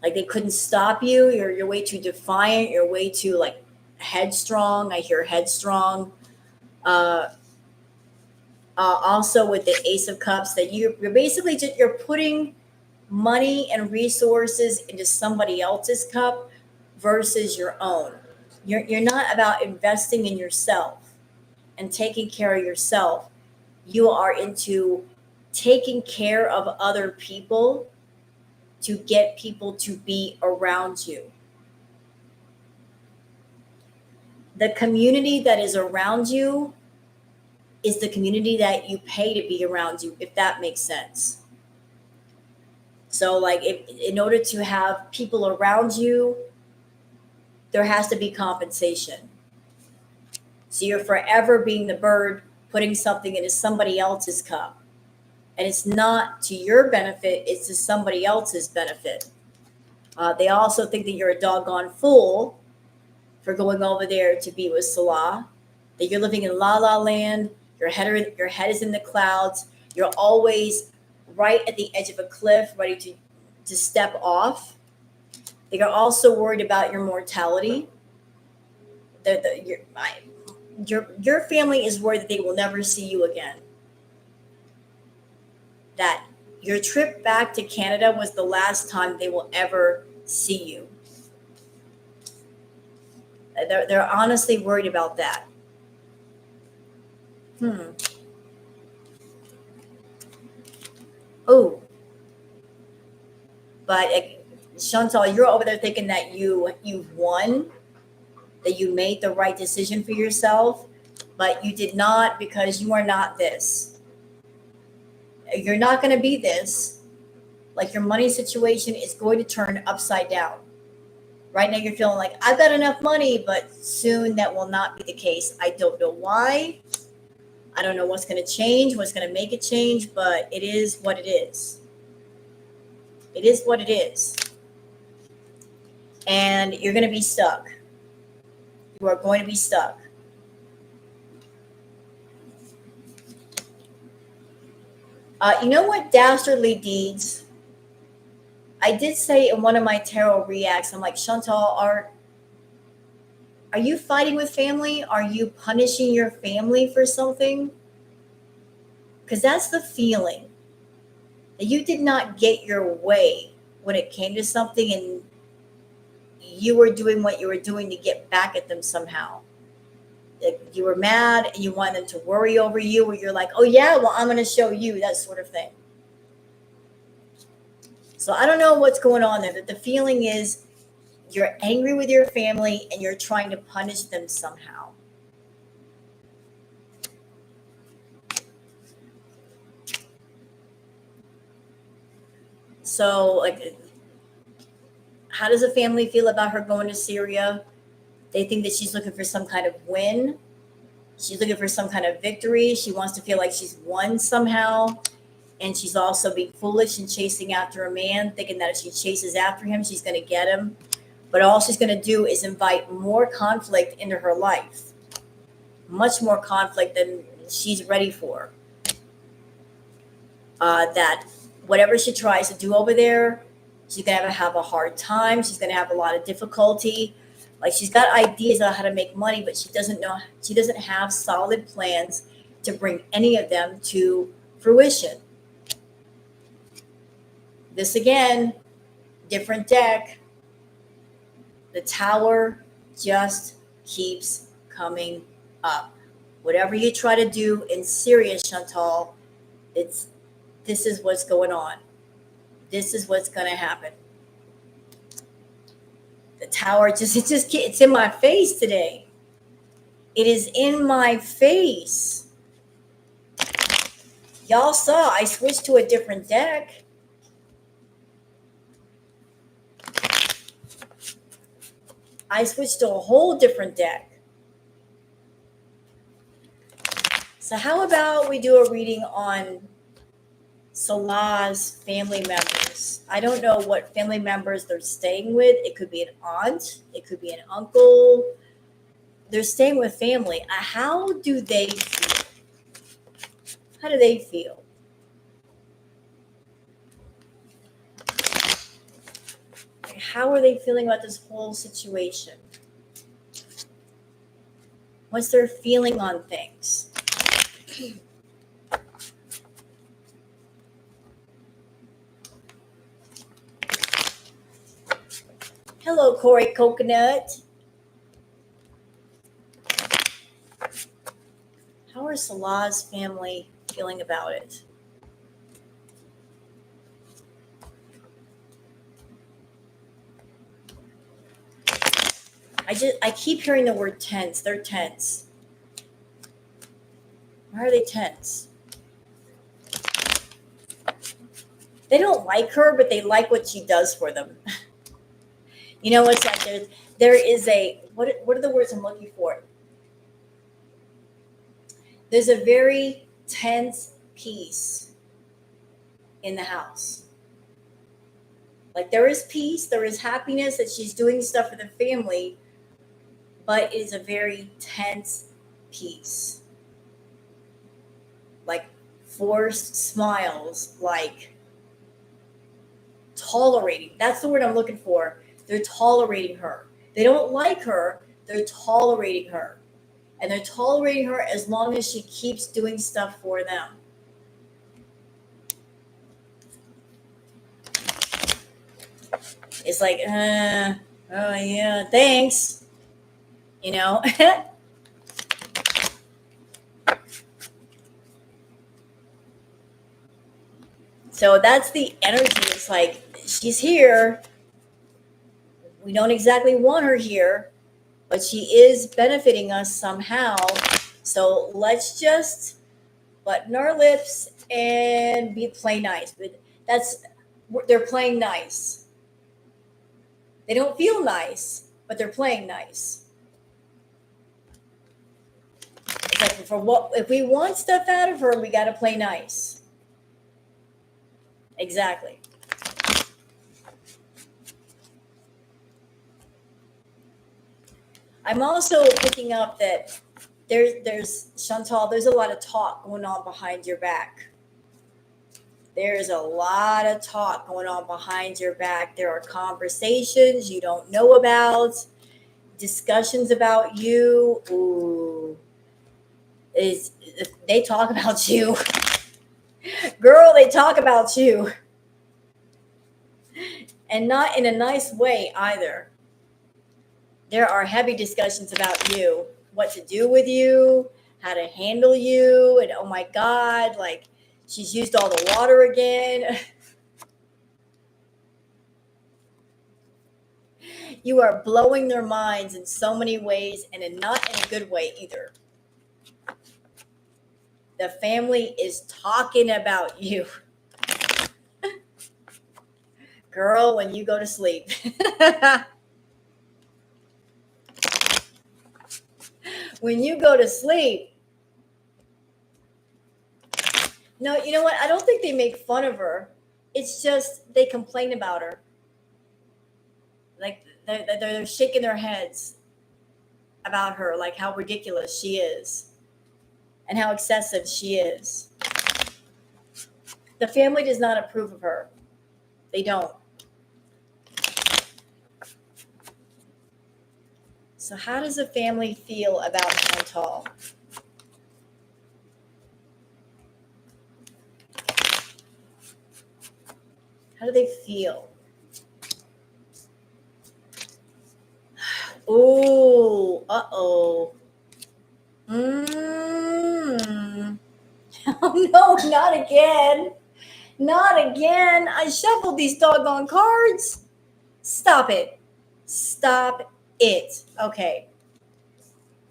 Like they couldn't stop you. You're way too defiant. You're way too like headstrong. I hear headstrong. Also with the Ace of Cups, that you're basically just, you're putting money and resources into somebody else's cup versus your own. You're not about investing in yourself and taking care of yourself. You are into taking care of other people to get people to be around you. The community that is around you is the community that you pay to be around you, if that makes sense. So like if in order to have people around you, there has to be compensation. So you're forever being the bird putting something into somebody else's cup. And it's not to your benefit, it's to somebody else's benefit. They also think that you're a doggone fool for going over there to be with Salah, that you're living in La La Land, your head is in the clouds, you're always right at the edge of a cliff, ready to step off. They are also worried about your mortality. Your family is worried that they will never see you again. That your trip back to Canada was the last time they will ever see you. They're honestly worried about that. Oh, but Chantal, you're over there thinking that you've won, that you made the right decision for yourself, but you did not, because you are not this. You're not going to be this. Like your money situation is going to turn upside down. Right now you're feeling like I've got enough money, but soon that will not be the case. I don't know why. I don't know what's going to change, what's going to make it change, but it is what it is. It is what it is. And you're going to be stuck. You are going to be stuck. You know what? Dastardly deeds. I did say in one of my tarot reacts, I'm like, Chantal, Are you fighting with family? Are you punishing your family for something? Because that's the feeling, that you did not get your way when it came to something, and you were doing what you were doing to get back at them somehow. Like, you were mad and you wanted them to worry over you, or you're like, oh yeah, well, I'm going to show you, that sort of thing. So I don't know what's going on there. But the feeling is you're angry with your family and you're trying to punish them somehow. So, like, how does the family feel about her going to Syria? They think that she's looking for some kind of win. She's looking for some kind of victory. She wants to feel like she's won somehow. And she's also being foolish and chasing after a man, thinking that if she chases after him, she's going to get him. But all she's going to do is invite more conflict into her life, much more conflict than she's ready for. That whatever she tries to do over there, she's going to have a hard time. She's going to have a lot of difficulty. Like, she's got ideas on how to make money, but she doesn't have solid plans to bring any of them to fruition. This again, different deck. The Tower just keeps coming up. Whatever you try to do in Syria, Chantal, this is what's going on. This is what's going to happen. The Tower it's in my face today. It is in my face. Y'all saw I switched to a different deck. I switched to a whole different deck. So how about we do a reading on Salah's family members? I don't know what family members they're staying with. It could be an aunt. It could be an uncle. They're staying with family. How do they feel? How do they feel? How are they feeling about this whole situation? What's their feeling on things? Hello, Corey Coconut. How are Salah's family feeling about it? I keep hearing the word tense. They're tense. Why are they tense? They don't like her, but they like what she does for them. You know what's that? There is a, what are the words I'm looking for? There's a very tense peace in the house. Like, there is peace, there is happiness that she's doing stuff for the family, but it is a very tense peace. Like, forced smiles, like tolerating. That's the word I'm looking for. They're tolerating her. They don't like her, they're tolerating her. And they're tolerating her as long as she keeps doing stuff for them. It's like, oh yeah, thanks. You know? So that's the energy. It's like, she's here. We don't exactly want her here, but she is benefiting us somehow. So let's just button our lips and play nice. But they're playing nice. They don't feel nice, but they're playing nice. It's like, if we want stuff out of her, we got to play nice. Exactly. I'm also picking up that there's Chantal, there's a lot of talk going on behind your back. There's a lot of talk going on behind your back. There are conversations you don't know about. discussions about you. Ooh, is they talk about you. Girl, they talk about you. And not in a nice way either. There are heavy discussions about you, what to do with you, how to handle you, and oh my God, like she's used all the water again. You are blowing their minds in so many ways, and not in a good way either. The family is talking about you. Girl, when you go to sleep. When you go to sleep. No, you know what? I don't think they make fun of her. It's just they complain about her. Like they're shaking their heads about her, like how ridiculous she is and how excessive she is. The family does not approve of her. They don't. So how does the family feel about Chantal? How do they feel? Ooh, uh-oh. Mm. Oh no, not again. Not again. I shuffled these doggone cards. Stop it. Stop it. Okay.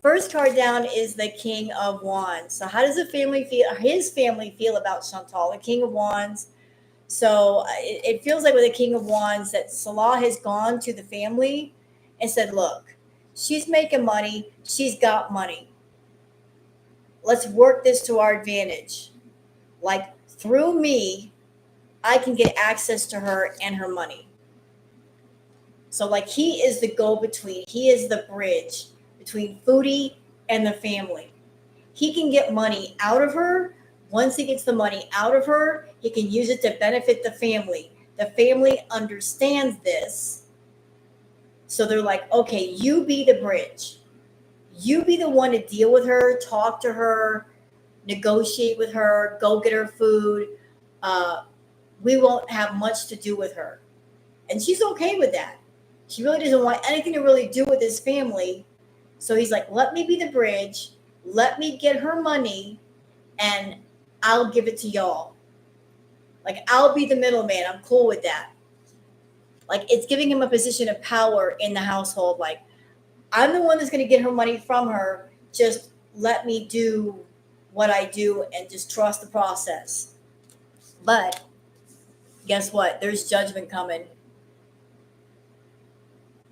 First card down is the King of Wands. So how does the family feel? His family feel about Chantal, the King of Wands. So it feels like with the King of Wands that Salah has gone to the family and said, look, she's making money. She's got money. Let's work this to our advantage. Like through me, I can get access to her and her money. So like he is the go-between. He is the bridge between Foodie and the family. He can get money out of her. Once he gets the money out of her, he can use it to benefit the family. The family understands this. So they're like, okay, you be the bridge. You be the one to deal with her, talk to her, negotiate with her, go get her food. We won't have much to do with her. And she's okay with that. She really doesn't want anything to really do with his family. So he's like, let me be the bridge. Let me get her money and I'll give it to y'all. Like, I'll be the middleman. I'm cool with that. Like, it's giving him a position of power in the household. Like, I'm the one that's going to get her money from her. Just let me do what I do and just trust the process. But guess what? There's judgment coming.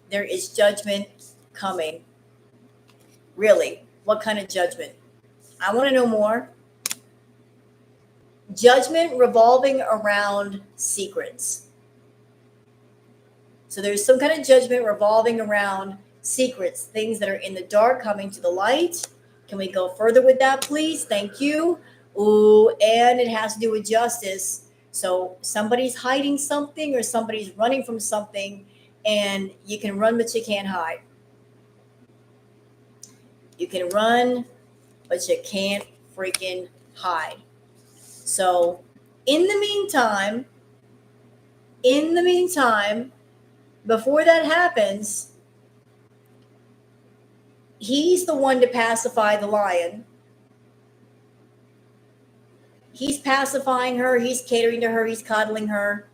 There is judgment coming. Really? What kind of judgment? I want to know more. Judgment revolving around secrets. So there's some kind of judgment revolving around secrets, things that are in the dark coming to the light. Can we go further with that, please? Thank you. Ooh, and it has to do with justice. So somebody's hiding something or somebody's running from something, and you can run, but you can't hide. You can run, but you can't freaking hide. So in the meantime, before that happens, he's the one to pacify the lion. He's pacifying her. He's catering to her. He's coddling her.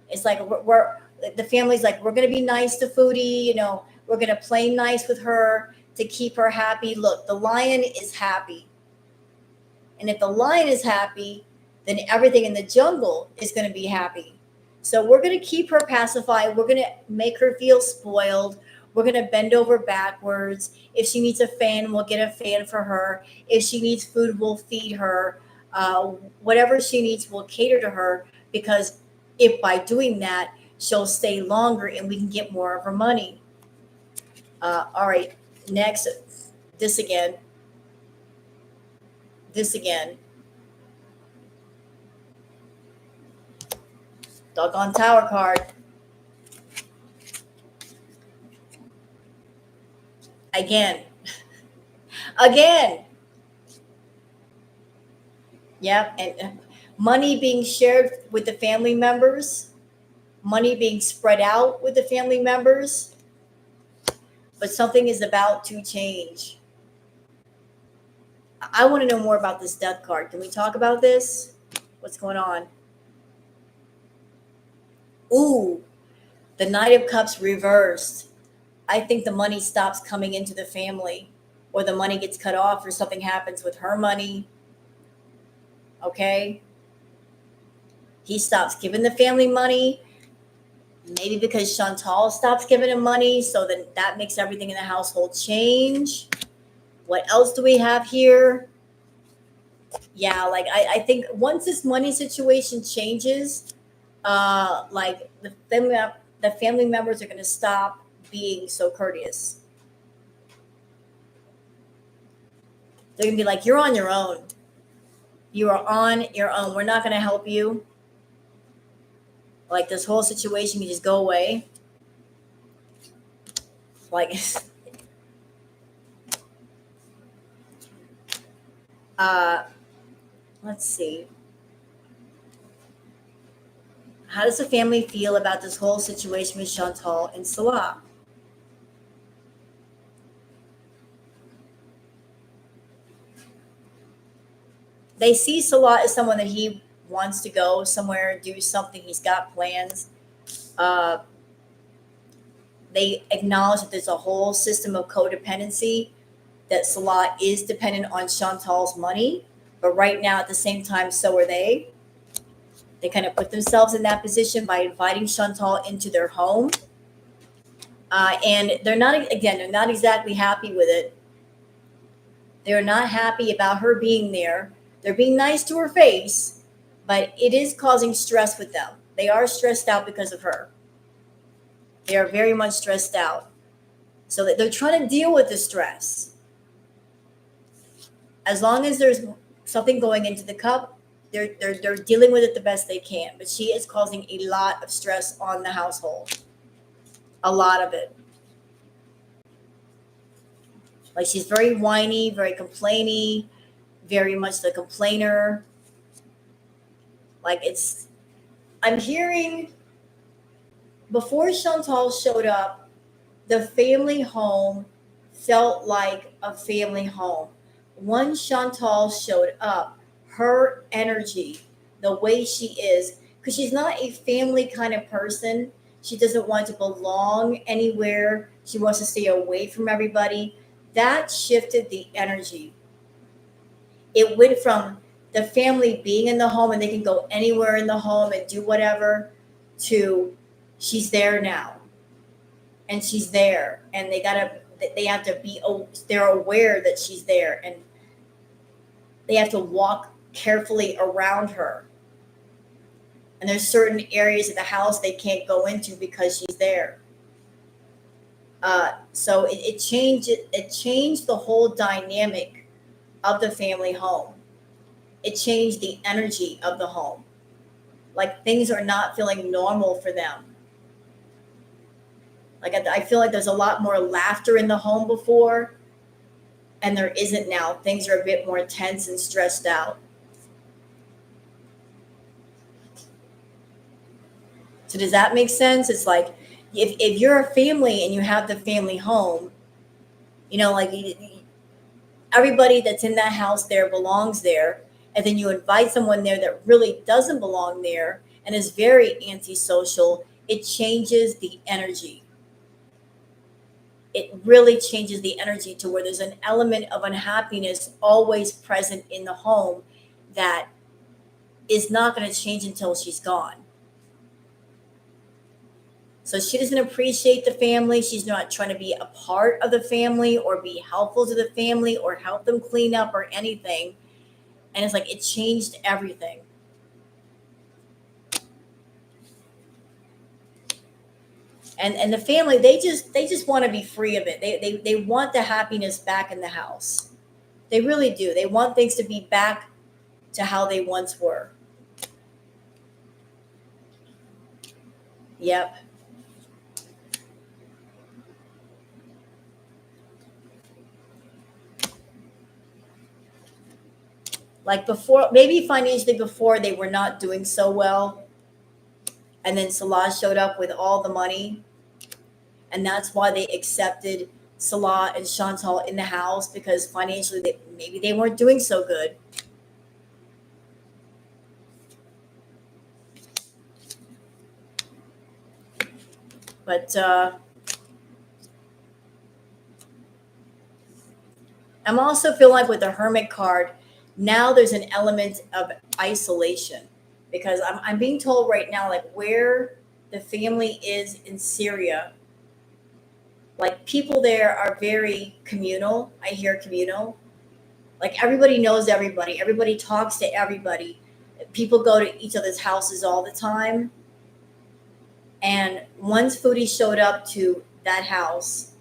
It's like we're the family's like, we're going to be nice to Foodie. You know, we're going to play nice with her to keep her happy. Look, the lion is happy. And if the lion is happy, then everything in the jungle is going to be happy. So we're going to keep her pacified. We're going to make her feel spoiled. We're going to bend over backwards. If she needs a fan, we'll get a fan for her. If she needs food, we'll feed her. Whatever she needs, we'll cater to her, because if by doing that, she'll stay longer and we can get more of her money. All right, next, this again. Doggone tower card. Again, again. Yep. And money being shared with the family members, money being spread out with the family members, but something is about to change. I want to know more about this death card. Can we talk about this? What's going on? Ooh, the Knight of Cups reversed. I think the money stops coming into the family, or the money gets cut off, or something happens with her money. Okay. He stops giving the family money, maybe because Chantal stops giving him money. So then that makes everything in the household change. What else do we have here? Yeah, like I think once this money situation changes, like the family members are going to stop being so courteous. They're going to be like, you're on your own. You are on your own. We're not going to help you. Like this whole situation can just go away. Like, uh, let's see. How does the family feel about this whole situation with Chantal and Salah? They see Salah as someone that he wants to go somewhere, do something. He's got plans. Uh, they acknowledge that there's a whole system of codependency, that Salah is dependent on Chantal's money. But right now, at the same time, so are they. They kind of put themselves in that position by inviting Chantal into their home. And they're not exactly happy with it. They're not happy about her being there. They're being nice to her face, but it is causing stress with them. They are stressed out because of her. They are very much stressed out. So that they're trying to deal with the stress. As long as there's something going into the cup, they're dealing with it the best they can. But she is causing a lot of stress on the household. A lot of it. Like she's very whiny, very complainy, very much the complainer. Like I'm hearing before Chantal showed up, the family home felt like a family home. Once Chantal showed up, her energy, the way she is, because she's not a family kind of person. She doesn't want to belong anywhere. She wants to stay away from everybody. That shifted the energy. It went from the family being in the home and they can go anywhere in the home and do whatever to she's there now, and she's there, and they have to be, they're aware that she's there, and they have to walk carefully around her, and there's certain areas of the house they can't go into because she's there. So it changed the whole dynamic of the family home. It changed the energy of the home. Like things are not feeling normal for them. Like I feel like there's a lot more laughter in the home before, and there isn't now. Things are a bit more tense and stressed out. So does that make sense? It's like if you're a family and you have the family home, like everybody that's in that house there belongs there, and then you invite someone there that really doesn't belong there and is very antisocial. It changes the energy. It really changes the energy to where there's an element of unhappiness always present in the home that is not going to change until she's gone. So she doesn't appreciate the family. She's not trying to be a part of the family or be helpful to the family or help them clean up or anything. And it's like it changed everything. And the family, they just want to be free of it. They want the happiness back in the house. They really do. They want things to be back to how they once were. Yep. Like before, maybe financially before they were not doing so well. And then Salah showed up with all the money. And that's why they accepted Salah and Chantal in the house, because financially maybe they weren't doing so good. But I'm also feeling like with the Hermit card, now there's an element of isolation, because I'm being told right now, like where the family is in Syria, like people there are very communal. I hear communal. Like everybody knows everybody. Everybody talks to everybody. People go to each other's houses all the time. And once Foodie showed up to that house,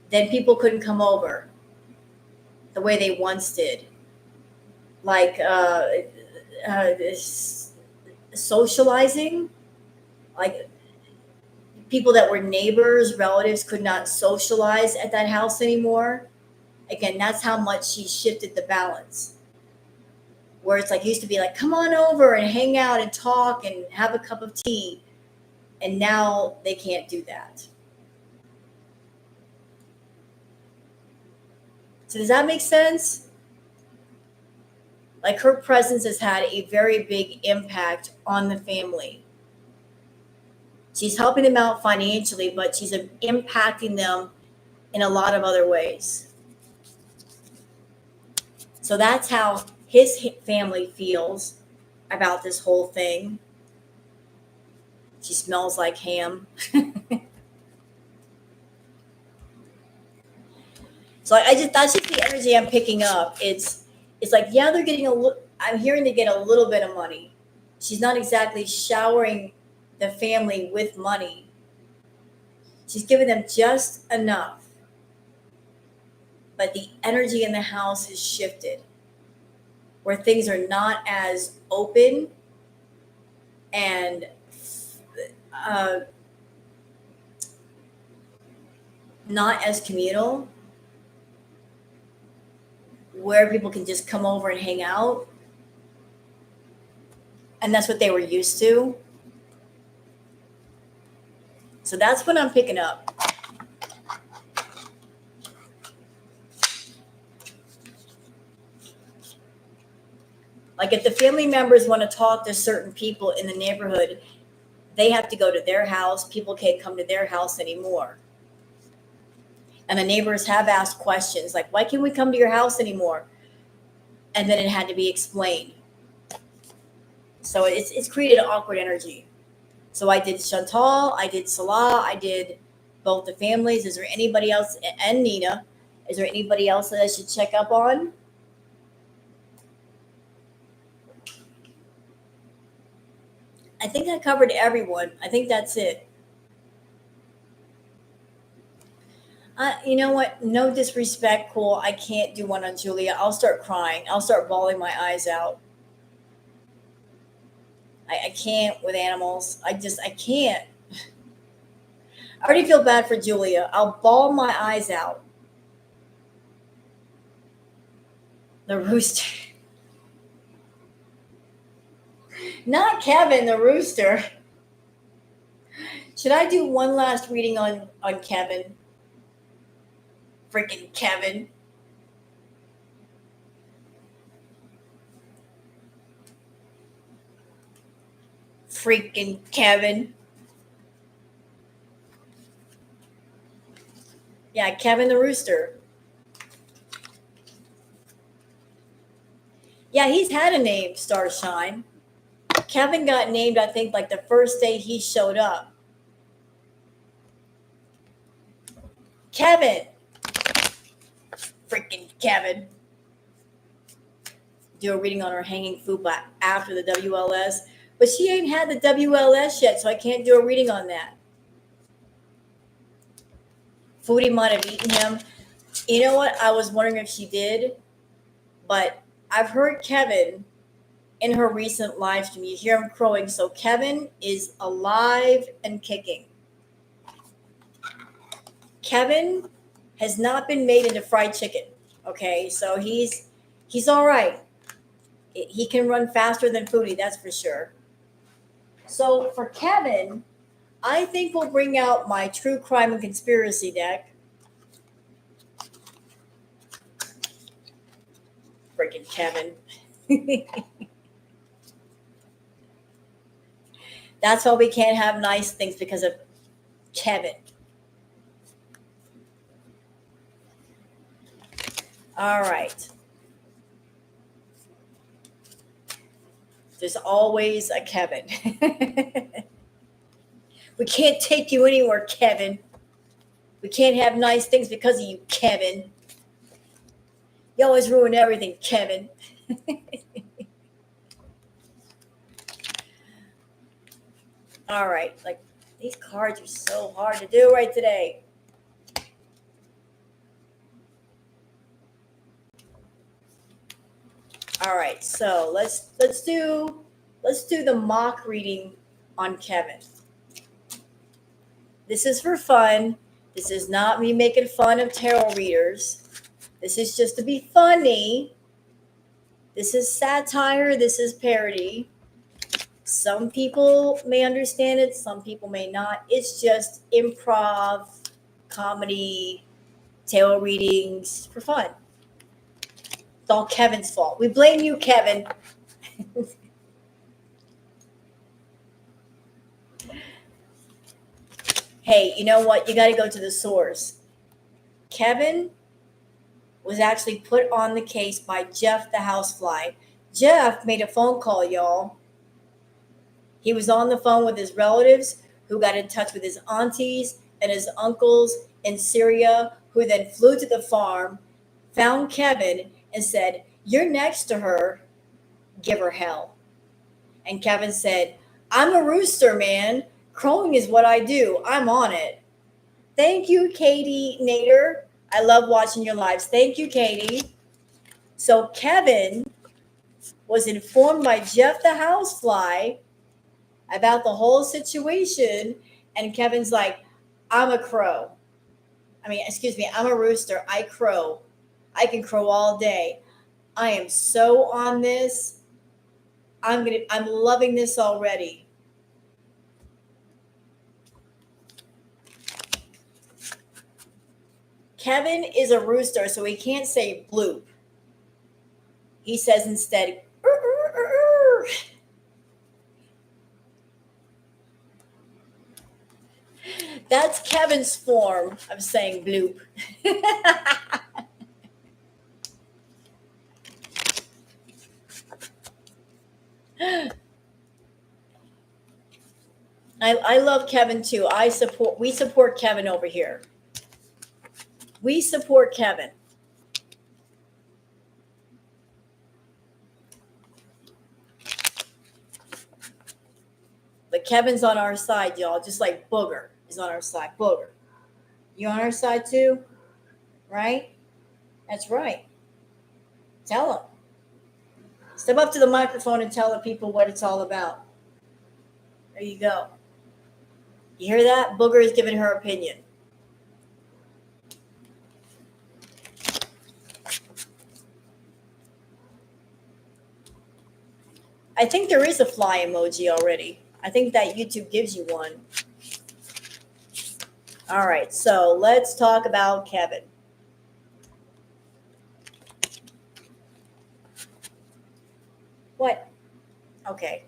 then people couldn't come over the way they once did. Like socializing, like people that were neighbors, relatives could not socialize at that house anymore. Again, that's how much she shifted the balance. Where it's like used to be like, come on over and hang out and talk and have a cup of tea. And now they can't do that. So does that make sense? Like her presence has had a very big impact on the family. She's helping them out financially, but she's impacting them in a lot of other ways. So that's how his family feels about this whole thing. She smells like ham. So that's just the energy I'm picking up. It's like, yeah, they're getting I'm hearing they get a little bit of money. She's not exactly showering the family with money. She's giving them just enough. But the energy in the house has shifted, where things are not as open and not as communal, where people can just come over and hang out. And that's what they were used to. So that's what I'm picking up. Like if the family members want to talk to certain people in the neighborhood, they have to go to their house. People can't come to their house anymore. And the neighbors have asked questions like, why can't we come to your house anymore? And then it had to be explained. So it's created an awkward energy. So I did Chantal, I did Salah, I did both the families. Is there anybody else? And Nina. Is there anybody else that I should check up on? I think I covered everyone. I think that's it. You know what? No disrespect, cool. I can't do one on Julia. I'll start crying. I'll start bawling my eyes out. I can't with animals. I can't. I already feel bad for Julia. I'll bawl my eyes out. The rooster. Not Kevin, the rooster. Should I do one last reading on Kevin? Freaking Kevin. Freaking Kevin. Yeah, Kevin the rooster. Yeah, he's had a name, Starshine. Kevin got named, I think, like the first day he showed up. Kevin. Freaking Kevin. Do a reading on her hanging fupa after the WLS. But she ain't had the WLS yet, so I can't do a reading on that. Foodie might have eaten him. You know what? I was wondering if she did. But I've heard Kevin in her recent live stream. You hear him crowing. So Kevin is alive and kicking. Kevin has not been made into fried chicken. Okay, so he's He's all right. He can run faster than Foodie, that's for sure. So for Kevin, I think we'll bring out my true crime and conspiracy deck. Freaking Kevin. That's why we can't have nice things, because of Kevin. All right. There's always a Kevin. We can't take you anywhere, Kevin. We can't have nice things because of you, Kevin. You always ruin everything, Kevin. All right. Like, these cards are so hard to do right today. All right. So let's do the mock reading on Kevin. This is for fun. This is not me making fun of tarot readers. This is just to be funny. This is satire. This is parody. Some people may understand it. Some people may not. It's just improv, comedy, tarot readings for fun. It's all Kevin's fault. We blame you, Kevin. Hey, you know what? You got to go to the source. Kevin was actually put on the case by Jeff the housefly. Jeff made a phone call, y'all. He was on the phone with his relatives, who got in touch with his aunties and his uncles in Syria, who then flew to the farm, found Kevin, and said, "You're next to her. Give her hell." And Kevin said, "I'm a rooster, man. Crowing is what I do. I'm on it." Thank you, Katie Nader. I love watching your lives. Thank you, Katie. So Kevin was informed by Jeff the housefly about the whole situation. And Kevin's like, "I'm a crow. I'm a rooster. I crow. I can crow all day. I am so on this. I'm loving this already." Kevin is a rooster, so he can't say bloop. He says instead, "Ur, ur, ur, ur." That's Kevin's form of saying bloop. I love Kevin too. We support Kevin over here. We support Kevin. But Kevin's on our side, y'all, just like Booger is on our side. Booger, you on our side too? Right? That's right. Tell him. Step up to the microphone and tell the people what it's all about. There you go. You hear that? Booger is giving her opinion. I think there is a fly emoji already. I think that YouTube gives you one. All right, so let's talk about Kevin. What? Okay.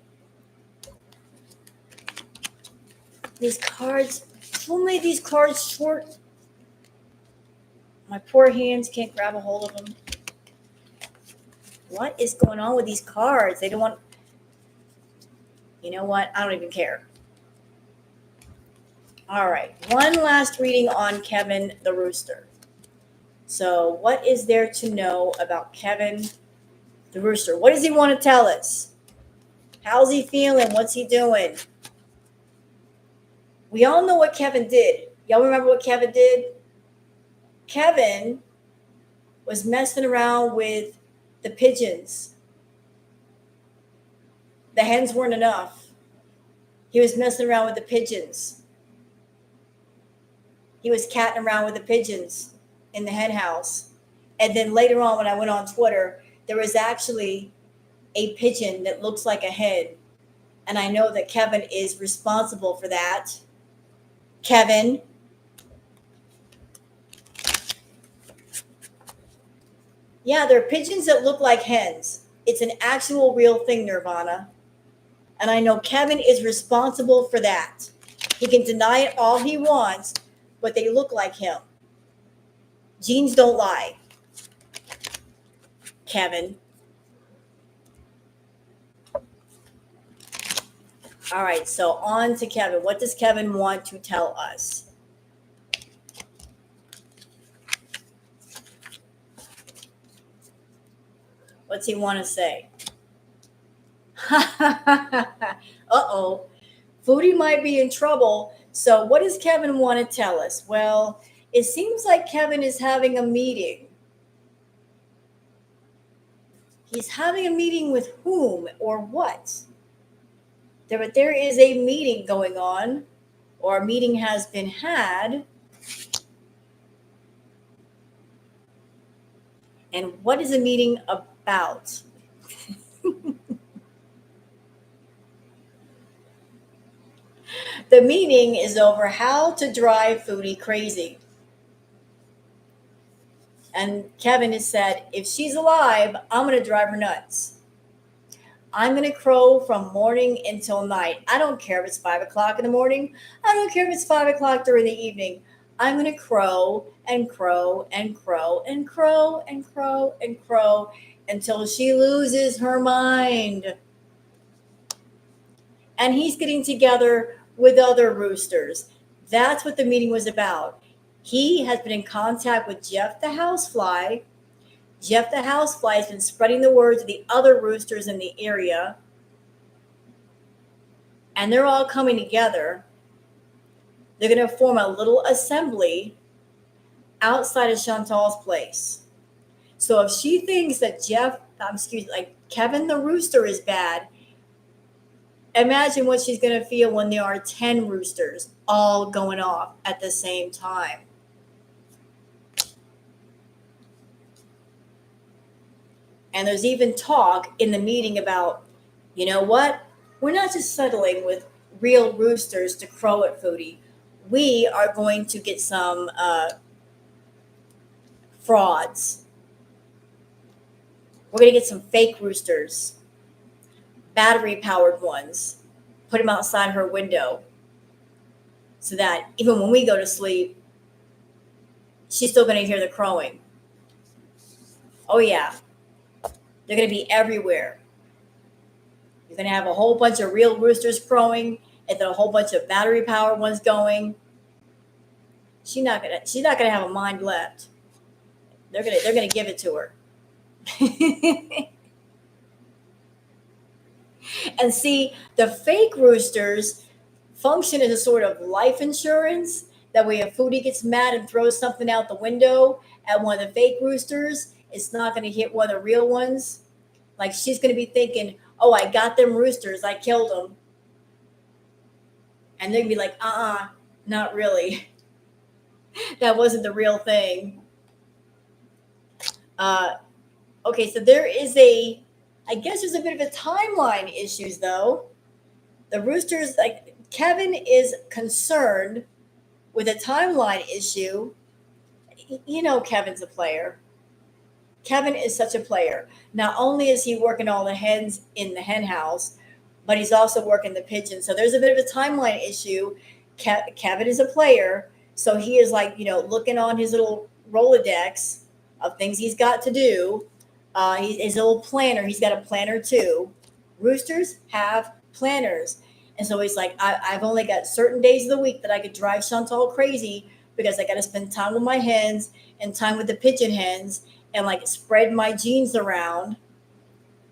These cards, who made these cards short? My poor hands can't grab a hold of them. What is going on with these cards? They don't want. You know what? I don't even care. All right. One last reading on Kevin the Rooster. So, what is there to know about Kevin the Rooster? What does he want to tell us? How's he feeling? What's he doing? We all know what Kevin did. Y'all remember what Kevin did? Kevin was messing around with the pigeons. The hens weren't enough. He was messing around with the pigeons. He was catting around with the pigeons in the hen house. And then later on, when I went on Twitter, there was actually a pigeon that looks like a head. And I know that Kevin is responsible for that. Kevin. Yeah, there are pigeons that look like hens. It's an actual real thing, Nirvana. And I know Kevin is responsible for that. He can deny it all he wants, but they look like him. Genes don't lie. Kevin. All right, so on to Kevin. What does Kevin want to tell us? What's he want to say? Uh-oh. Foodie might be in trouble. So what does Kevin want to tell us? Well, it seems like Kevin is having a meeting. He's having a meeting with whom or what? There is a meeting going on, or a meeting has been had. And what is a meeting about? The meeting is over how to drive Foodie crazy. And Kevin has said, if she's alive, I'm going to drive her nuts. I'm going to crow from morning until night. I don't care if it's 5 o'clock in the morning. I don't care if it's 5 o'clock during the evening. I'm going to crow and crow and crow and crow and crow and crow until she loses her mind. And he's getting together with other roosters. That's what the meeting was about. He has been in contact with Jeff the housefly. Jeff the housefly has been spreading the word to the other roosters in the area. And they're all coming together. They're going to form a little assembly outside of Chantal's place. So if she thinks that Kevin the rooster is bad, imagine what she's going to feel when there are 10 roosters all going off at the same time. And there's even talk in the meeting about, you know what? We're not just settling with real roosters to crow at Foodie. We are going to get some frauds. We're going to get some fake roosters, battery-powered ones, put them outside her window so that even when we go to sleep, she's still going to hear the crowing. Oh, yeah. They're going to be everywhere. You're going to have a whole bunch of real roosters crowing and then a whole bunch of battery-powered ones going. She's not going to have a mind left. They're going to give it to her. And see, the fake roosters function as a sort of life insurance. That way, if Foodie gets mad and throws something out the window at one of the fake roosters, it's not going to hit one of the real ones. Like, she's going to be thinking, oh, I got them roosters. I killed them. And they're going to be like, not really. That wasn't the real thing. Okay, so there is I guess there's a bit of a timeline issues, though. The roosters, Kevin is concerned with a timeline issue. You know, Kevin's a player. Kevin is such a player. Not only is he working all the hens in the hen house, but he's also working the pigeons. So there's a bit of a timeline issue. Kevin is a player. So he is looking on his little Rolodex of things he's got to do. His little planner. He's got a planner too. Roosters have planners. And so he's like, I've only got certain days of the week that I could drive Chantal crazy because I got to spend time with my hens and time with the pigeon hens and spread my genes around.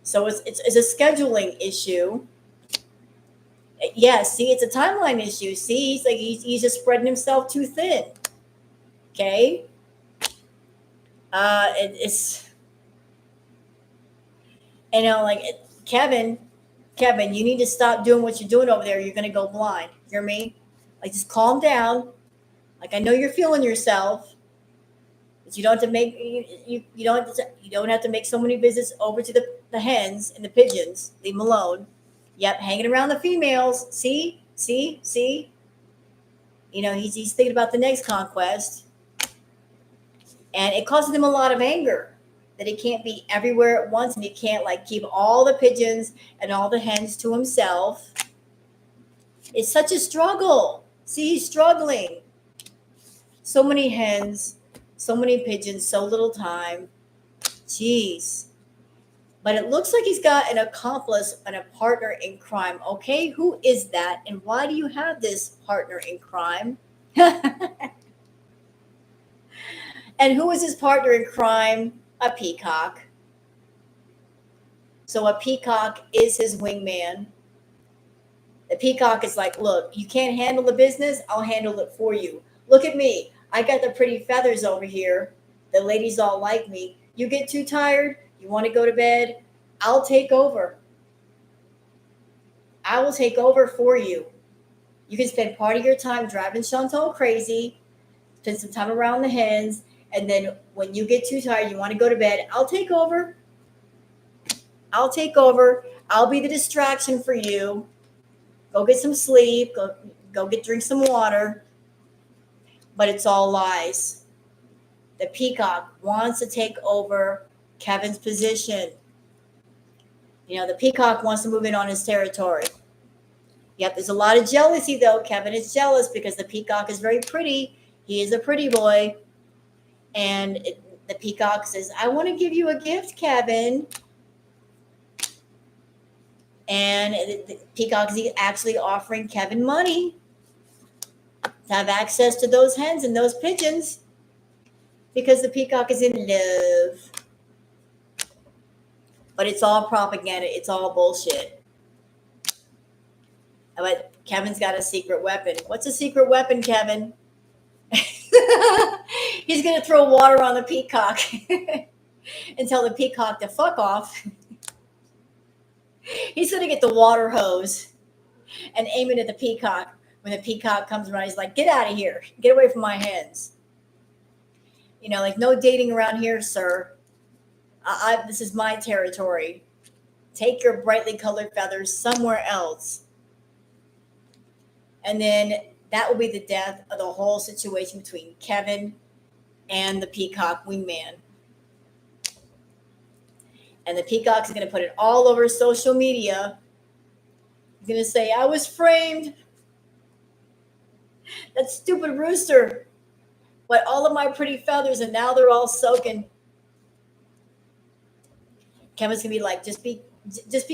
So it's a scheduling issue. Yeah, see, it's a timeline issue. See, he's just spreading himself too thin. Okay. It's Kevin, you need to stop doing what you're doing over there. You're gonna go blind. You hear me? Just calm down. I know you're feeling yourself. But you don't have to make you don't have to make so many visits over to the hens and the pigeons. Leave them alone. Yep, hanging around the females. See. He's thinking about the next conquest, and it causes him a lot of anger that he can't be everywhere at once, and he can't like keep all the pigeons and all the hens to himself. It's such a struggle. See, he's struggling. So many hens, so many pigeons, so little time. Jeez. But it looks like he's got an accomplice and a partner in crime. Okay, who is that? And why do you have this partner in crime? And who is his partner in crime? A peacock. So a peacock is his wingman. The peacock is like, look, you can't handle the business. I'll handle it for you. Look at me. I got the pretty feathers over here. The ladies all like me. You get too tired. You want to go to bed. I'll take over. I will take over for you. You can spend part of your time driving Chantal crazy, spend some time around the hens, and then when you get too tired, you want to go to bed, I'll take over. I'll take over. I'll be the distraction for you. Go get some sleep. Drink some water. But it's all lies. The peacock wants to take over Kevin's position. The peacock wants to move in on his territory. Yep, there's a lot of jealousy, though. Kevin is jealous because the peacock is very pretty. He is a pretty boy. And the peacock says, I want to give you a gift, Kevin. And the peacock is actually offering Kevin money to have access to those hens and those pigeons because the peacock is in love. But it's all propaganda. It's all bullshit. But Kevin's got a secret weapon. What's a secret weapon, Kevin? He's going to throw water on the peacock and tell the peacock to fuck off. He's going to get the water hose and aim it at the peacock. When the peacock comes around, he's like, get out of here. Get away from my hens. Like, no dating around here, sir. This is my territory. Take your brightly colored feathers somewhere else. And then that will be the death of the whole situation between Kevin and the peacock wingman. And the peacock's going to put it all over social media. He's going to say, I was framed. That stupid rooster. But all of my pretty feathers, and now they're all soaking. Kevin's going to be like, just be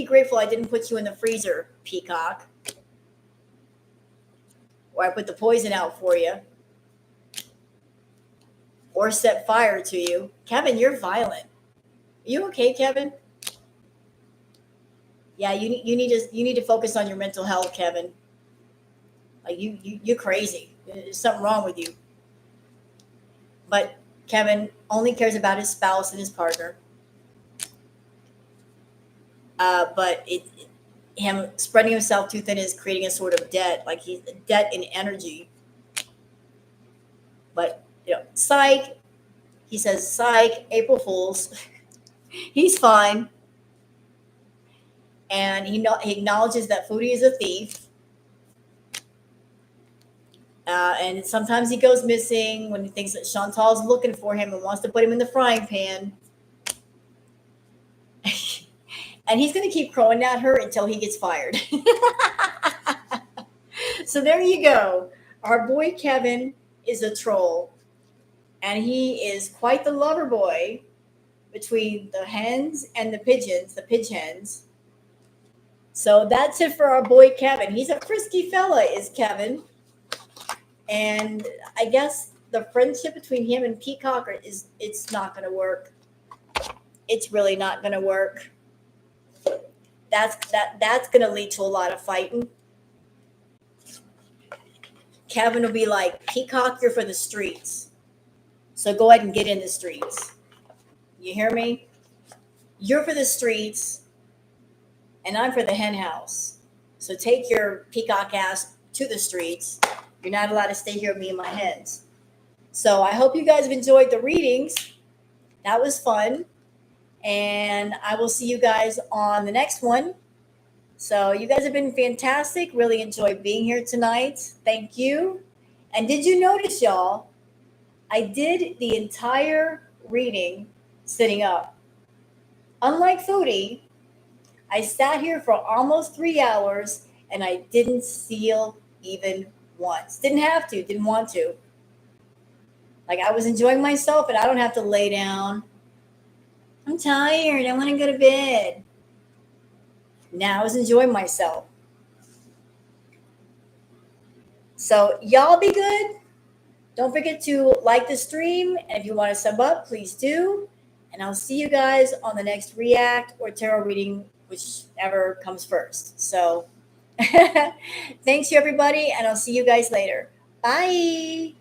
grateful I didn't put you in the freezer, peacock. Or I put the poison out for you. Or set fire to you. Kevin, you're violent. Are you okay, Kevin? Yeah, you need to focus on your mental health, Kevin. Like you're crazy. There's something wrong with you. But Kevin only cares about his spouse and his partner. But him spreading himself too thin is creating a sort of debt, like he's a debt in energy. But psych. He says, psych, April Fools. He's fine. And he acknowledges that Foodie is a thief. And sometimes he goes missing when he thinks that Chantal's looking for him and wants to put him in the frying pan. And he's going to keep crowing at her until he gets fired. So there you go. Our boy Kevin is a troll. And he is quite the lover boy between the hens and the pigeons, the pigeon hens. So that's it for our boy Kevin. He's a frisky fella, is Kevin. And I guess the friendship between him and Peacock it's not going to work. It's really not going to work. That's going to lead to a lot of fighting. Kevin will be like, Peacock, you're for the streets. So go ahead and get in the streets. You hear me? You're for the streets, and I'm for the hen house. So take your peacock ass to the streets. You're not allowed to stay here with me and my hens. So I hope you guys have enjoyed the readings. That was fun. And I will see you guys on the next one. So you guys have been fantastic. Really enjoyed being here tonight. Thank you. And did you notice, y'all, I did the entire reading sitting up. Unlike Foodie, I sat here for almost 3 hours and I didn't steal even once. Didn't have to, didn't want to. Like I was enjoying myself and I don't have to lay down. I'm tired. I want to go to bed. Now I was enjoying myself. So y'all be good. Don't forget to like the stream. And if you want to sub up, please do. And I'll see you guys on the next react or tarot reading, whichever comes first. So thanks to everybody. And I'll see you guys later. Bye.